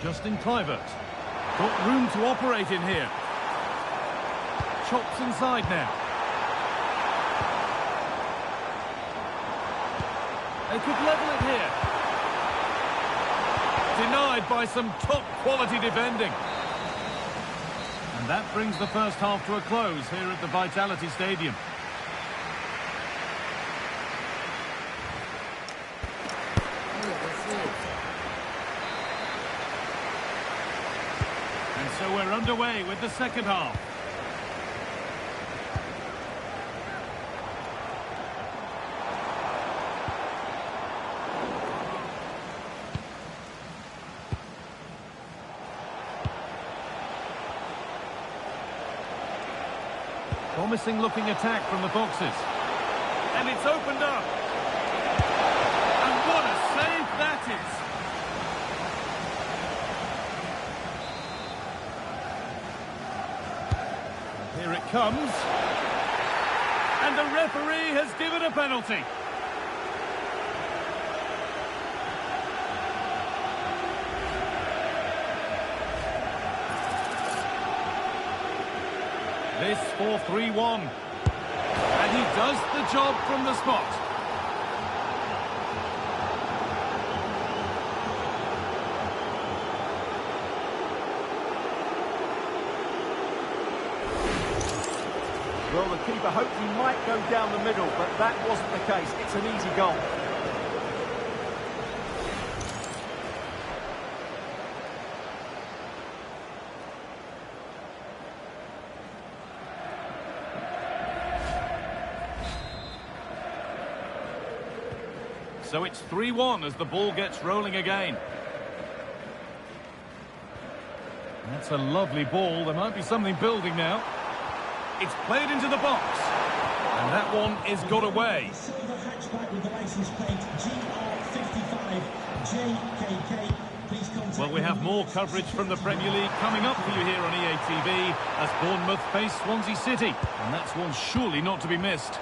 Justin Kluivert. Got room to operate in here. Chops inside now. They could level it here. Denied by some top-quality defending. And that brings the first half to a close here at the Vitality Stadium. And so we're underway with the second half. Promising looking attack from the boxes. And it's opened up. And what a save that is. Here it comes. And the referee has given a penalty. This for 3-1. And he does the job from the spot. Well, the keeper hoped he might go down the middle, but that wasn't the case. It's an easy goal. So it's 3-1 as the ball gets rolling again. That's a lovely ball. There might be something building now. It's played into the box. And that one is got away. Silver hatchback with the license plate GR55 JKK. Please contact. Well, we have more coverage from the Premier League coming up for you here on EA TV as Bournemouth face Swansea City. And that's one surely not to be missed.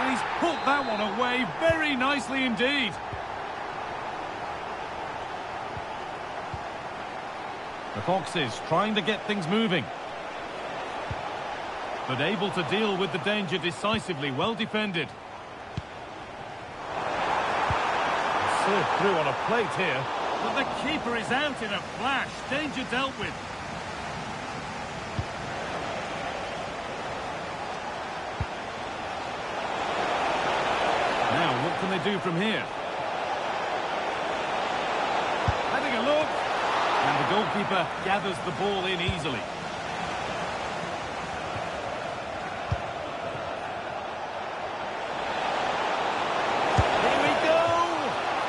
And he's put that one away very nicely indeed. The Foxes trying to get things moving. But able to deal with the danger decisively, well defended. Served through on a plate here. But the keeper is out in a flash. Danger dealt with. Now, what can they do from here? Having a look. And the goalkeeper gathers the ball in easily. Here we go!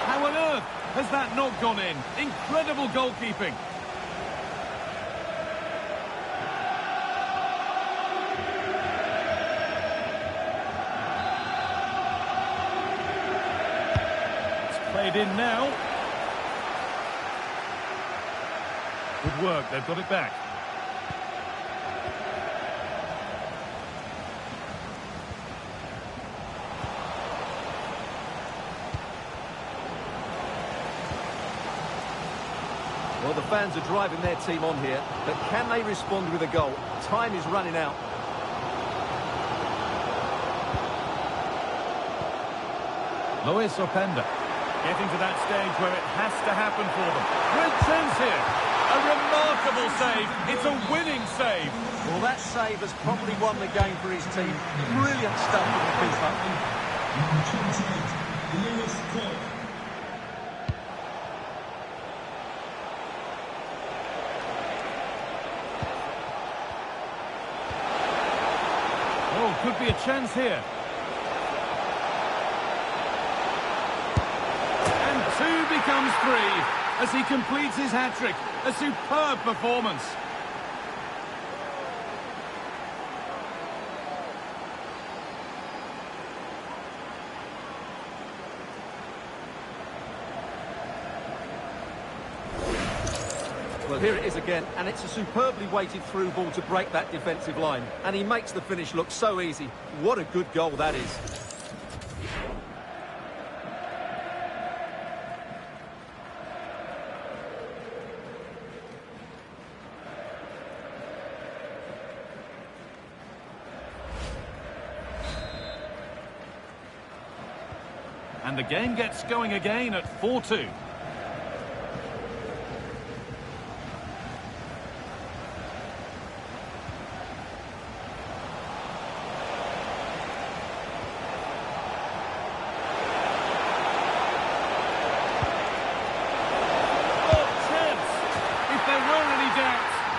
How on earth has that not gone in? Incredible goalkeeping. Played in now. Good work, they've got it back. Well, the fans are driving their team on here, but can they respond with a goal? Time is running out. Luis Openda. Getting to that stage where it has to happen for them. Great chance here. A remarkable save. It's a winning save. Well, that save has probably won the game for his team. Brilliant stuff from the keeper. Number 28, Lewis Cook. Oh, could be a chance here. Two becomes three as he completes his hat-trick. A superb performance. Well, here it is again, and it's a superbly weighted through ball to break that defensive line. And he makes the finish look so easy. What a good goal that is. And the game gets going again at 4-2.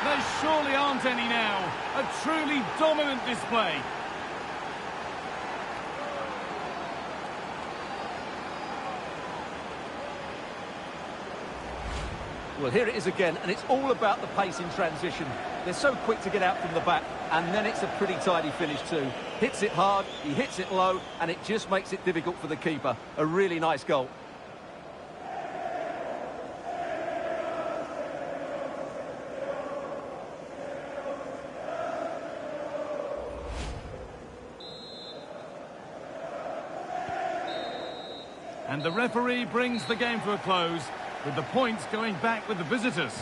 There surely aren't any now. A truly dominant display. Well, here it is again, and it's all about the pace in transition. They're so quick to get out from the back, and then it's a pretty tidy finish too. Hits it hard, he hits it low, and it just makes it difficult for the keeper. A really nice goal. And the referee brings the game to a close, with the points going back with the visitors.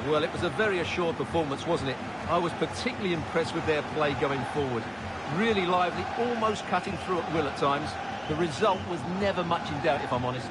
Well, it was a very assured performance, wasn't it? I was particularly impressed with their play going forward. Really lively, almost cutting through at will at times. The result was never much in doubt, if I'm honest.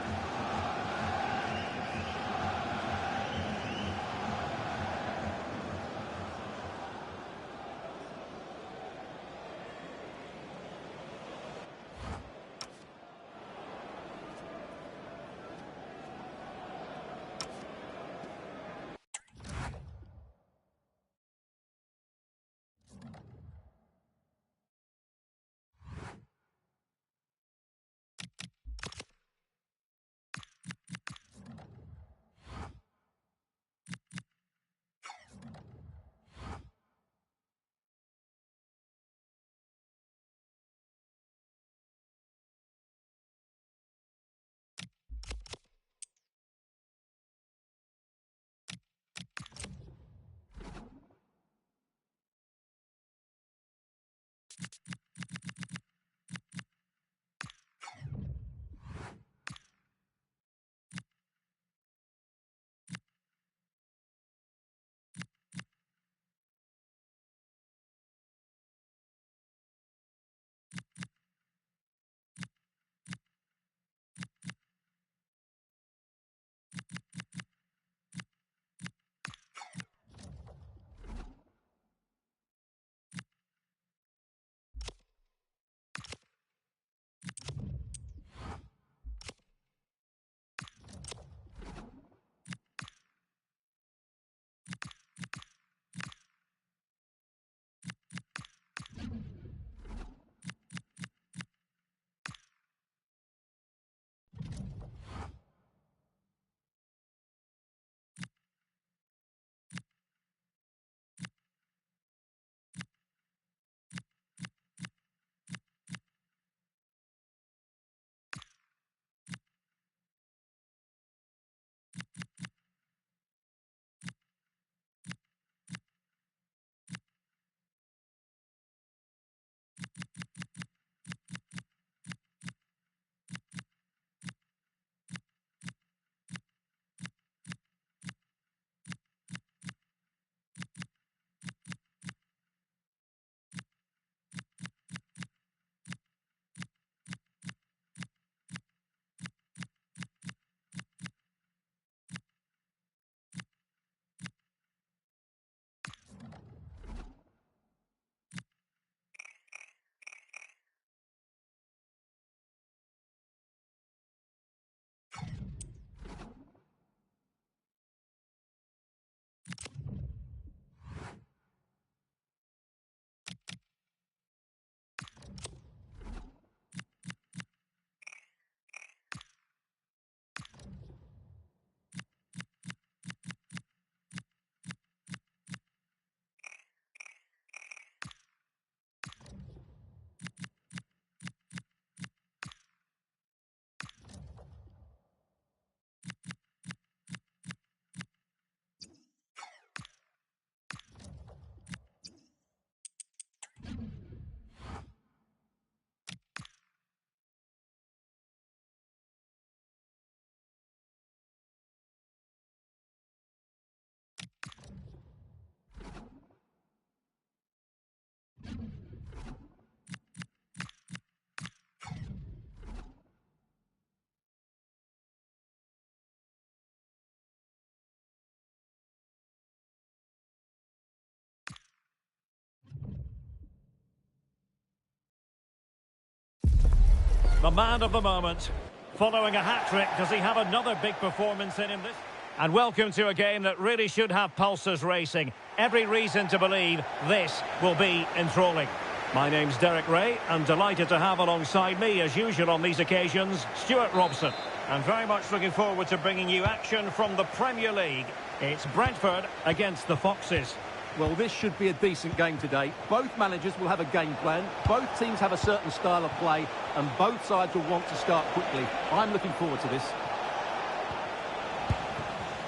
The man of the moment. Following a hat-trick, does he have another big performance in him this? And welcome to a game that really should have pulses racing. Every reason to believe this will be enthralling. My name's Derek Ray, and delighted to have alongside me, as usual on these occasions, Stuart Robson. And very much looking forward to bringing you action from the Premier League. It's Brentford against the Foxes. Well, this should be a decent game today. Both managers will have a game plan. Both teams have a certain style of play, and both sides will want to start quickly. I'm looking forward to this.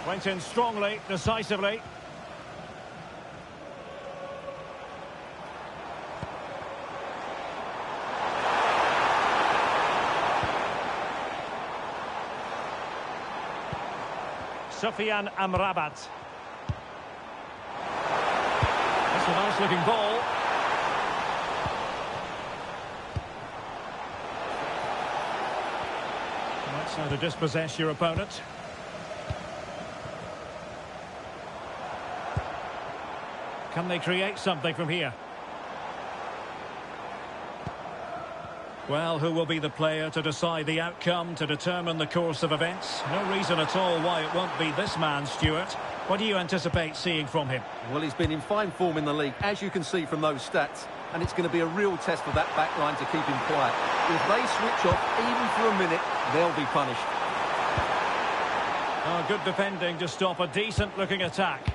Went in strongly, decisively. Sufyan Amrabat. That's a nice looking ball. That's how to dispossess your opponent. Can they create something from here? Well, who will be the player to decide the outcome, to determine the course of events? No reason at all why it won't be this man, Stuart. What do you anticipate seeing from him? Well, he's been in fine form in the league, as you can see from those stats. And it's going to be a real test for that back line to keep him quiet. If they switch off, even for a minute, they'll be punished. Oh, good defending to stop a decent-looking attack.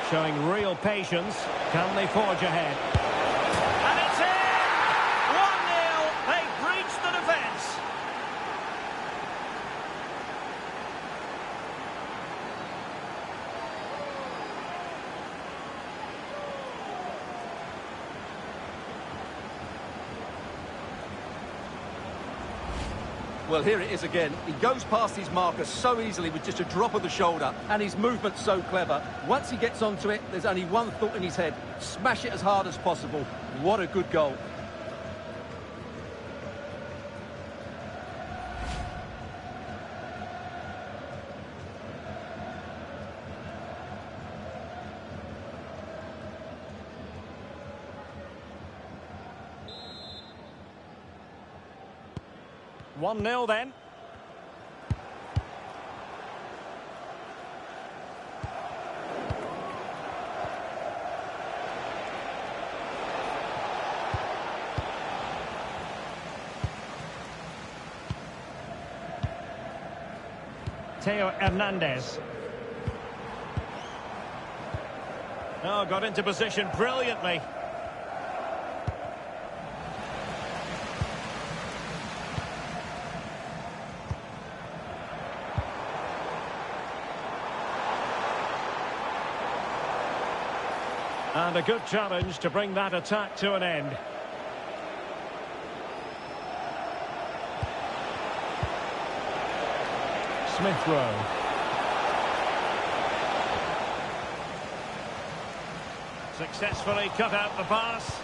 Showing real patience. Can they forge ahead? And it's in! 1-0. They've breached the defence. Well, here it is again. He goes past his marker so easily with just a drop of the shoulder, and his movement's so clever. Once he gets onto it, there's only one thought in his head: smash it as hard as possible. What a good goal. One 1-0 then. Theo Hernandez. Oh, got into position brilliantly. And a good challenge to bring that attack to an end. Smith Rowe. Successfully cut out the pass.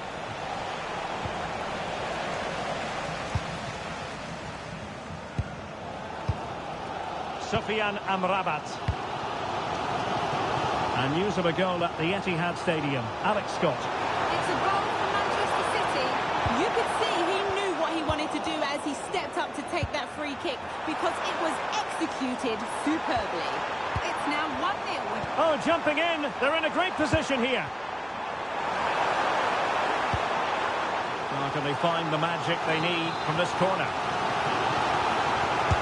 Sufyan Amrabat. And news of a goal at the Etihad Stadium. Alex Scott. It's a goal for Manchester City. You could see he knew what he wanted to do as he stepped up to take that free kick, because it was executed superbly. It's now 1-0. Oh, jumping in. They're in a great position here. How can they find the magic they need from this corner?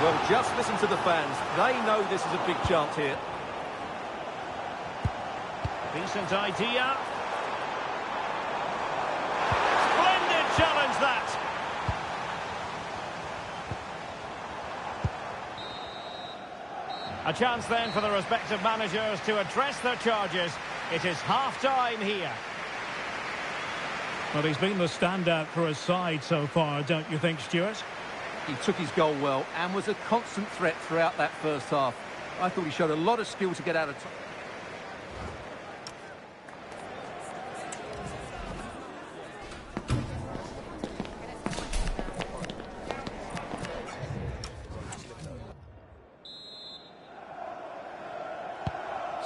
Well, just listen to the fans. They know this is a big chance here. Decent idea. Splendid challenge, that. A chance then for the respective managers to address their charges. It is half-time here. Well, he's been the standout for his side so far, don't you think, Stuart? He took his goal well and was a constant threat throughout that first half. I thought he showed a lot of skill to get out of time.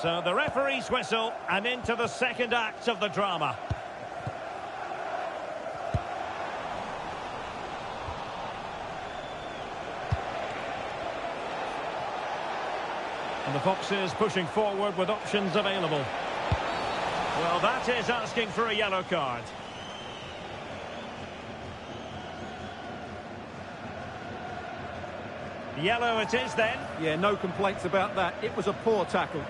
So the referee's whistle, and into the second act of the drama. And the Foxes pushing forward with options available. Well, that is asking for a yellow card. Yellow it is then. Yeah, no complaints about that. It was a poor tackle.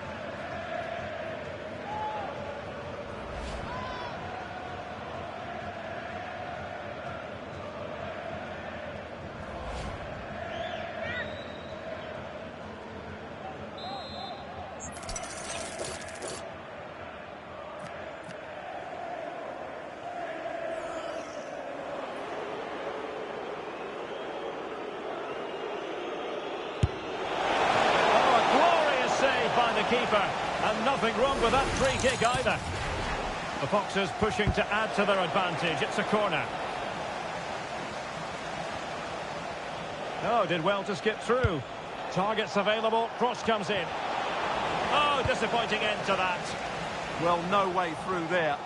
keeper. And nothing wrong with that free kick either. The Foxes pushing to add to their advantage. It's a corner. Oh, did well to skip through. Targets available. Cross comes in. Oh, disappointing end to that. Well, no way through there.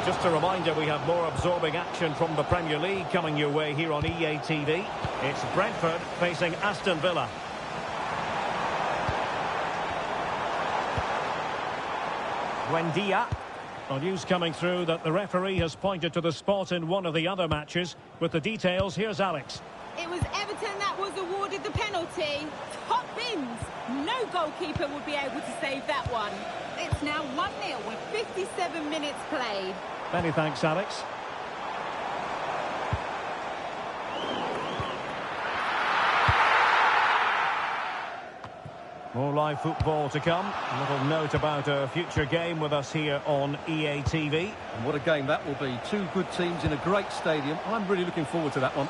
Just a reminder, we have more absorbing action from the Premier League coming your way here on EA TV. It's Brentford facing Aston Villa. Buendia. On news coming through that the referee has pointed to the spot in one of the other matches. With the details, here's Alex. It was Everton that was awarded the penalty. Top bins. No goalkeeper would be able to save that one. It's now 1-0 with 57 minutes played. Many thanks, Alex. More live football to come. A little note about a future game with us here on EA TV. And what a game that will be. Two good teams in a great stadium. I'm really looking forward to that one.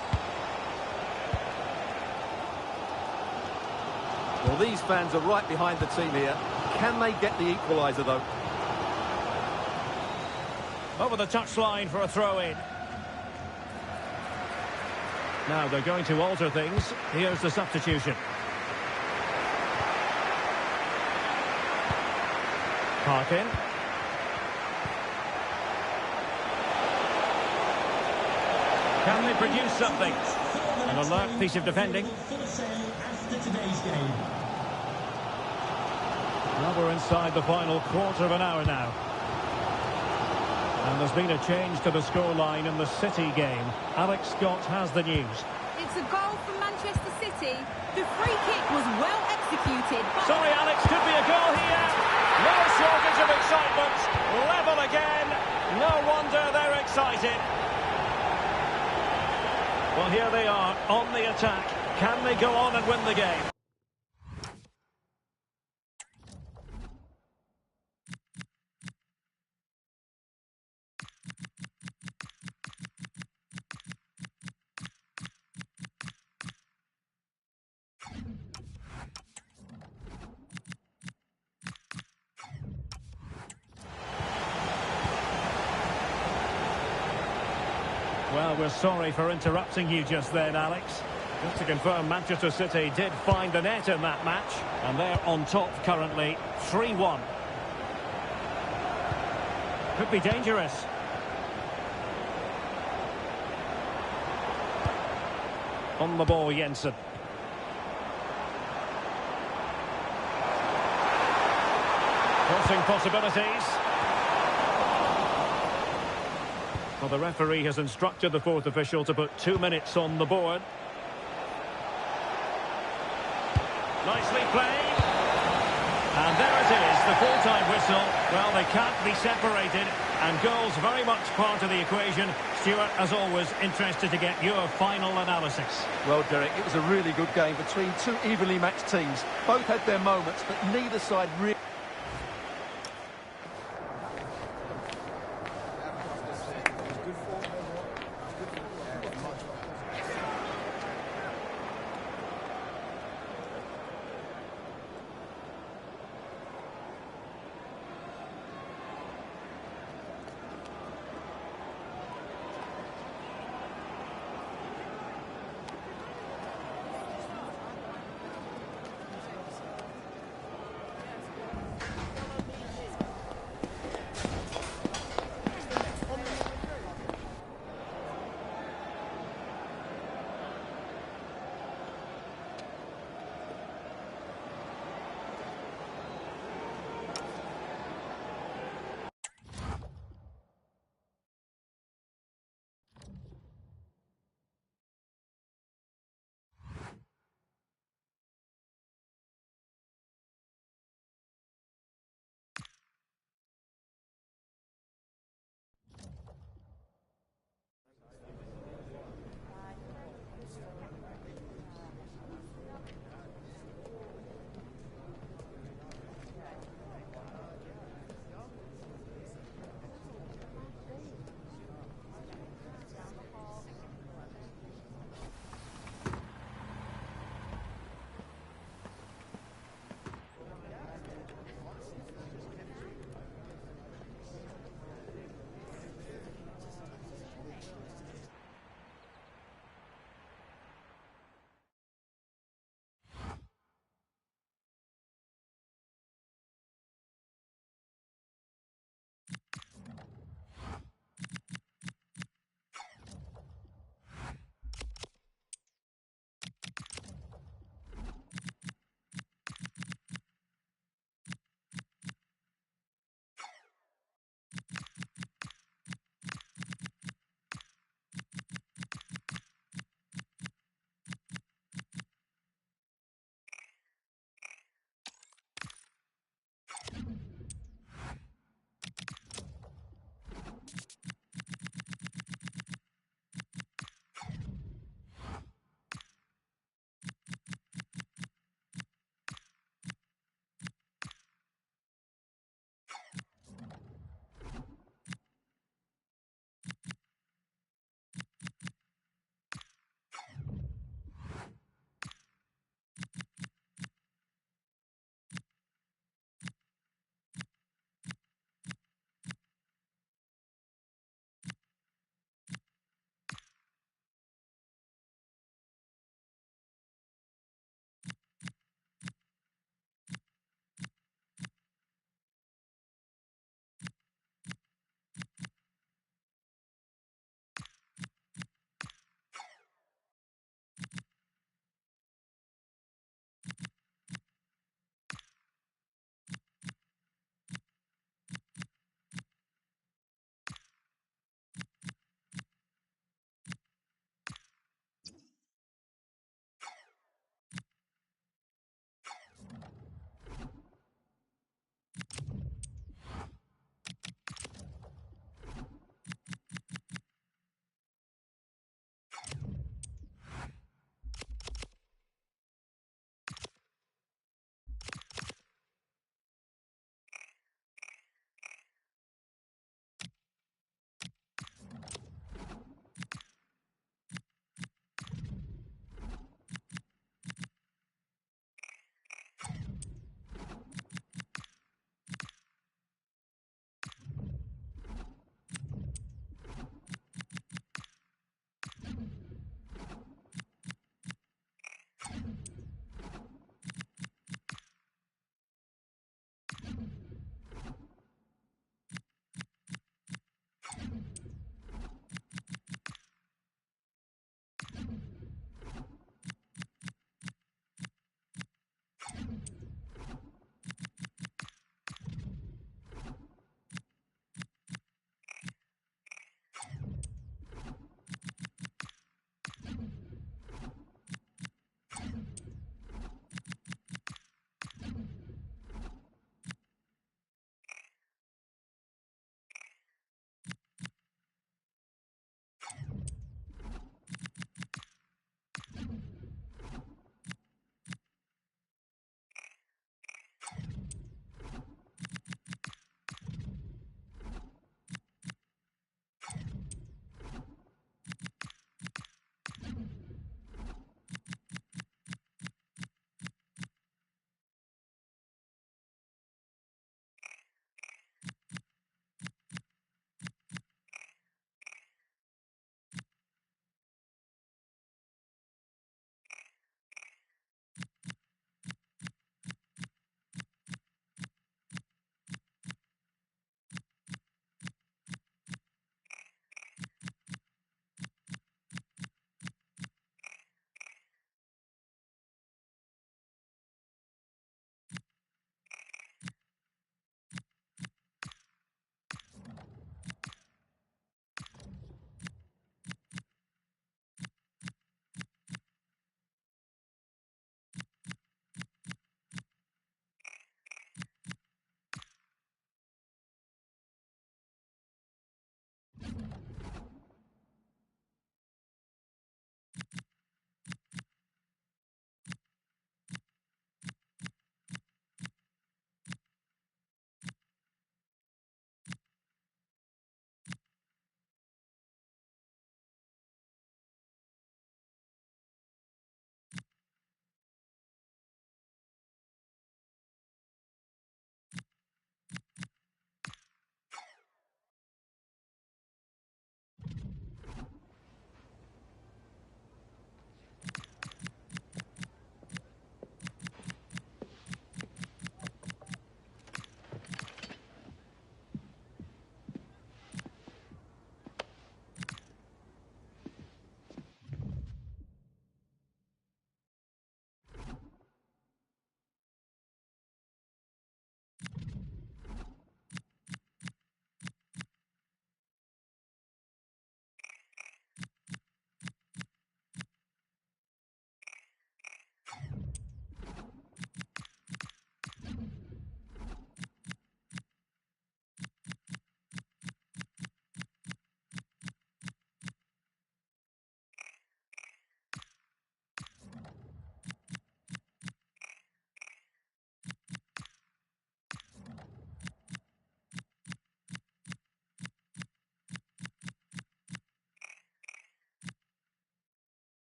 Well, these fans are right behind the team here. Can they get the equaliser, though? Over the touchline for a throw-in. Now they're going to alter things. Here's the substitution. Parkin. Can they produce something? An alert piece of defending. Well, we're inside the final quarter of an hour now. And there's been a change to the scoreline in the City game. Alex Scott has the news. It's a goal for Manchester City. The free kick was well executed. But Sorry, Alex, could be a goal here. No shortage of excitement. Level again. No wonder they're excited. Well, here they are on the attack. Can they go on and win the game? Well, we're sorry for interrupting you just then, Alex. Just to confirm, Manchester City did find the net in that match, and they're on top currently, 3-1. Could be dangerous. On the ball, Jensen. Crossing possibilities. Well, the referee has instructed the fourth official to put 2 minutes on the board. Nicely played. And there it is, the full-time whistle. Well, they can't be separated, and goals very much part of the equation. Stuart, as always, interested to get your final analysis. Well, Derek, it was a really good game between two evenly matched teams. Both had their moments, but neither side really...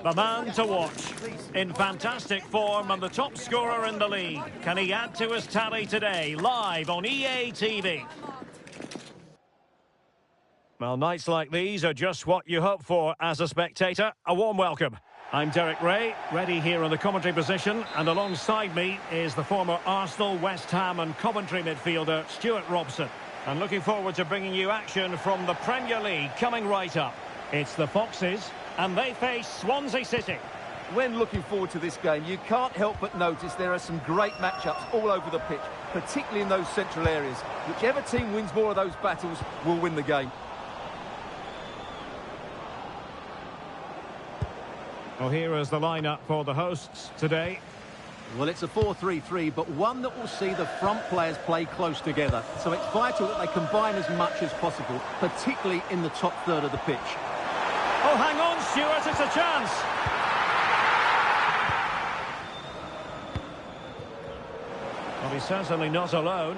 The man to watch. In fantastic form and the top scorer in the league. Can he add to his tally today? Live on EA TV. Well, nights like these are just what you hope for as a spectator. A warm welcome. I'm Derek Ray, ready here in the commentary position, and alongside me is the former Arsenal, West Ham and Coventry midfielder Stuart Robson. And looking forward to bringing you action from the Premier League coming right up. It's the Foxes, and they face Swansea City. When looking forward to this game, you can't help but notice there are some great matchups all over the pitch, particularly in those central areas. Whichever team wins more of those battles will win the game. Well, here is the lineup for the hosts today. Well, it's a 4-3-3, but one that will see the front players play close together. So it's vital that they combine as much as possible, particularly in the top third of the pitch. Oh, hang on, Stuart, it's a chance. Well, he's certainly not alone.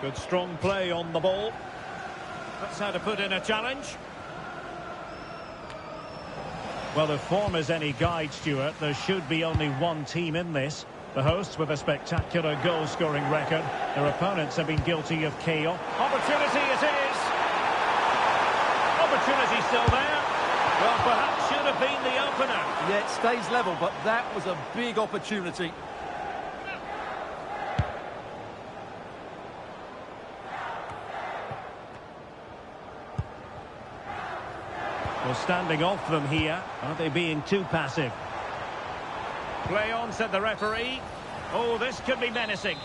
Good strong play on the ball. That's how to put in a challenge. Well, if form is any guide, Stuart, there should be only one team in this. The hosts with a spectacular goal-scoring record. Their opponents have been guilty of chaos. Opportunity it is! Opportunity still there. Well, perhaps should have been the opener. Yeah, it stays level, but that was a big opportunity. Well, standing off them here. Are they being too passive? Play on, said the referee. Oh, this could be menacing.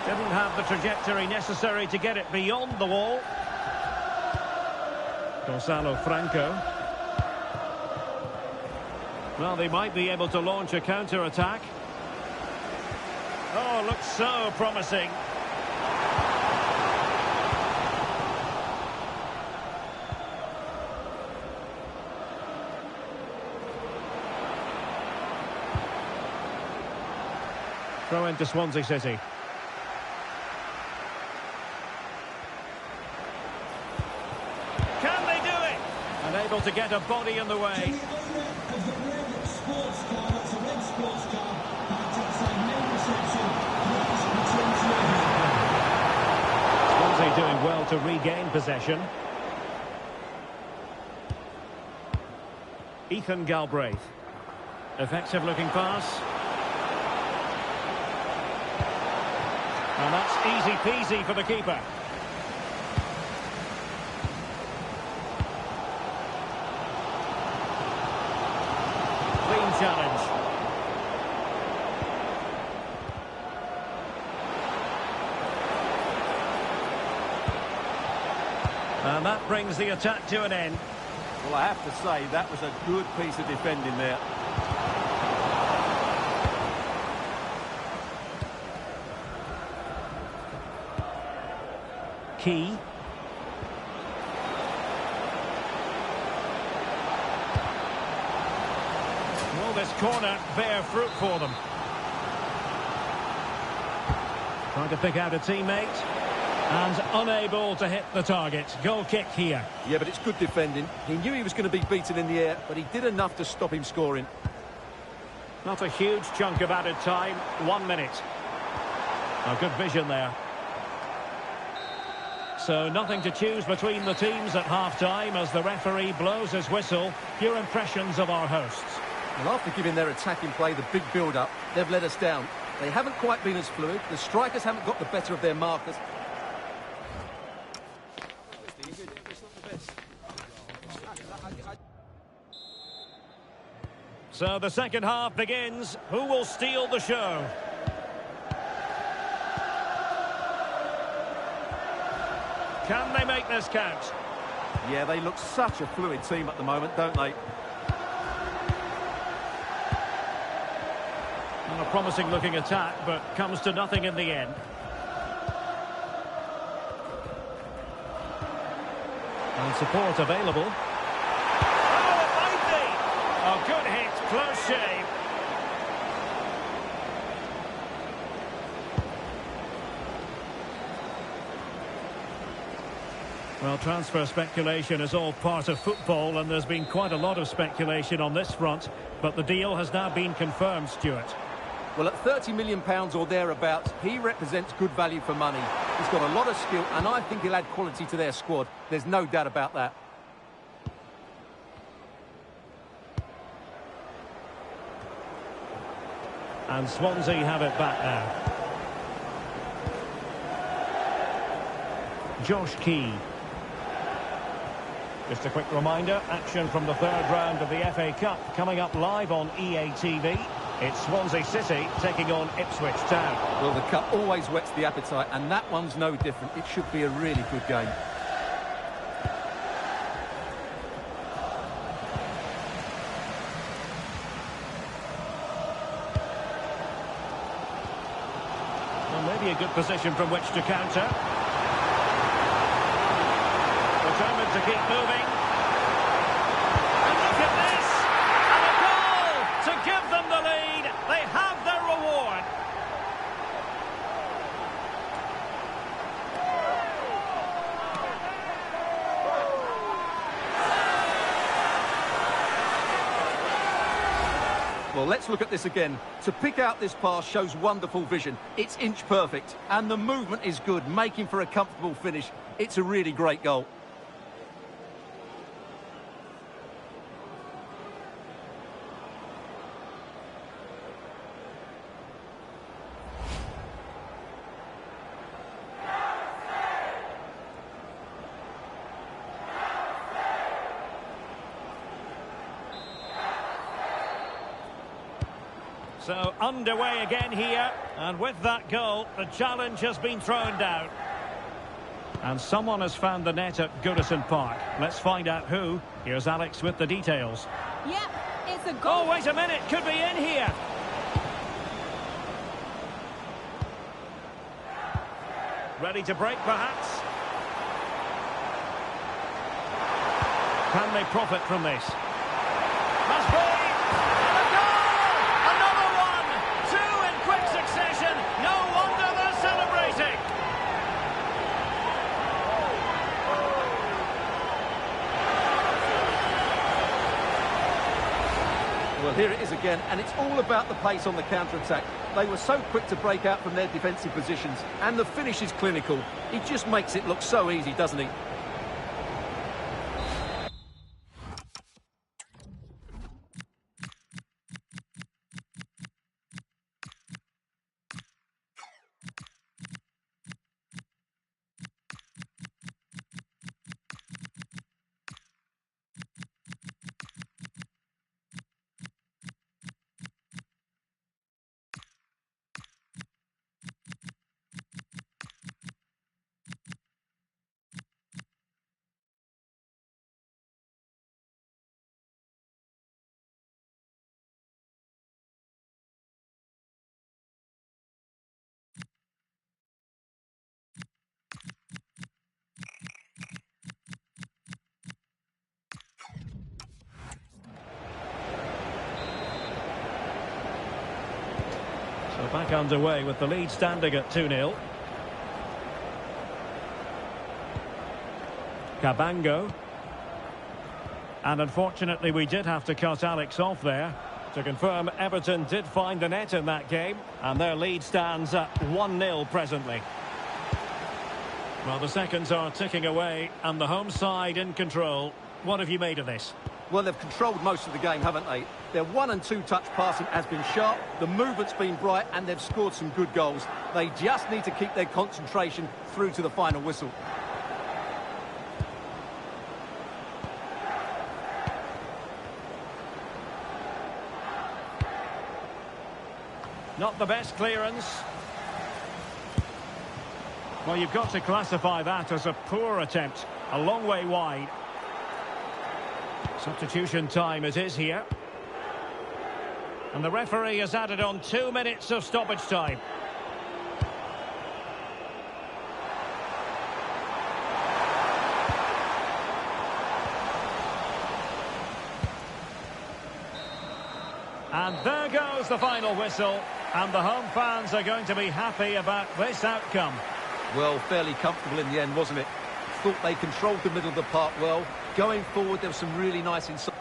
Didn't have the trajectory necessary to get it beyond the wall. Gonzalo Franco. Well, they might be able to launch a counter-attack. Oh, looks so promising. Throw into Swansea City. Can they do it? Unable to get a body in the way. Swansea doing well to regain possession. Ethan Galbraith. Effective looking pass. And that's easy peasy for the keeper. Clean challenge. And that brings the attack to an end. Well, I have to say, that was a good piece of defending there. Key. Will this corner bear fruit for them? Trying to pick out a teammate. And unable to hit the target. Goal kick here. Yeah, but it's good defending. He knew he was going to be beaten in the air, but he did enough to stop him scoring. Not a huge chunk of added time. 1 minute. Oh, good vision there. So nothing to choose between the teams at half-time as the referee blows his whistle. Your impressions of our hosts? Well, after giving their attacking play the big build-up, they've let us down. They haven't quite been as fluid. The strikers haven't got the better of their markers. So the second half begins. Who will steal the show? Can they make this count? Yeah, they look such a fluid team at the moment, don't they? And a promising looking attack, but comes to nothing in the end. And support available. Oh, it might be! Oh, good hit, close shave. Well, transfer speculation is all part of football, and there's been quite a lot of speculation on this front, but the deal has now been confirmed, Stuart. Well, at £30 million or thereabouts, he represents good value for money. He's got a lot of skill, and I think he'll add quality to their squad. There's no doubt about that. And Swansea have it back now. Josh Key. Just a quick reminder, action from the third round of the FA Cup coming up live on EA TV. It's Swansea City taking on Ipswich Town. Well, the cup always whets the appetite, and that one's no different. It should be a really good game. Well, maybe a good position from which to counter. Determined to keep moving. And look at this! And a goal to give them the lead. They have their reward. Well, let's look at this again. To pick out this pass shows wonderful vision. It's inch perfect, and the movement is good, making for a comfortable finish. It's a really great goal. So underway again here, and with that goal, the challenge has been thrown down. And someone has found the net at Goodison Park. Let's find out who. Here's Alex with the details. Yep, it's a goal. Oh, wait a minute, could be in here. Ready to break, perhaps? Can they profit from this? Must be! No wonder they're celebrating. Well, here it is again, and it's all about the pace on the counter-attack. They were so quick to break out from their defensive positions, and the finish is clinical. He just makes it look so easy, doesn't he? So back underway with the lead standing at 2-0. Cabango. And unfortunately we did have to cut Alex off there. To confirm, Everton did find the net in that game, and their lead stands at 1-0 presently. Well, the seconds are ticking away, and the home side in control. What have you made of this? Well, they've controlled most of the game, haven't they? Their 1- and 2-touch passing has been sharp, the movement's been bright, and they've scored some good goals. They just need to keep their concentration through to the final whistle. Not the best clearance. Well, you've got to classify that as a poor attempt. A long way wide. Substitution time it is here. And the referee has added on 2 minutes of stoppage time. And there goes the final whistle. And the home fans are going to be happy about this outcome. Well, fairly comfortable in the end, wasn't it? Thought they controlled the middle of the park well. Going forward, there was some really nice insight.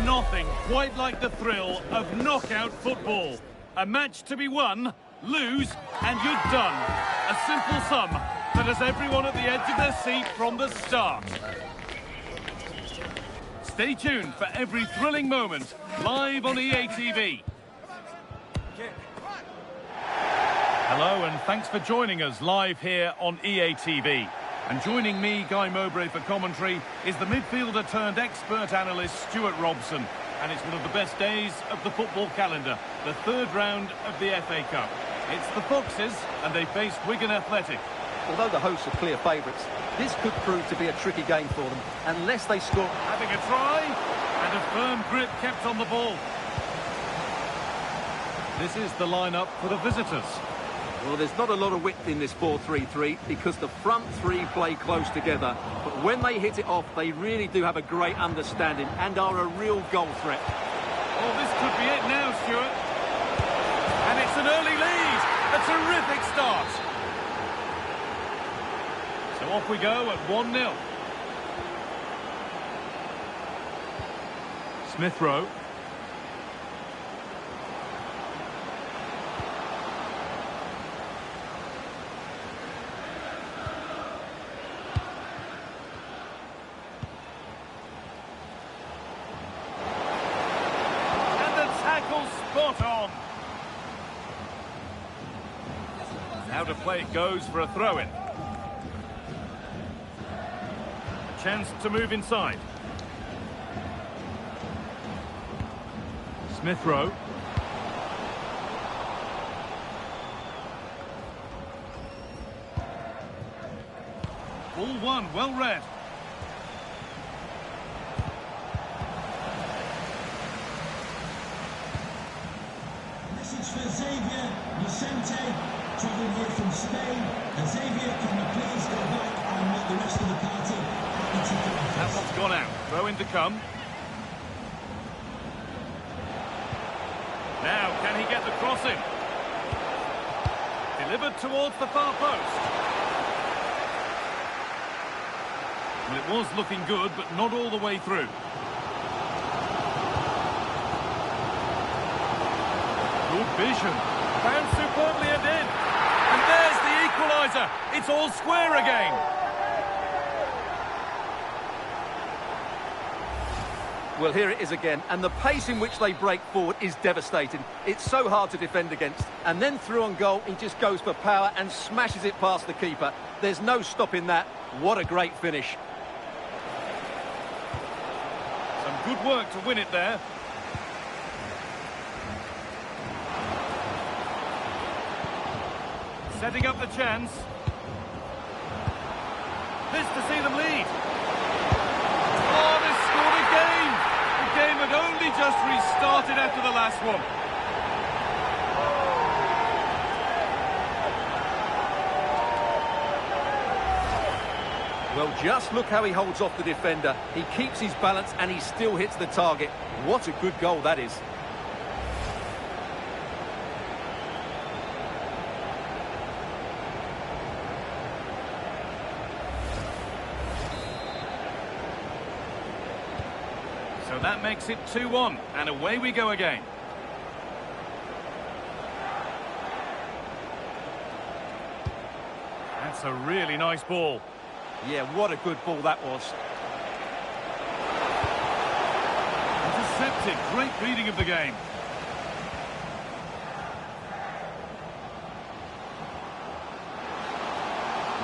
Nothing quite like the thrill of knockout football. A match to be won, lose, and you're done. A simple sum that has everyone at the edge of their seat from the start. Stay tuned for every thrilling moment, live on EA TV. Hello and thanks for joining us live here on EA TV. And joining me, Guy Mowbray, for commentary is the midfielder turned expert analyst Stuart Robson. And it's one of the best days of the football calendar, the third round of the FA Cup. It's the Foxes and they face Wigan Athletic. Although the hosts are clear favourites, this could prove to be a tricky game for them, unless they score. Having a try and a firm grip kept on the ball. This is the lineup for the visitors. Well, there's not a lot of width in this 4-3-3 because the front three play close together. But when they hit it off, they really do have a great understanding and are a real goal threat. Oh, this could be it now, Stuart. And it's an early lead. A terrific start. So off we go at 1-0. Smith Rowe. Spot on. Now to play it goes for a throw-in. Chance to move inside. Smith Rowe. Ball one, well read. For Xavier Vicente, travelling here from Spain. And Xavier, can you please go back and let the rest of the party at the ticket office? That one's gone out. Throw in to come. Now, can he get the crossing? Delivered towards the far post. Well, it was looking good, but not all the way through. Good vision. Found superbly and in. And there's the equaliser. It's all square again. Well, here it is again, and the pace in which they break forward is devastating. It's so hard to defend against. And then through on goal, he just goes for power and smashes it past the keeper. There's no stopping that. What a great finish. Some good work to win it there. Setting up the chance. This to see them lead. Oh, they scored again! The game had only just restarted after the last one. Well, just look how he holds off the defender. He keeps his balance and he still hits the target. What a good goal that is. So that makes it 2-1, and away we go again. That's a really nice ball. Yeah, what a good ball that was. Intercepted, great reading of the game.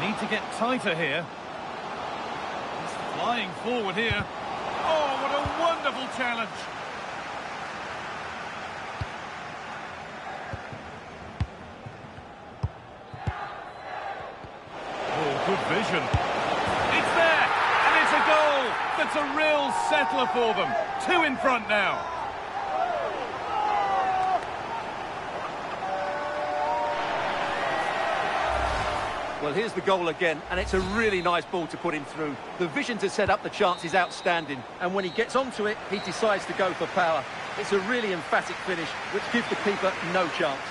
Need to get tighter here. He's flying forward here. Oh, what a wonderful challenge. Oh, good vision. It's there, and it's a goal. That's a real settler for them. 2 in front now. Well, here's the goal again, and it's a really nice ball to put him through. The vision to set up the chance is outstanding, and when he gets onto it, he decides to go for power. It's a really emphatic finish, which gives the keeper no chance.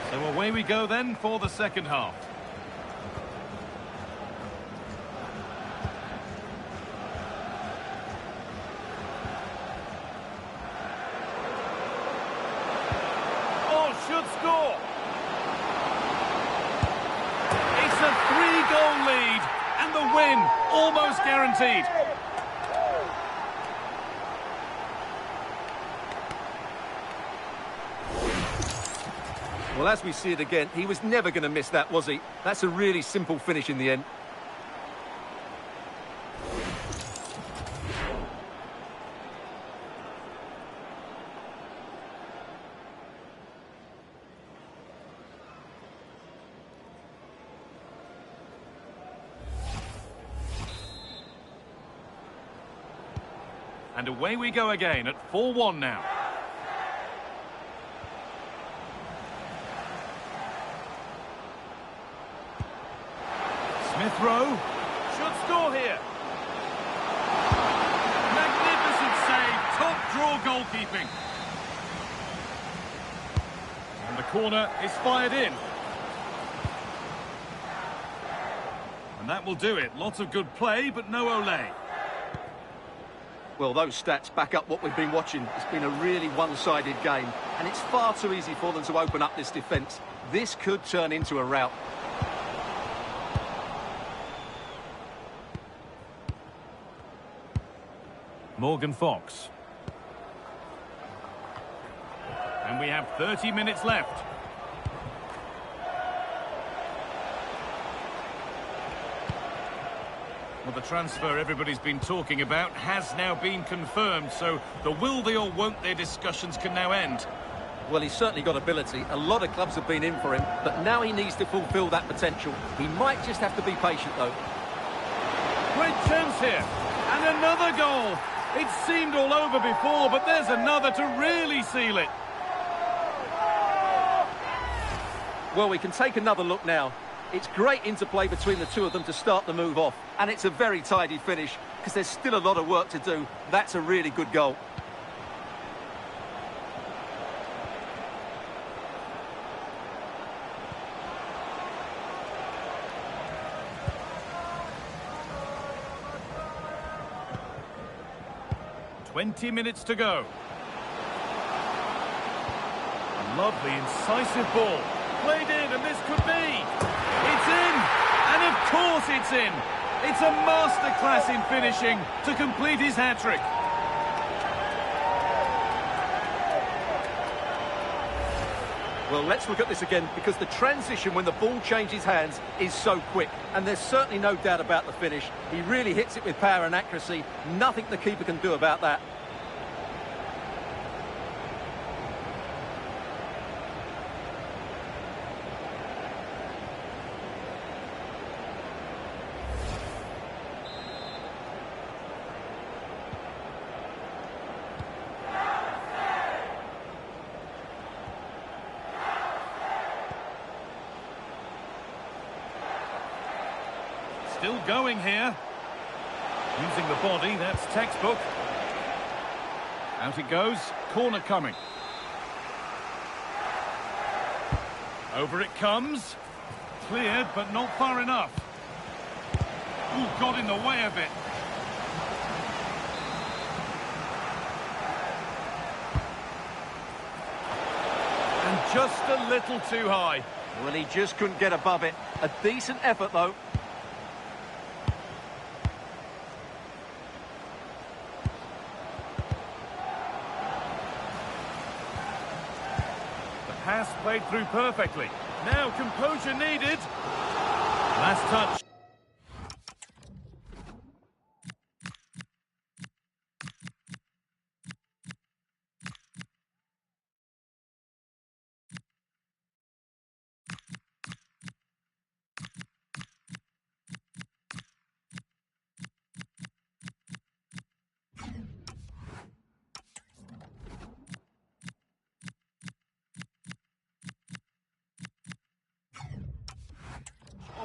So away we go then for the second half. Should score. It's a 3-goal lead and the win almost guaranteed. Well, as we see it again, he was never going to miss that, was he? That's a really simple finish in the end. And away we go again at 4-1 now. Smith Rowe should score here. Magnificent save, top draw goalkeeping. And the corner is fired in. And that will do it. Lots of good play, but no Olé. Well, those stats back up what we've been watching. It's been a really one-sided game, and it's far too easy for them to open up this defence. This could turn into a rout. Morgan Fox. And we have 30 minutes left. Well, the transfer everybody's been talking about has now been confirmed, so the will they or won't they discussions can now end. Well, he's certainly got ability. A lot of clubs have been in for him, but now he needs to fulfil that potential. He might just have to be patient, though. Great chance here. And another goal. It seemed all over before, but there's another to really seal it. Well, we can take another look now. It's great interplay between the two of them to start the move off. And it's a very tidy finish, because there's still a lot of work to do. That's a really good goal. "20 minutes to go. A lovely, incisive ball. Played in, and this could be. It's in! And of course it's in! It's a masterclass in finishing to complete his hat-trick. Well, let's look at this again, because the transition when the ball changes hands is so quick. And there's certainly no doubt about the finish. He really hits it with power and accuracy. Nothing the keeper can do about that. Still going here. Using the body, that's textbook. Out it goes. Corner coming. Over it comes. Cleared, but not far enough. Ooh, got in the way of it. And just a little too high. Well, he just couldn't get above it. A decent effort, though. Pass played through perfectly. Now composure needed. Last touch.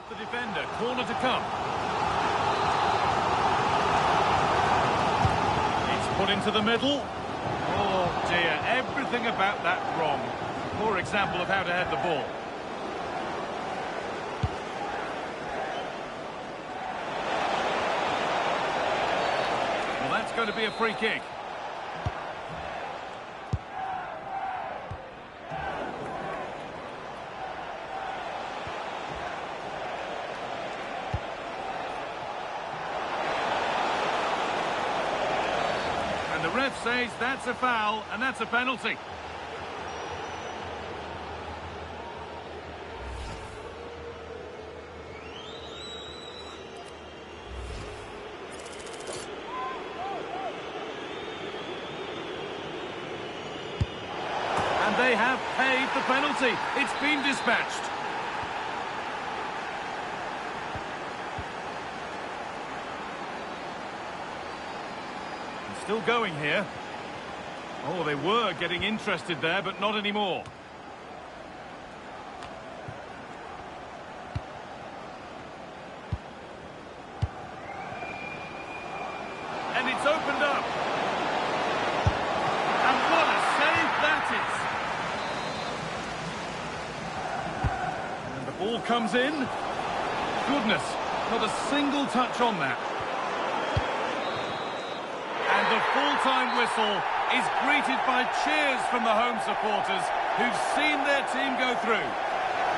The defender, corner to come. It's put into the middle. Oh dear, everything about that wrong. Poor example of how to head the ball. Well, that's going to be a free kick. And the ref says that's a foul, and that's a penalty. And they have paid the penalty. It's been dispatched. Still going here. Oh, they were getting interested there, but not anymore. And it's opened up. And what a save that is. And the ball comes in. Goodness, not a single touch on that. And the full-time whistle is greeted by cheers from the home supporters who've seen their team go through.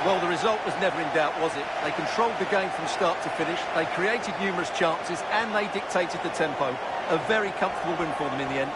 Well, the result was never in doubt, was it? They controlled the game from start to finish, they created numerous chances, and they dictated the tempo. A very comfortable win for them in the end.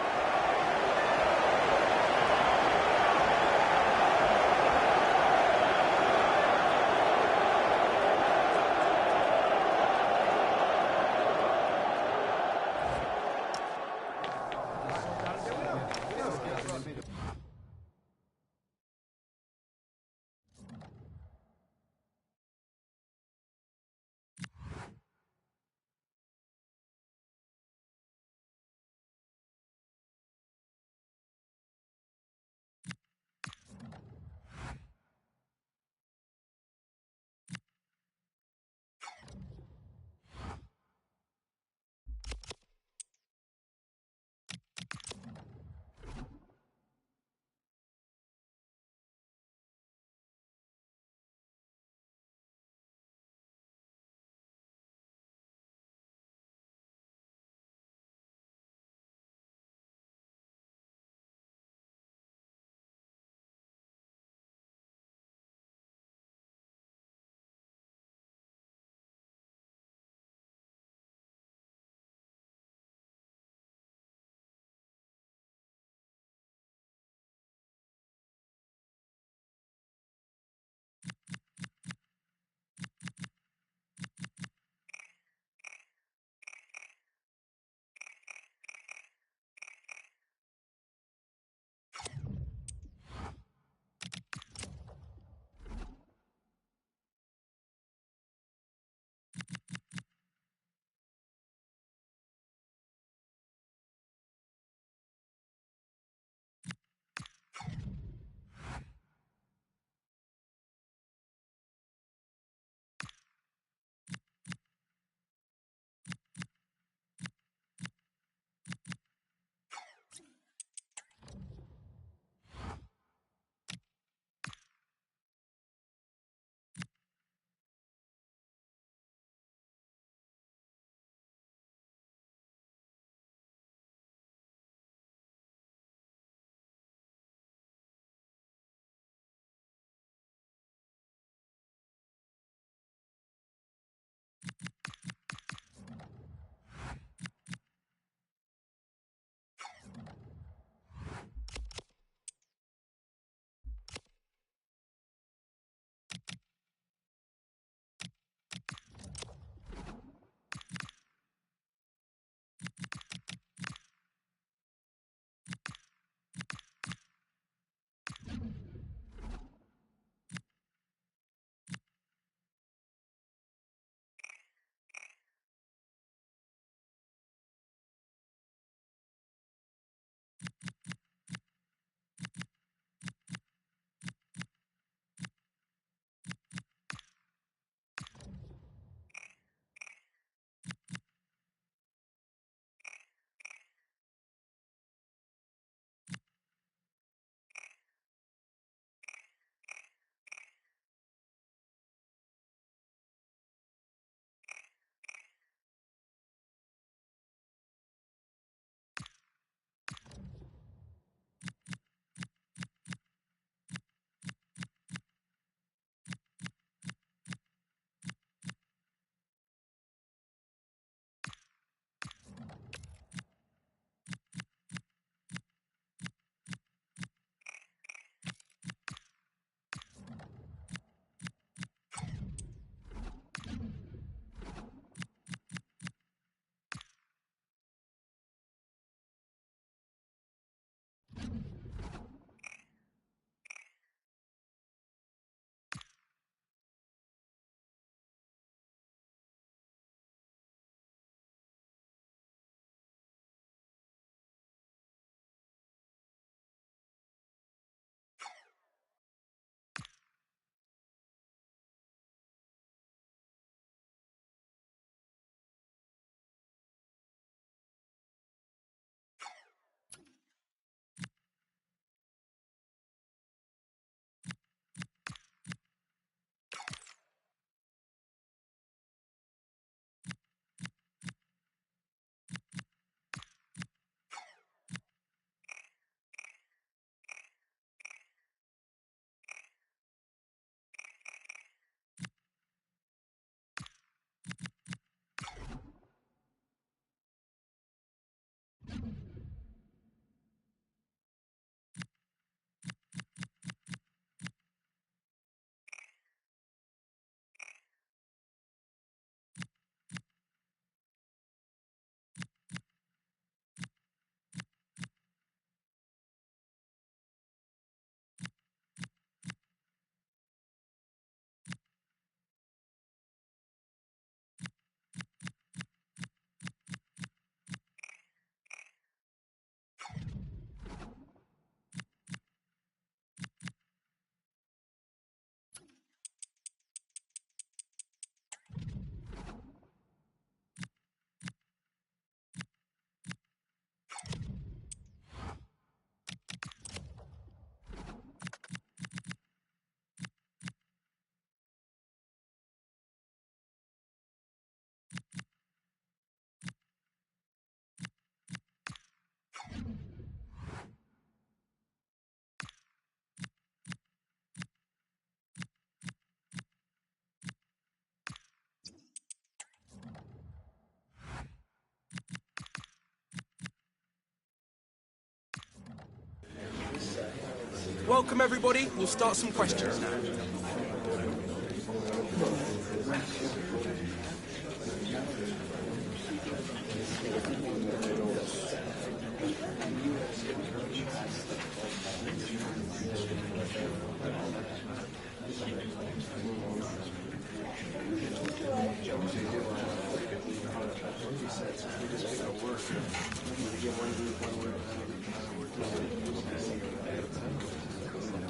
welcome everybody. We'll start some questions now.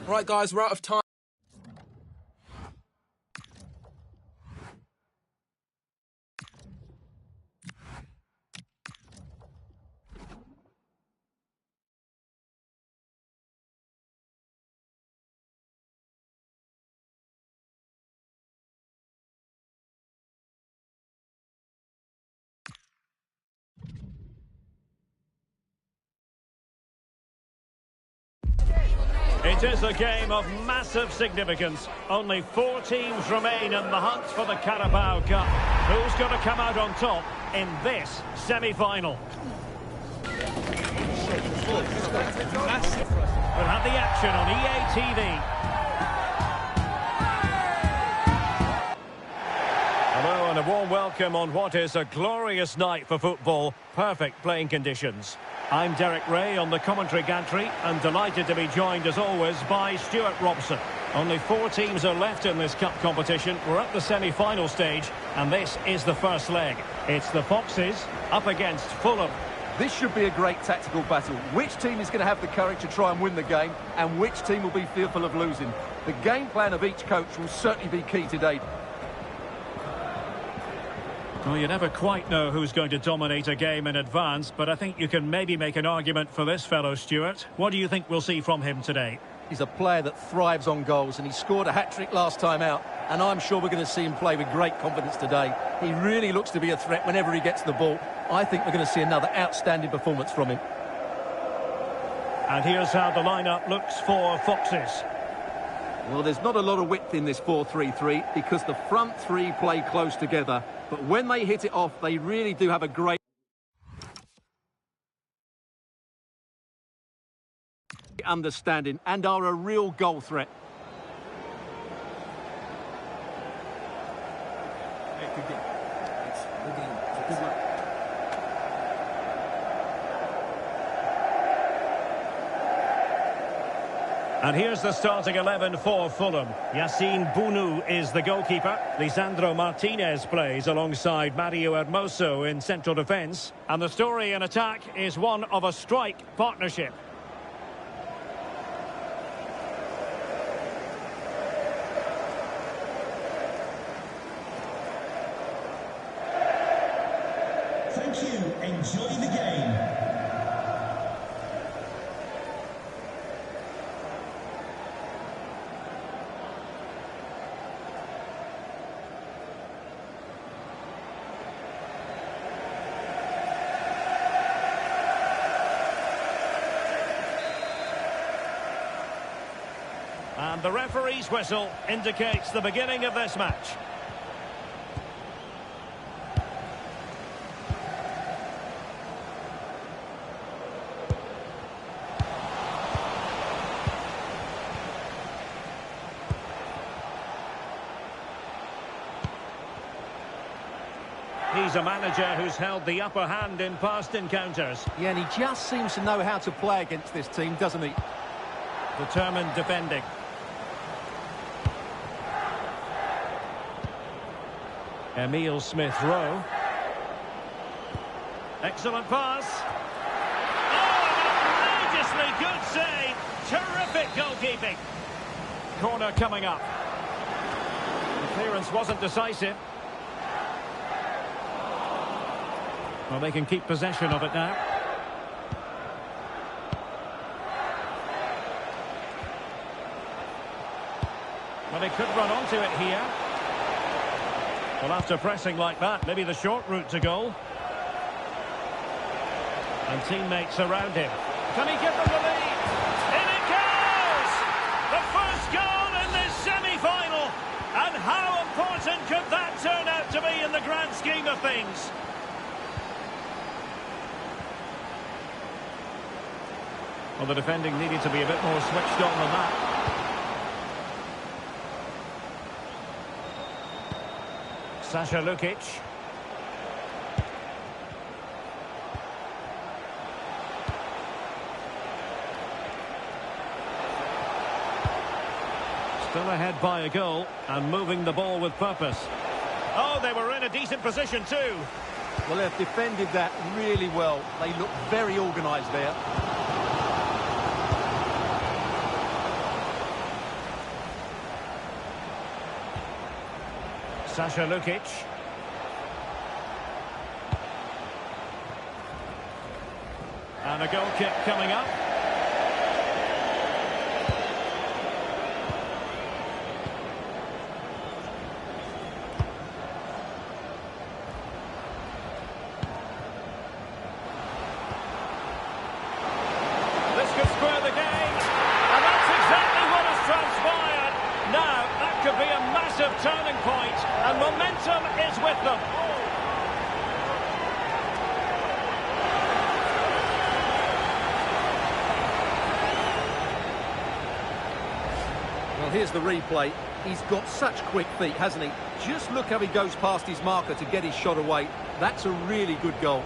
Right, guys, we're out of time. It is a game of massive significance. Only 4 teams remain in the hunt for the Carabao Cup. Who's going to come out on top in this semi-final? We'll have the action on EA TV. Hello and a warm welcome on what is a glorious night for football. Perfect playing conditions. I'm Derek Ray on the commentary gantry and delighted to be joined as always by Stuart Robson. Only 4 teams are left in this cup competition. We're at the semi-final stage and this is the first leg. It's the Foxes up against Fulham. This should be a great tactical battle. Which team is going to have the courage to try and win the game and which team will be fearful of losing? The game plan of each coach will certainly be key today. Well, you never quite know who's going to dominate a game in advance, but I think you can maybe make an argument for this fellow, Stuart. What do you think we'll see from him today? He's a player that thrives on goals, and he scored a hat-trick last time out, and I'm sure we're going to see him play with great confidence today. He really looks to be a threat whenever he gets the ball. I think we're going to see another outstanding performance from him. And here's how the lineup looks for Foxes. Well, there's not a lot of width in this 4-3-3 because the front 3 play close together. But when they hit it off, they really do have a great understanding and are a real goal threat. And here's the starting 11 for Fulham. Yassine Bounou is the goalkeeper. Lisandro Martinez plays alongside Mario Hermoso in central defence. And the story in attack is one of a strike partnership. Thank you. Enjoy the game. And the referee's whistle indicates the beginning of this match. He's a manager who's held the upper hand in past encounters. Yeah, and he just seems to know how to play against this team, doesn't he? Determined defending. Emile Smith-Rowe. Excellent pass. Oh, an outrageously good save. Terrific goalkeeping. Corner coming up. The clearance wasn't decisive. Well, they can keep possession of it now. Well, they could run onto it here. Well, after pressing like that, maybe the short route to goal. And teammates around him. Can he get them the lead? In it goes! The first goal in this semi-final. And how important could that turn out to be in the grand scheme of things? Well, the defending needed to be a bit more switched on than that. Sasha Lukic. Still ahead by a goal and moving the ball with purpose. Oh, they were in a decent position too. Well, they've defended that really well. They look very organised there. Sasha Lukic. And a goal kick coming up. This could square the game. And that's exactly what has transpired. Now, that could be a massive turning point, and momentum is with them. Well, here's the replay. He's got such quick feet, hasn't he? Just look how he goes past his marker to get his shot away. That's a really good goal.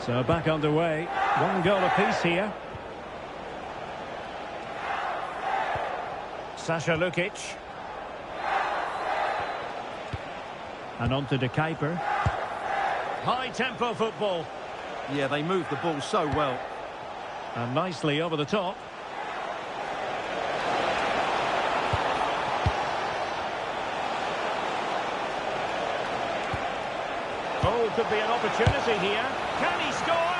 So back underway. One goal apiece here. Sasha Lukic. And on to De Kuiper. High-tempo football. Yeah, they move the ball so well. And nicely over the top. Oh, could be an opportunity here. Can he score?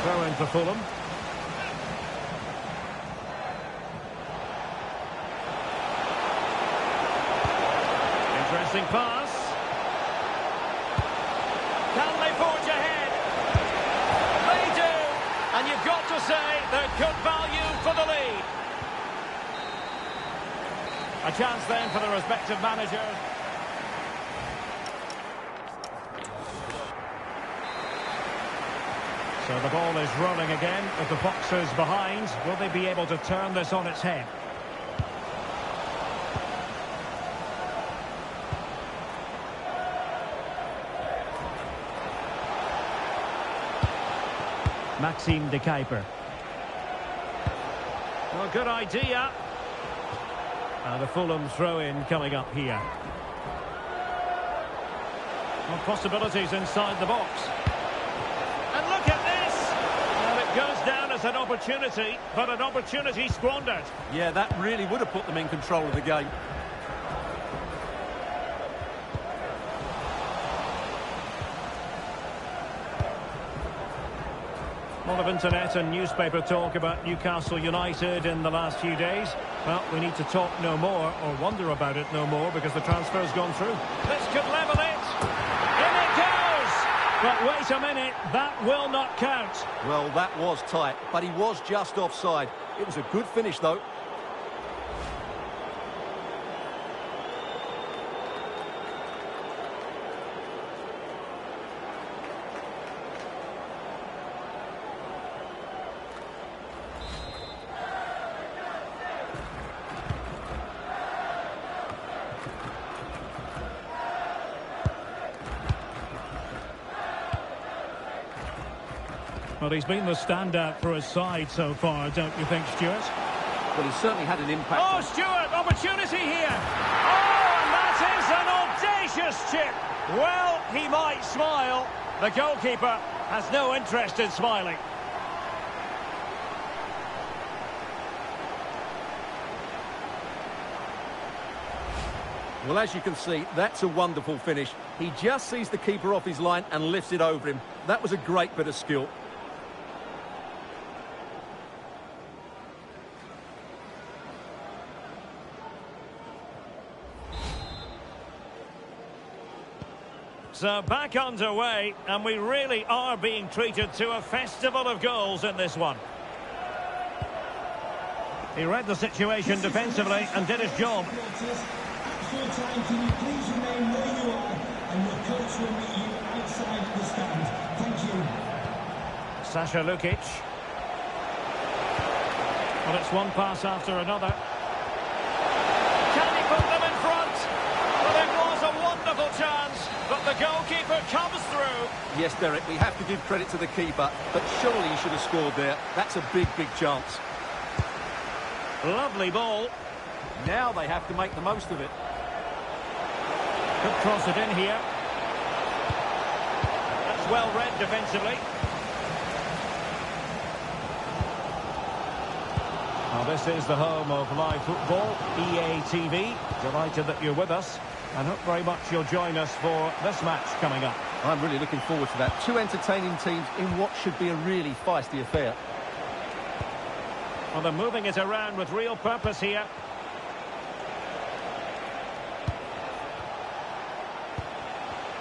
Throw in for Fulham. Interesting pass. Can they forge ahead? They do. And you've got to say they're good value for the lead. A chance then for the respective managers. So the ball is rolling again with the Foxes behind. Will they be able to turn this on its head? Maxime De Kuiper. Well, good idea. And a Fulham throw-in coming up here. Well, possibilities inside the box. And look at this! And it goes down as an opportunity, but an opportunity squandered. Yeah, that really would have put them in control of the game. A lot of internet and newspaper talk about Newcastle United in the last few days. Well, we need to talk no more, or wonder about it no more, because the transfer's gone through. This could level it! In it goes! But wait a minute, that will not count. Well, that was tight, but he was just offside. It was a good finish, though. Well, he's been the standout for his side so far, don't you think, Stuart? Well, he certainly had an impact. Oh, Stuart, opportunity here! Oh, and that is an audacious chip! Well, he might smile. The goalkeeper has no interest in smiling. Well, as you can see, that's a wonderful finish. He just sees the keeper off his line and lifts it over him. That was a great bit of skill. So back underway, and we really are being treated to a festival of goals in this one. He read the situation defensively and did his job. At full time, can you please remain where you are, and your coach will meet you outside the stand. Thank you. Sasha Lukic. Well, it's one pass after another. Can he put them in front? Well, it was a wonderful chance, but the goalkeeper comes through. Yes, Derek, we have to give credit to the keeper, but surely he should have scored there. That's a big, big chance. Lovely ball. Now they have to make the most of it. Could cross it in here. That's well read defensively. Well, this is the home of live football, EA TV. Delighted that you're with us, and hope very much you'll join us for this match coming up. I'm really looking forward to that. Two entertaining teams in what should be a really feisty affair. Well, they're moving it around with real purpose here.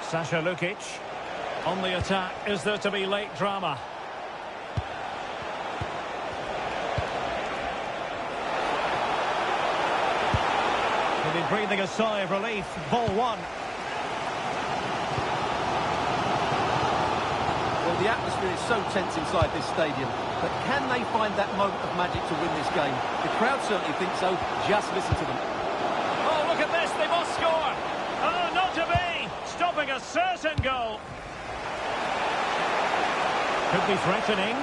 Sasha Lukic on the attack. Is there to be late drama? He'll be breathing a sigh of relief. Ball one. Well, the atmosphere is so tense inside this stadium, but can they find that moment of magic to win this game? The crowd certainly think so. Just listen to them. Oh, look at this. They must score. Oh, not to be. Stopping a certain goal. Could be threatening.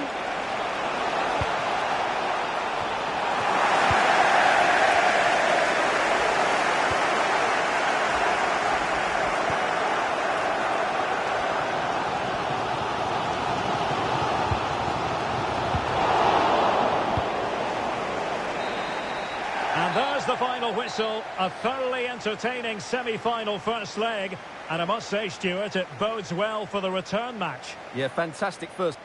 And there's the final whistle. A thoroughly entertaining semi-final first leg. And I must say, Stuart, it bodes well for the return match. Yeah, fantastic first.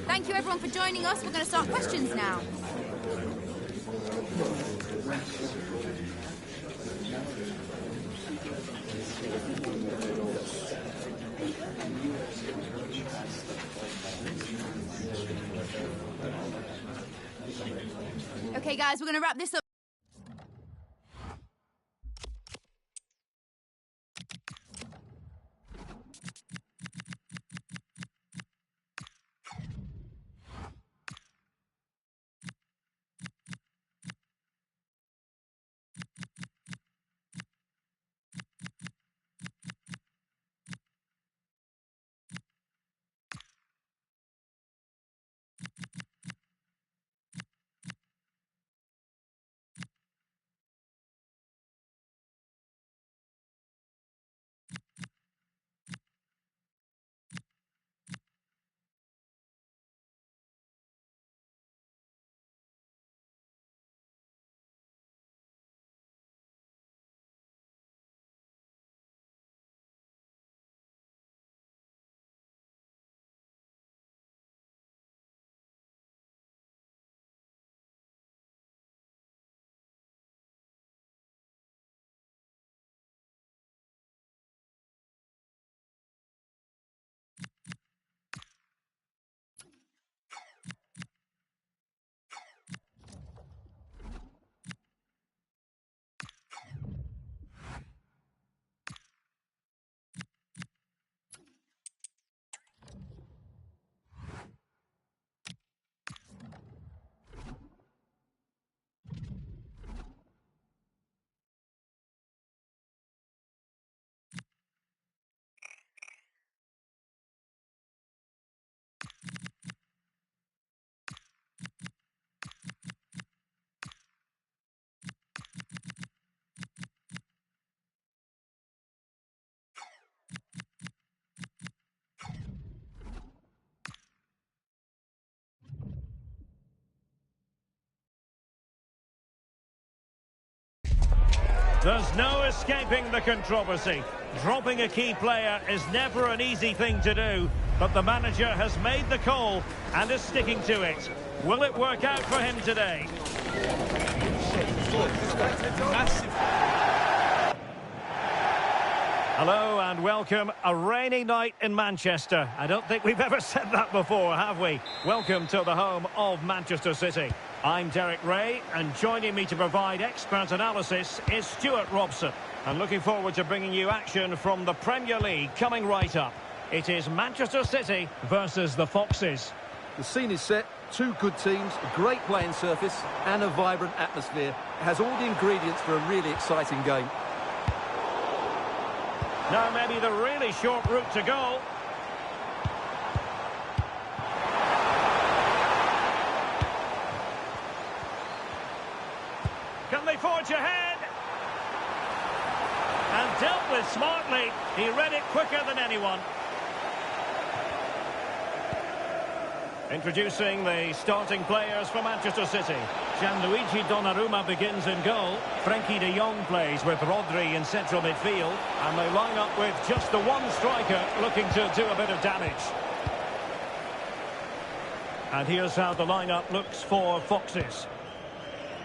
Thank you everyone for joining us. We're going to start questions now. Okay guys, we're going to wrap this up. There's no escaping the controversy. Dropping a key player is never an easy thing to do, but the manager has made the call and is sticking to it. Will it work out for him today? Hello and welcome. A rainy night in Manchester. I don't think we've ever said that before, have we? Welcome to the home of Manchester City. I'm Derek Ray, and joining me to provide expert analysis is Stuart Robson. I'm looking forward to bringing you action from the Premier League coming right up. It is Manchester City versus the Foxes. The scene is set, two good teams, a great playing surface and a vibrant atmosphere. It has all the ingredients for a really exciting game. Now maybe the really short route to goal. Can they forge ahead? And dealt with smartly. He read it quicker than anyone. Introducing the starting players for Manchester City. Gianluigi Donnarumma begins in goal. Frenkie de Jong plays with Rodri in central midfield. And they line up with just the one striker looking to do a bit of damage. And here's how the lineup looks for Foxes.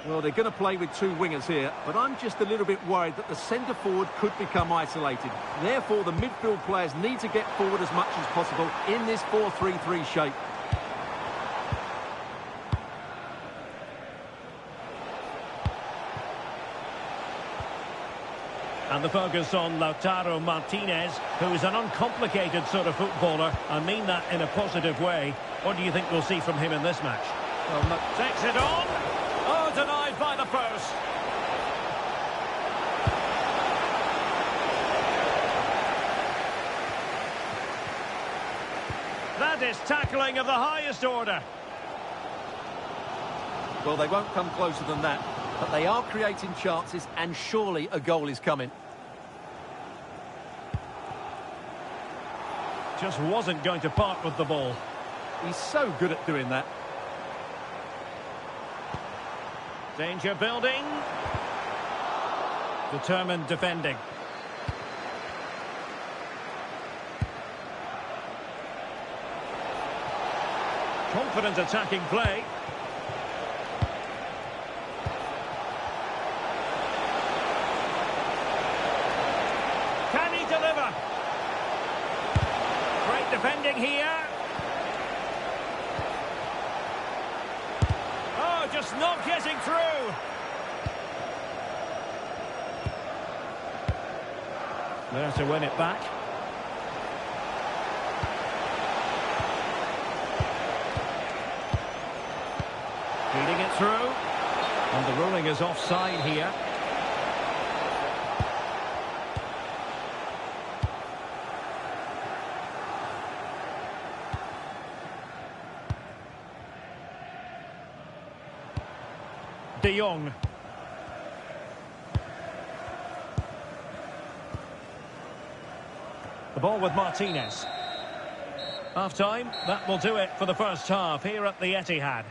Well, they're going to play with two wingers here, but I'm just a little bit worried that the centre-forward could become isolated. Therefore, the midfield players need to get forward as much as possible in this 4-3-3 shape. And the focus on Lautaro Martinez, who's an uncomplicated sort of footballer. I mean that in a positive way. What do you think we'll see from him in this match? Well, no. Takes it on. Oh, denied by the post. That is tackling of the highest order. Well, they won't come closer than that, but they are creating chances, and surely a goal is coming. Just wasn't going to part with the ball. He's so good at doing that. Danger building. Determined defending. Confident attacking play. Can he deliver? Great defending here. Oh, just not getting through. There to win it back. Feeding it through. And the ruling is offside here. De Jong. The ball with Martinez. Half-time, that will do it for the first half here at the Etihad.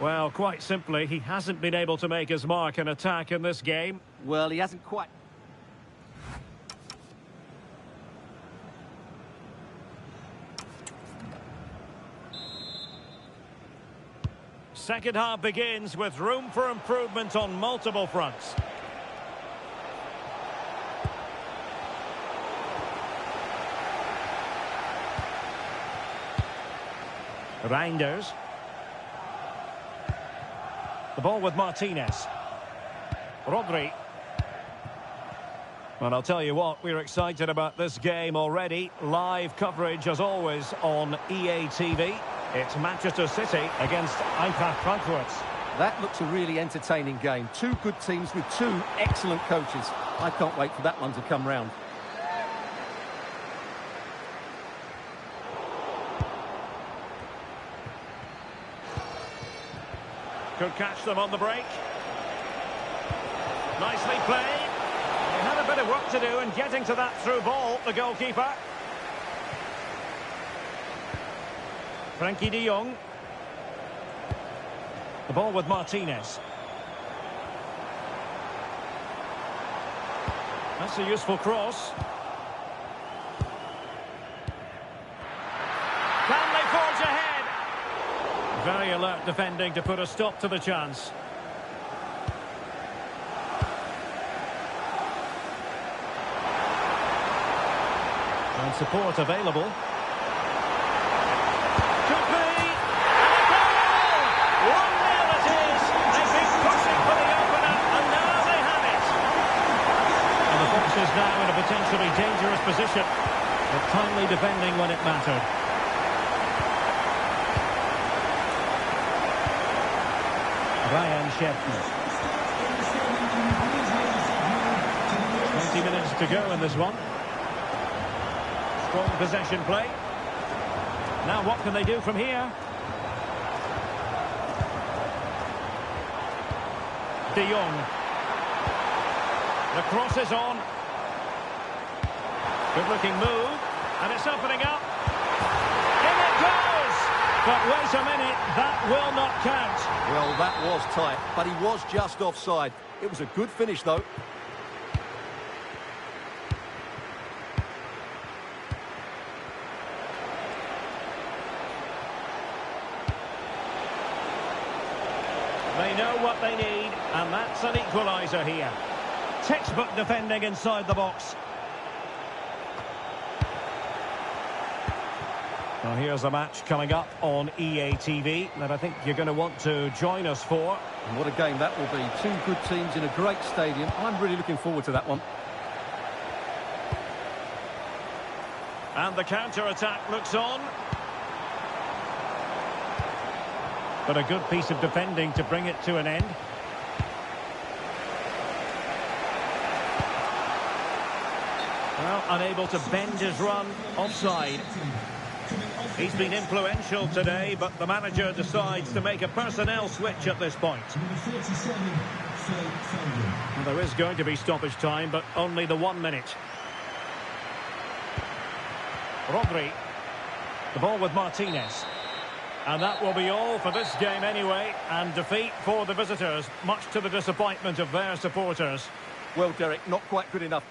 Well, quite simply, he hasn't been able to make his mark and attack in this game. Well, he hasn't quite... Second half begins with room for improvement on multiple fronts. Reinders. The ball with Martinez. Rodri. Well, I'll tell you what, we're excited about this game already. Live coverage, as always, on EA TV. It's Manchester City against Eintracht Frankfurt. That looks a really entertaining game. Two good teams with two excellent coaches. I can't wait for that one to come round. Could catch them on the break. Nicely played. He had a bit of work to do in getting to that through ball, the goalkeeper. Frenkie de Jong. The ball with Martinez. That's a useful cross. Family forge ahead. Very alert defending to put a stop to the chance. And support available. Could be. And a goal! 1-0 it is. They've been pushing for the opener, and now they have it. And the box is now in a potentially dangerous position, but timely defending when it mattered. Ryan Shefner. 20 minutes to go in this one. Strong possession play. Now what can they do from here? De Jong. The cross is on. Good looking move. And it's opening up. In it goes! But wait a minute, that will not count. Well, that was tight, but he was just offside. It was a good finish, though. They know what they need, and that's an equaliser here. Textbook defending inside the box. Well, here's a match coming up on EA TV that I think you're going to want to join us for. And what a game that will be. Two good teams in a great stadium. I'm really looking forward to that one. And the counter-attack looks on. But a good piece of defending to bring it to an end. Well, unable to bend his run, offside. He's been influential today, but the manager decides to make a personnel switch at this point. Well, there is going to be stoppage time, but only the 1 minute. Rodri. The ball with Martinez. And that will be all for this game anyway, and defeat for the visitors, much to the disappointment of their supporters. Well, Derek, not quite good enough.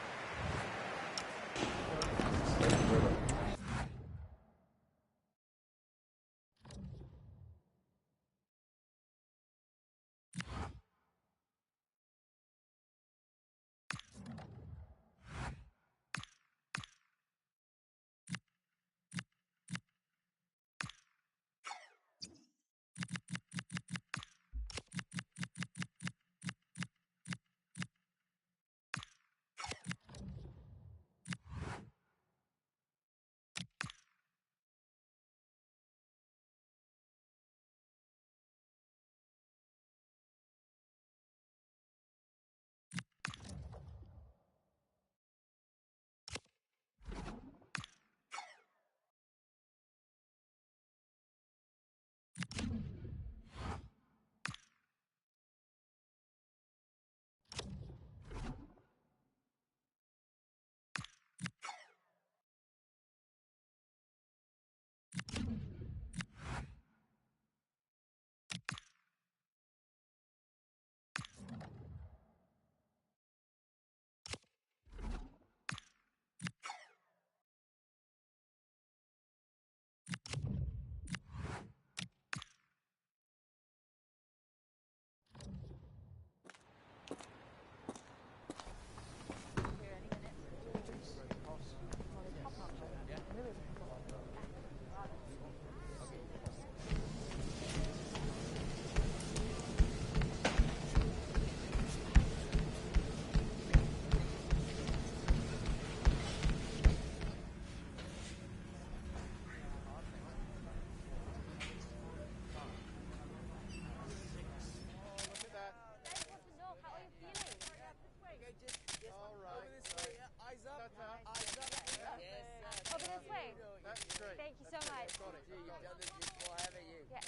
Thank you so much. You've done this before, haven't you? Yeah.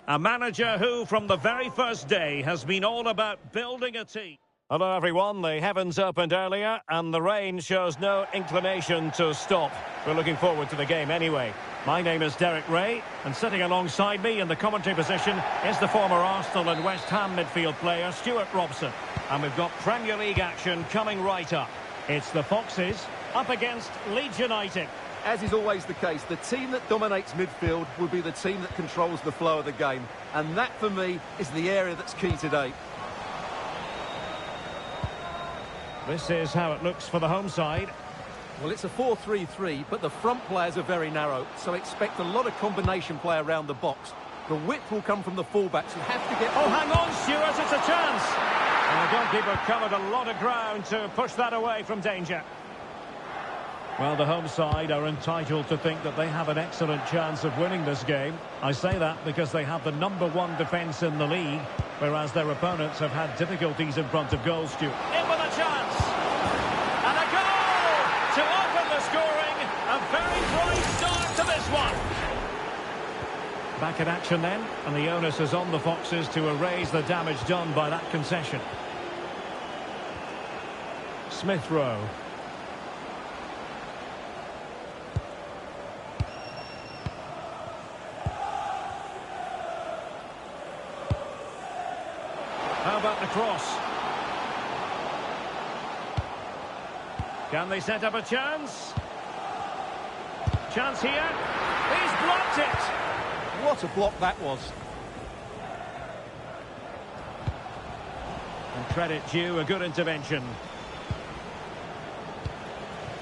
A manager who, from the very first day, has been all about building a team. Hello, everyone. The heavens opened earlier, and the rain shows no inclination to stop. We're looking forward to the game anyway. My name is Derek Ray, and sitting alongside me in the commentary position is the former Arsenal and West Ham midfield player, Stuart Robson. And we've got Premier League action coming right up. It's the Foxes up against Leeds United. As is always the case, the team that dominates midfield will be the team that controls the flow of the game. And that, for me, is the area that's key today. This is how it looks for the home side. Well, it's a 4-3-3, but the front players are very narrow, so expect a lot of combination play around the box. The width will come from the fullbacks who have to get... Oh, hang on, Stuart, it's a chance! And the goalkeeper covered a lot of ground to push that away from danger. Well, the home side are entitled to think that they have an excellent chance of winning this game. I say that because they have the #1 defence in the league, whereas their opponents have had difficulties in front of goal, Stuart. In with a chance! And a goal! To open the scoring, a very bright start to this one. Back in action then, and the onus is on the Foxes to erase the damage done by that concession. Smith Rowe. How about the cross? Can they set up a chance? Chance here. He's blocked it. What a block that was. And credit due, a good intervention.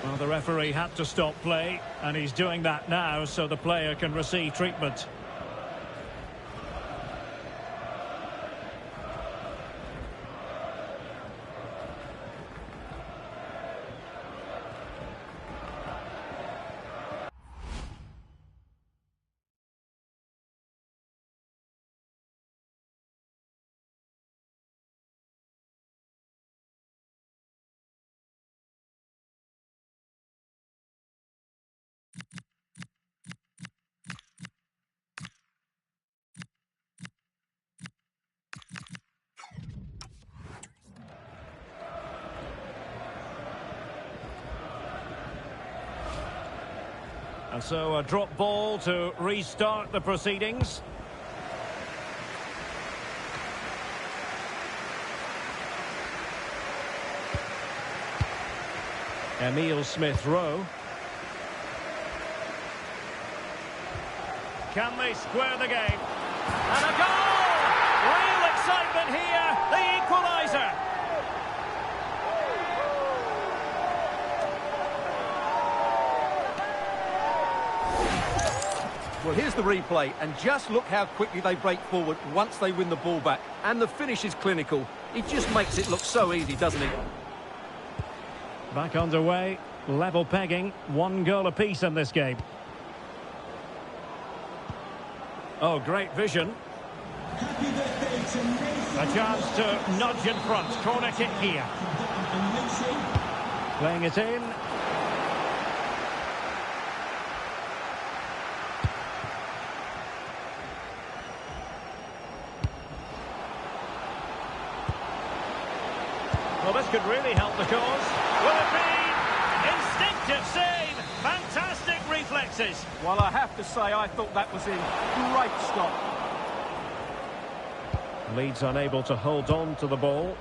Well, the referee had to stop play, and he's doing that now so the player can receive treatment. And so a drop ball to restart the proceedings. Emile Smith Rowe. Can they square the game? And a goal! Real excitement here, the equaliser. Well, here's the replay, and just look how quickly they break forward once they win the ball back. And the finish is clinical. He just makes it look so easy, doesn't he? Back underway, level pegging, 1 goal apiece in this game. Oh, great vision. A chance to nudge in front. Corner kick here. Playing it in. Well, this could really help the cause. Will it be? Instinctive save. Fantastic reflexes. Well, I have to say, I thought that was in. Great stop. Leeds unable to hold on to the ball.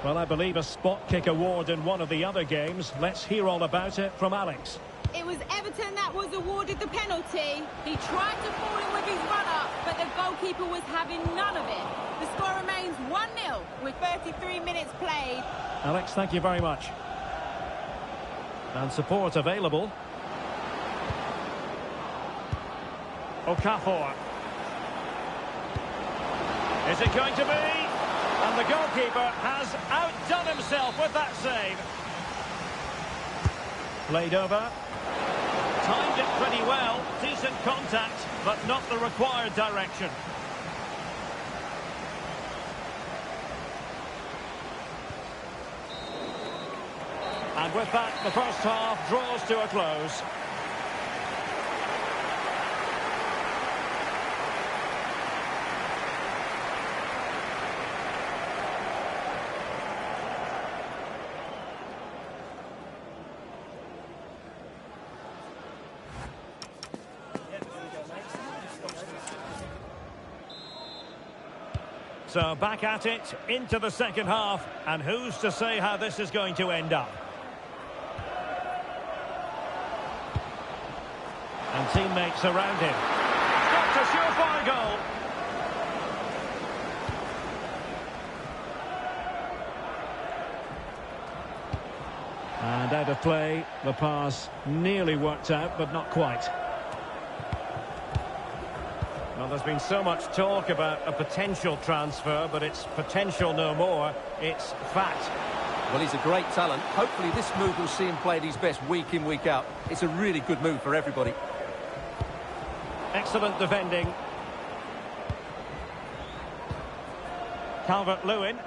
Well, I believe a spot kick award in one of the other games. Let's hear all about it from Alex. It was Everton that was awarded the penalty. He tried to fall in with his runner, but the goalkeeper was having none of it. The score remains 1-0 with 33 minutes played. Alex, thank you very much. And support available. Okafor. Is it going to be? And the goalkeeper has outdone himself with that save. Played over. Timed it pretty well. Decent contact, but not the required direction. And with that, the first half draws to a close. So back at it, into the second half, and who's to say how this is going to end up? And teammates around him. Got a surefire goal. And out of play, the pass nearly worked out, but not quite. Well, there's been so much talk about a potential transfer, but it's potential no more. It's fact. Well, he's a great talent. Hopefully this move will see him play at his best week in, week out. It's a really good move for everybody. Excellent defending. Calvert-Lewin.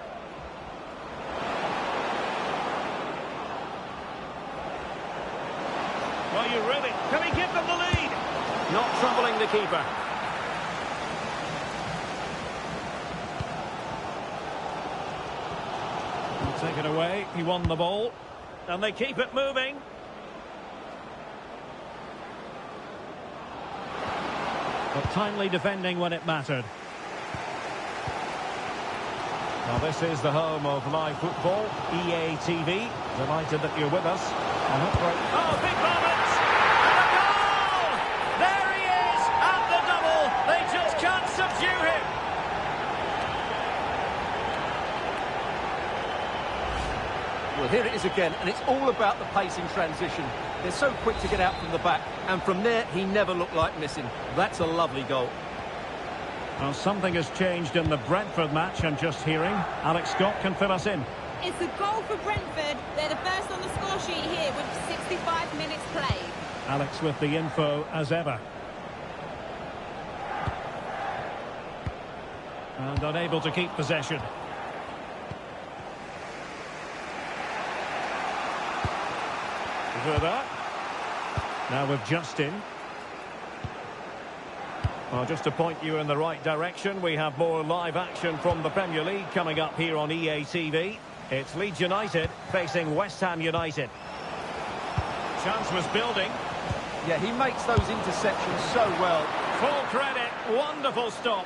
Well, you really... Can he give them the lead? Not troubling the keeper. He'll take it away. He won the ball. And they keep it moving. But timely defending when it mattered. Now this is the home of live football, EA TV. Delighted that you're with us. Oh, big moment! And a goal! There he is at the double. They just can't subdue him. Well, here it is again, and it's all about the pace in transition. They're so quick to get out from the back, and from there, he never looked like missing. That's a lovely goal. Well, something has changed in the Brentford match, I'm just hearing. Alex Scott can fill us in. It's a goal for Brentford. They're the first on the score sheet here with 65 minutes played. Alex with the info as ever. And unable to keep possession. Further. Now with Justin. Well, just to point you in the right direction, we have more live action from the Premier League coming up here on EA TV. It's Leeds United facing West Ham United. Chance was building. Yeah, he makes those interceptions so well. Full credit, wonderful stop.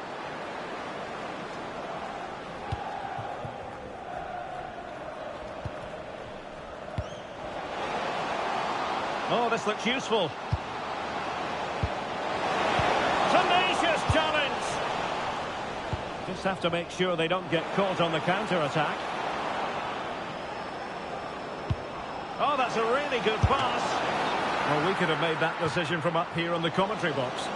Oh, this looks useful. Tenacious challenge. Just have to make sure they don't get caught on the counter-attack. Oh, that's a really good pass. Well, we could have made that decision from up here in the commentary box.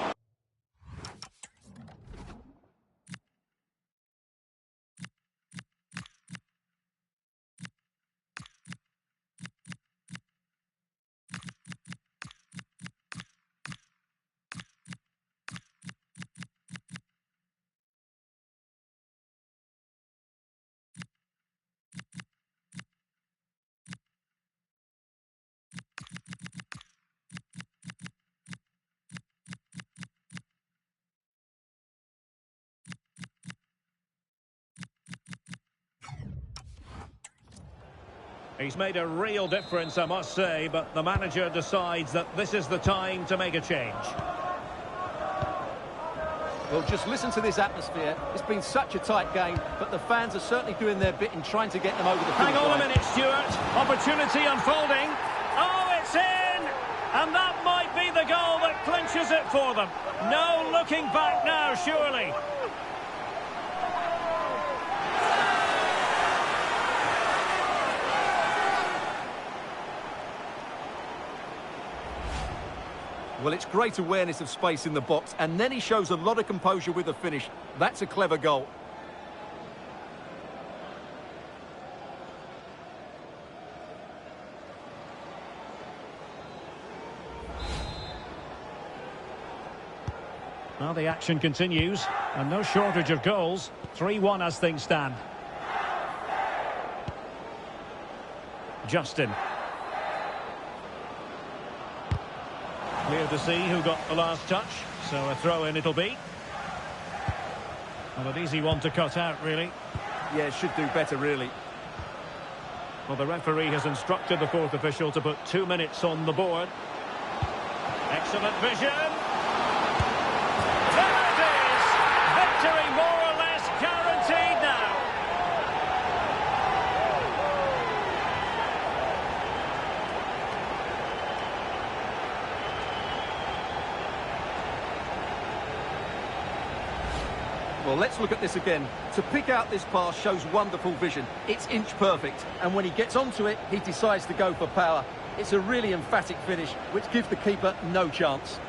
He's made a real difference, I must say, but the manager decides that this is the time to make a change. Well, just listen to this atmosphere. It's been such a tight game, but the fans are certainly doing their bit in trying to get them over the finish line. Hang on a minute, Stuart. Opportunity unfolding. Oh, it's in! And that might be the goal that clinches it for them. No looking back now, surely. Well, it's great awareness of space in the box, and then he shows a lot of composure with the finish. That's a clever goal. Well, the action continues, and no shortage of goals. 3-1 as things stand. Justin. Clear to see who got the last touch, so a throw-in it'll be. And an easy one to cut out, really. Yeah, should do better, really. Well, the referee has instructed the fourth official to put 2 minutes on the board. Excellent vision. There it is! Victory more or less guaranteed Well, let's look at this again. To pick out this pass shows wonderful vision. It's inch perfect. And when he gets onto it, he decides to go for power. It's a really emphatic finish, which gives the keeper no chance.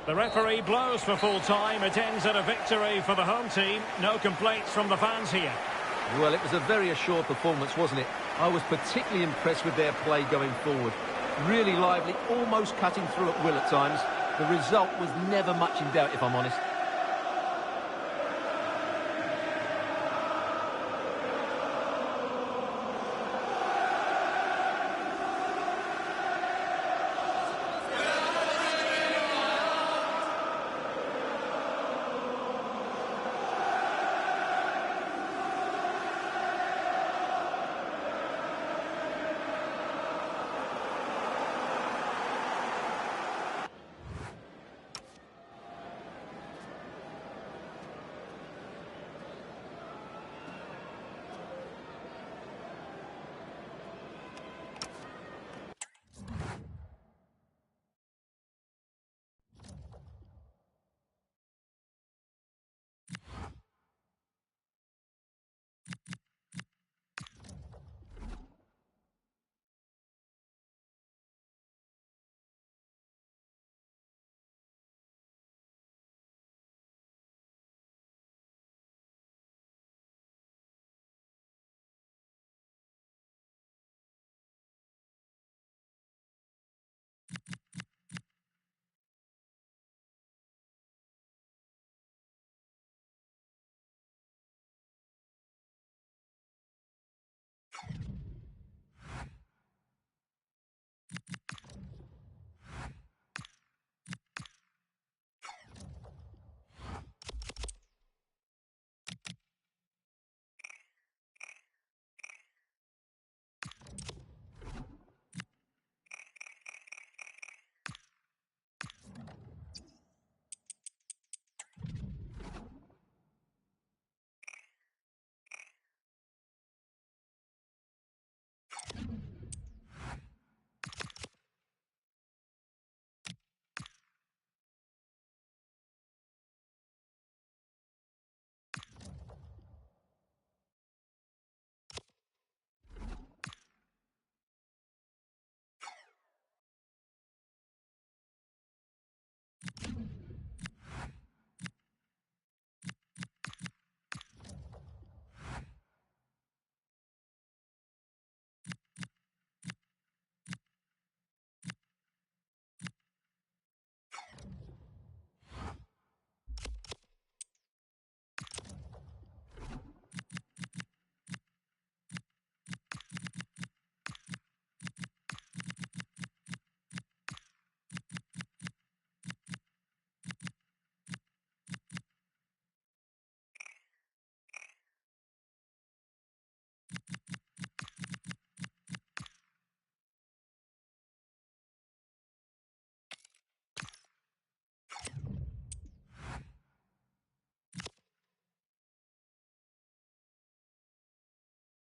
The referee blows for full time. It ends at a victory for the home team. No complaints from the fans here. Well, it was a very assured performance, wasn't it? I was particularly impressed with their play going forward. Really lively, almost cutting through at will at times. The result was never much in doubt, if I'm honest.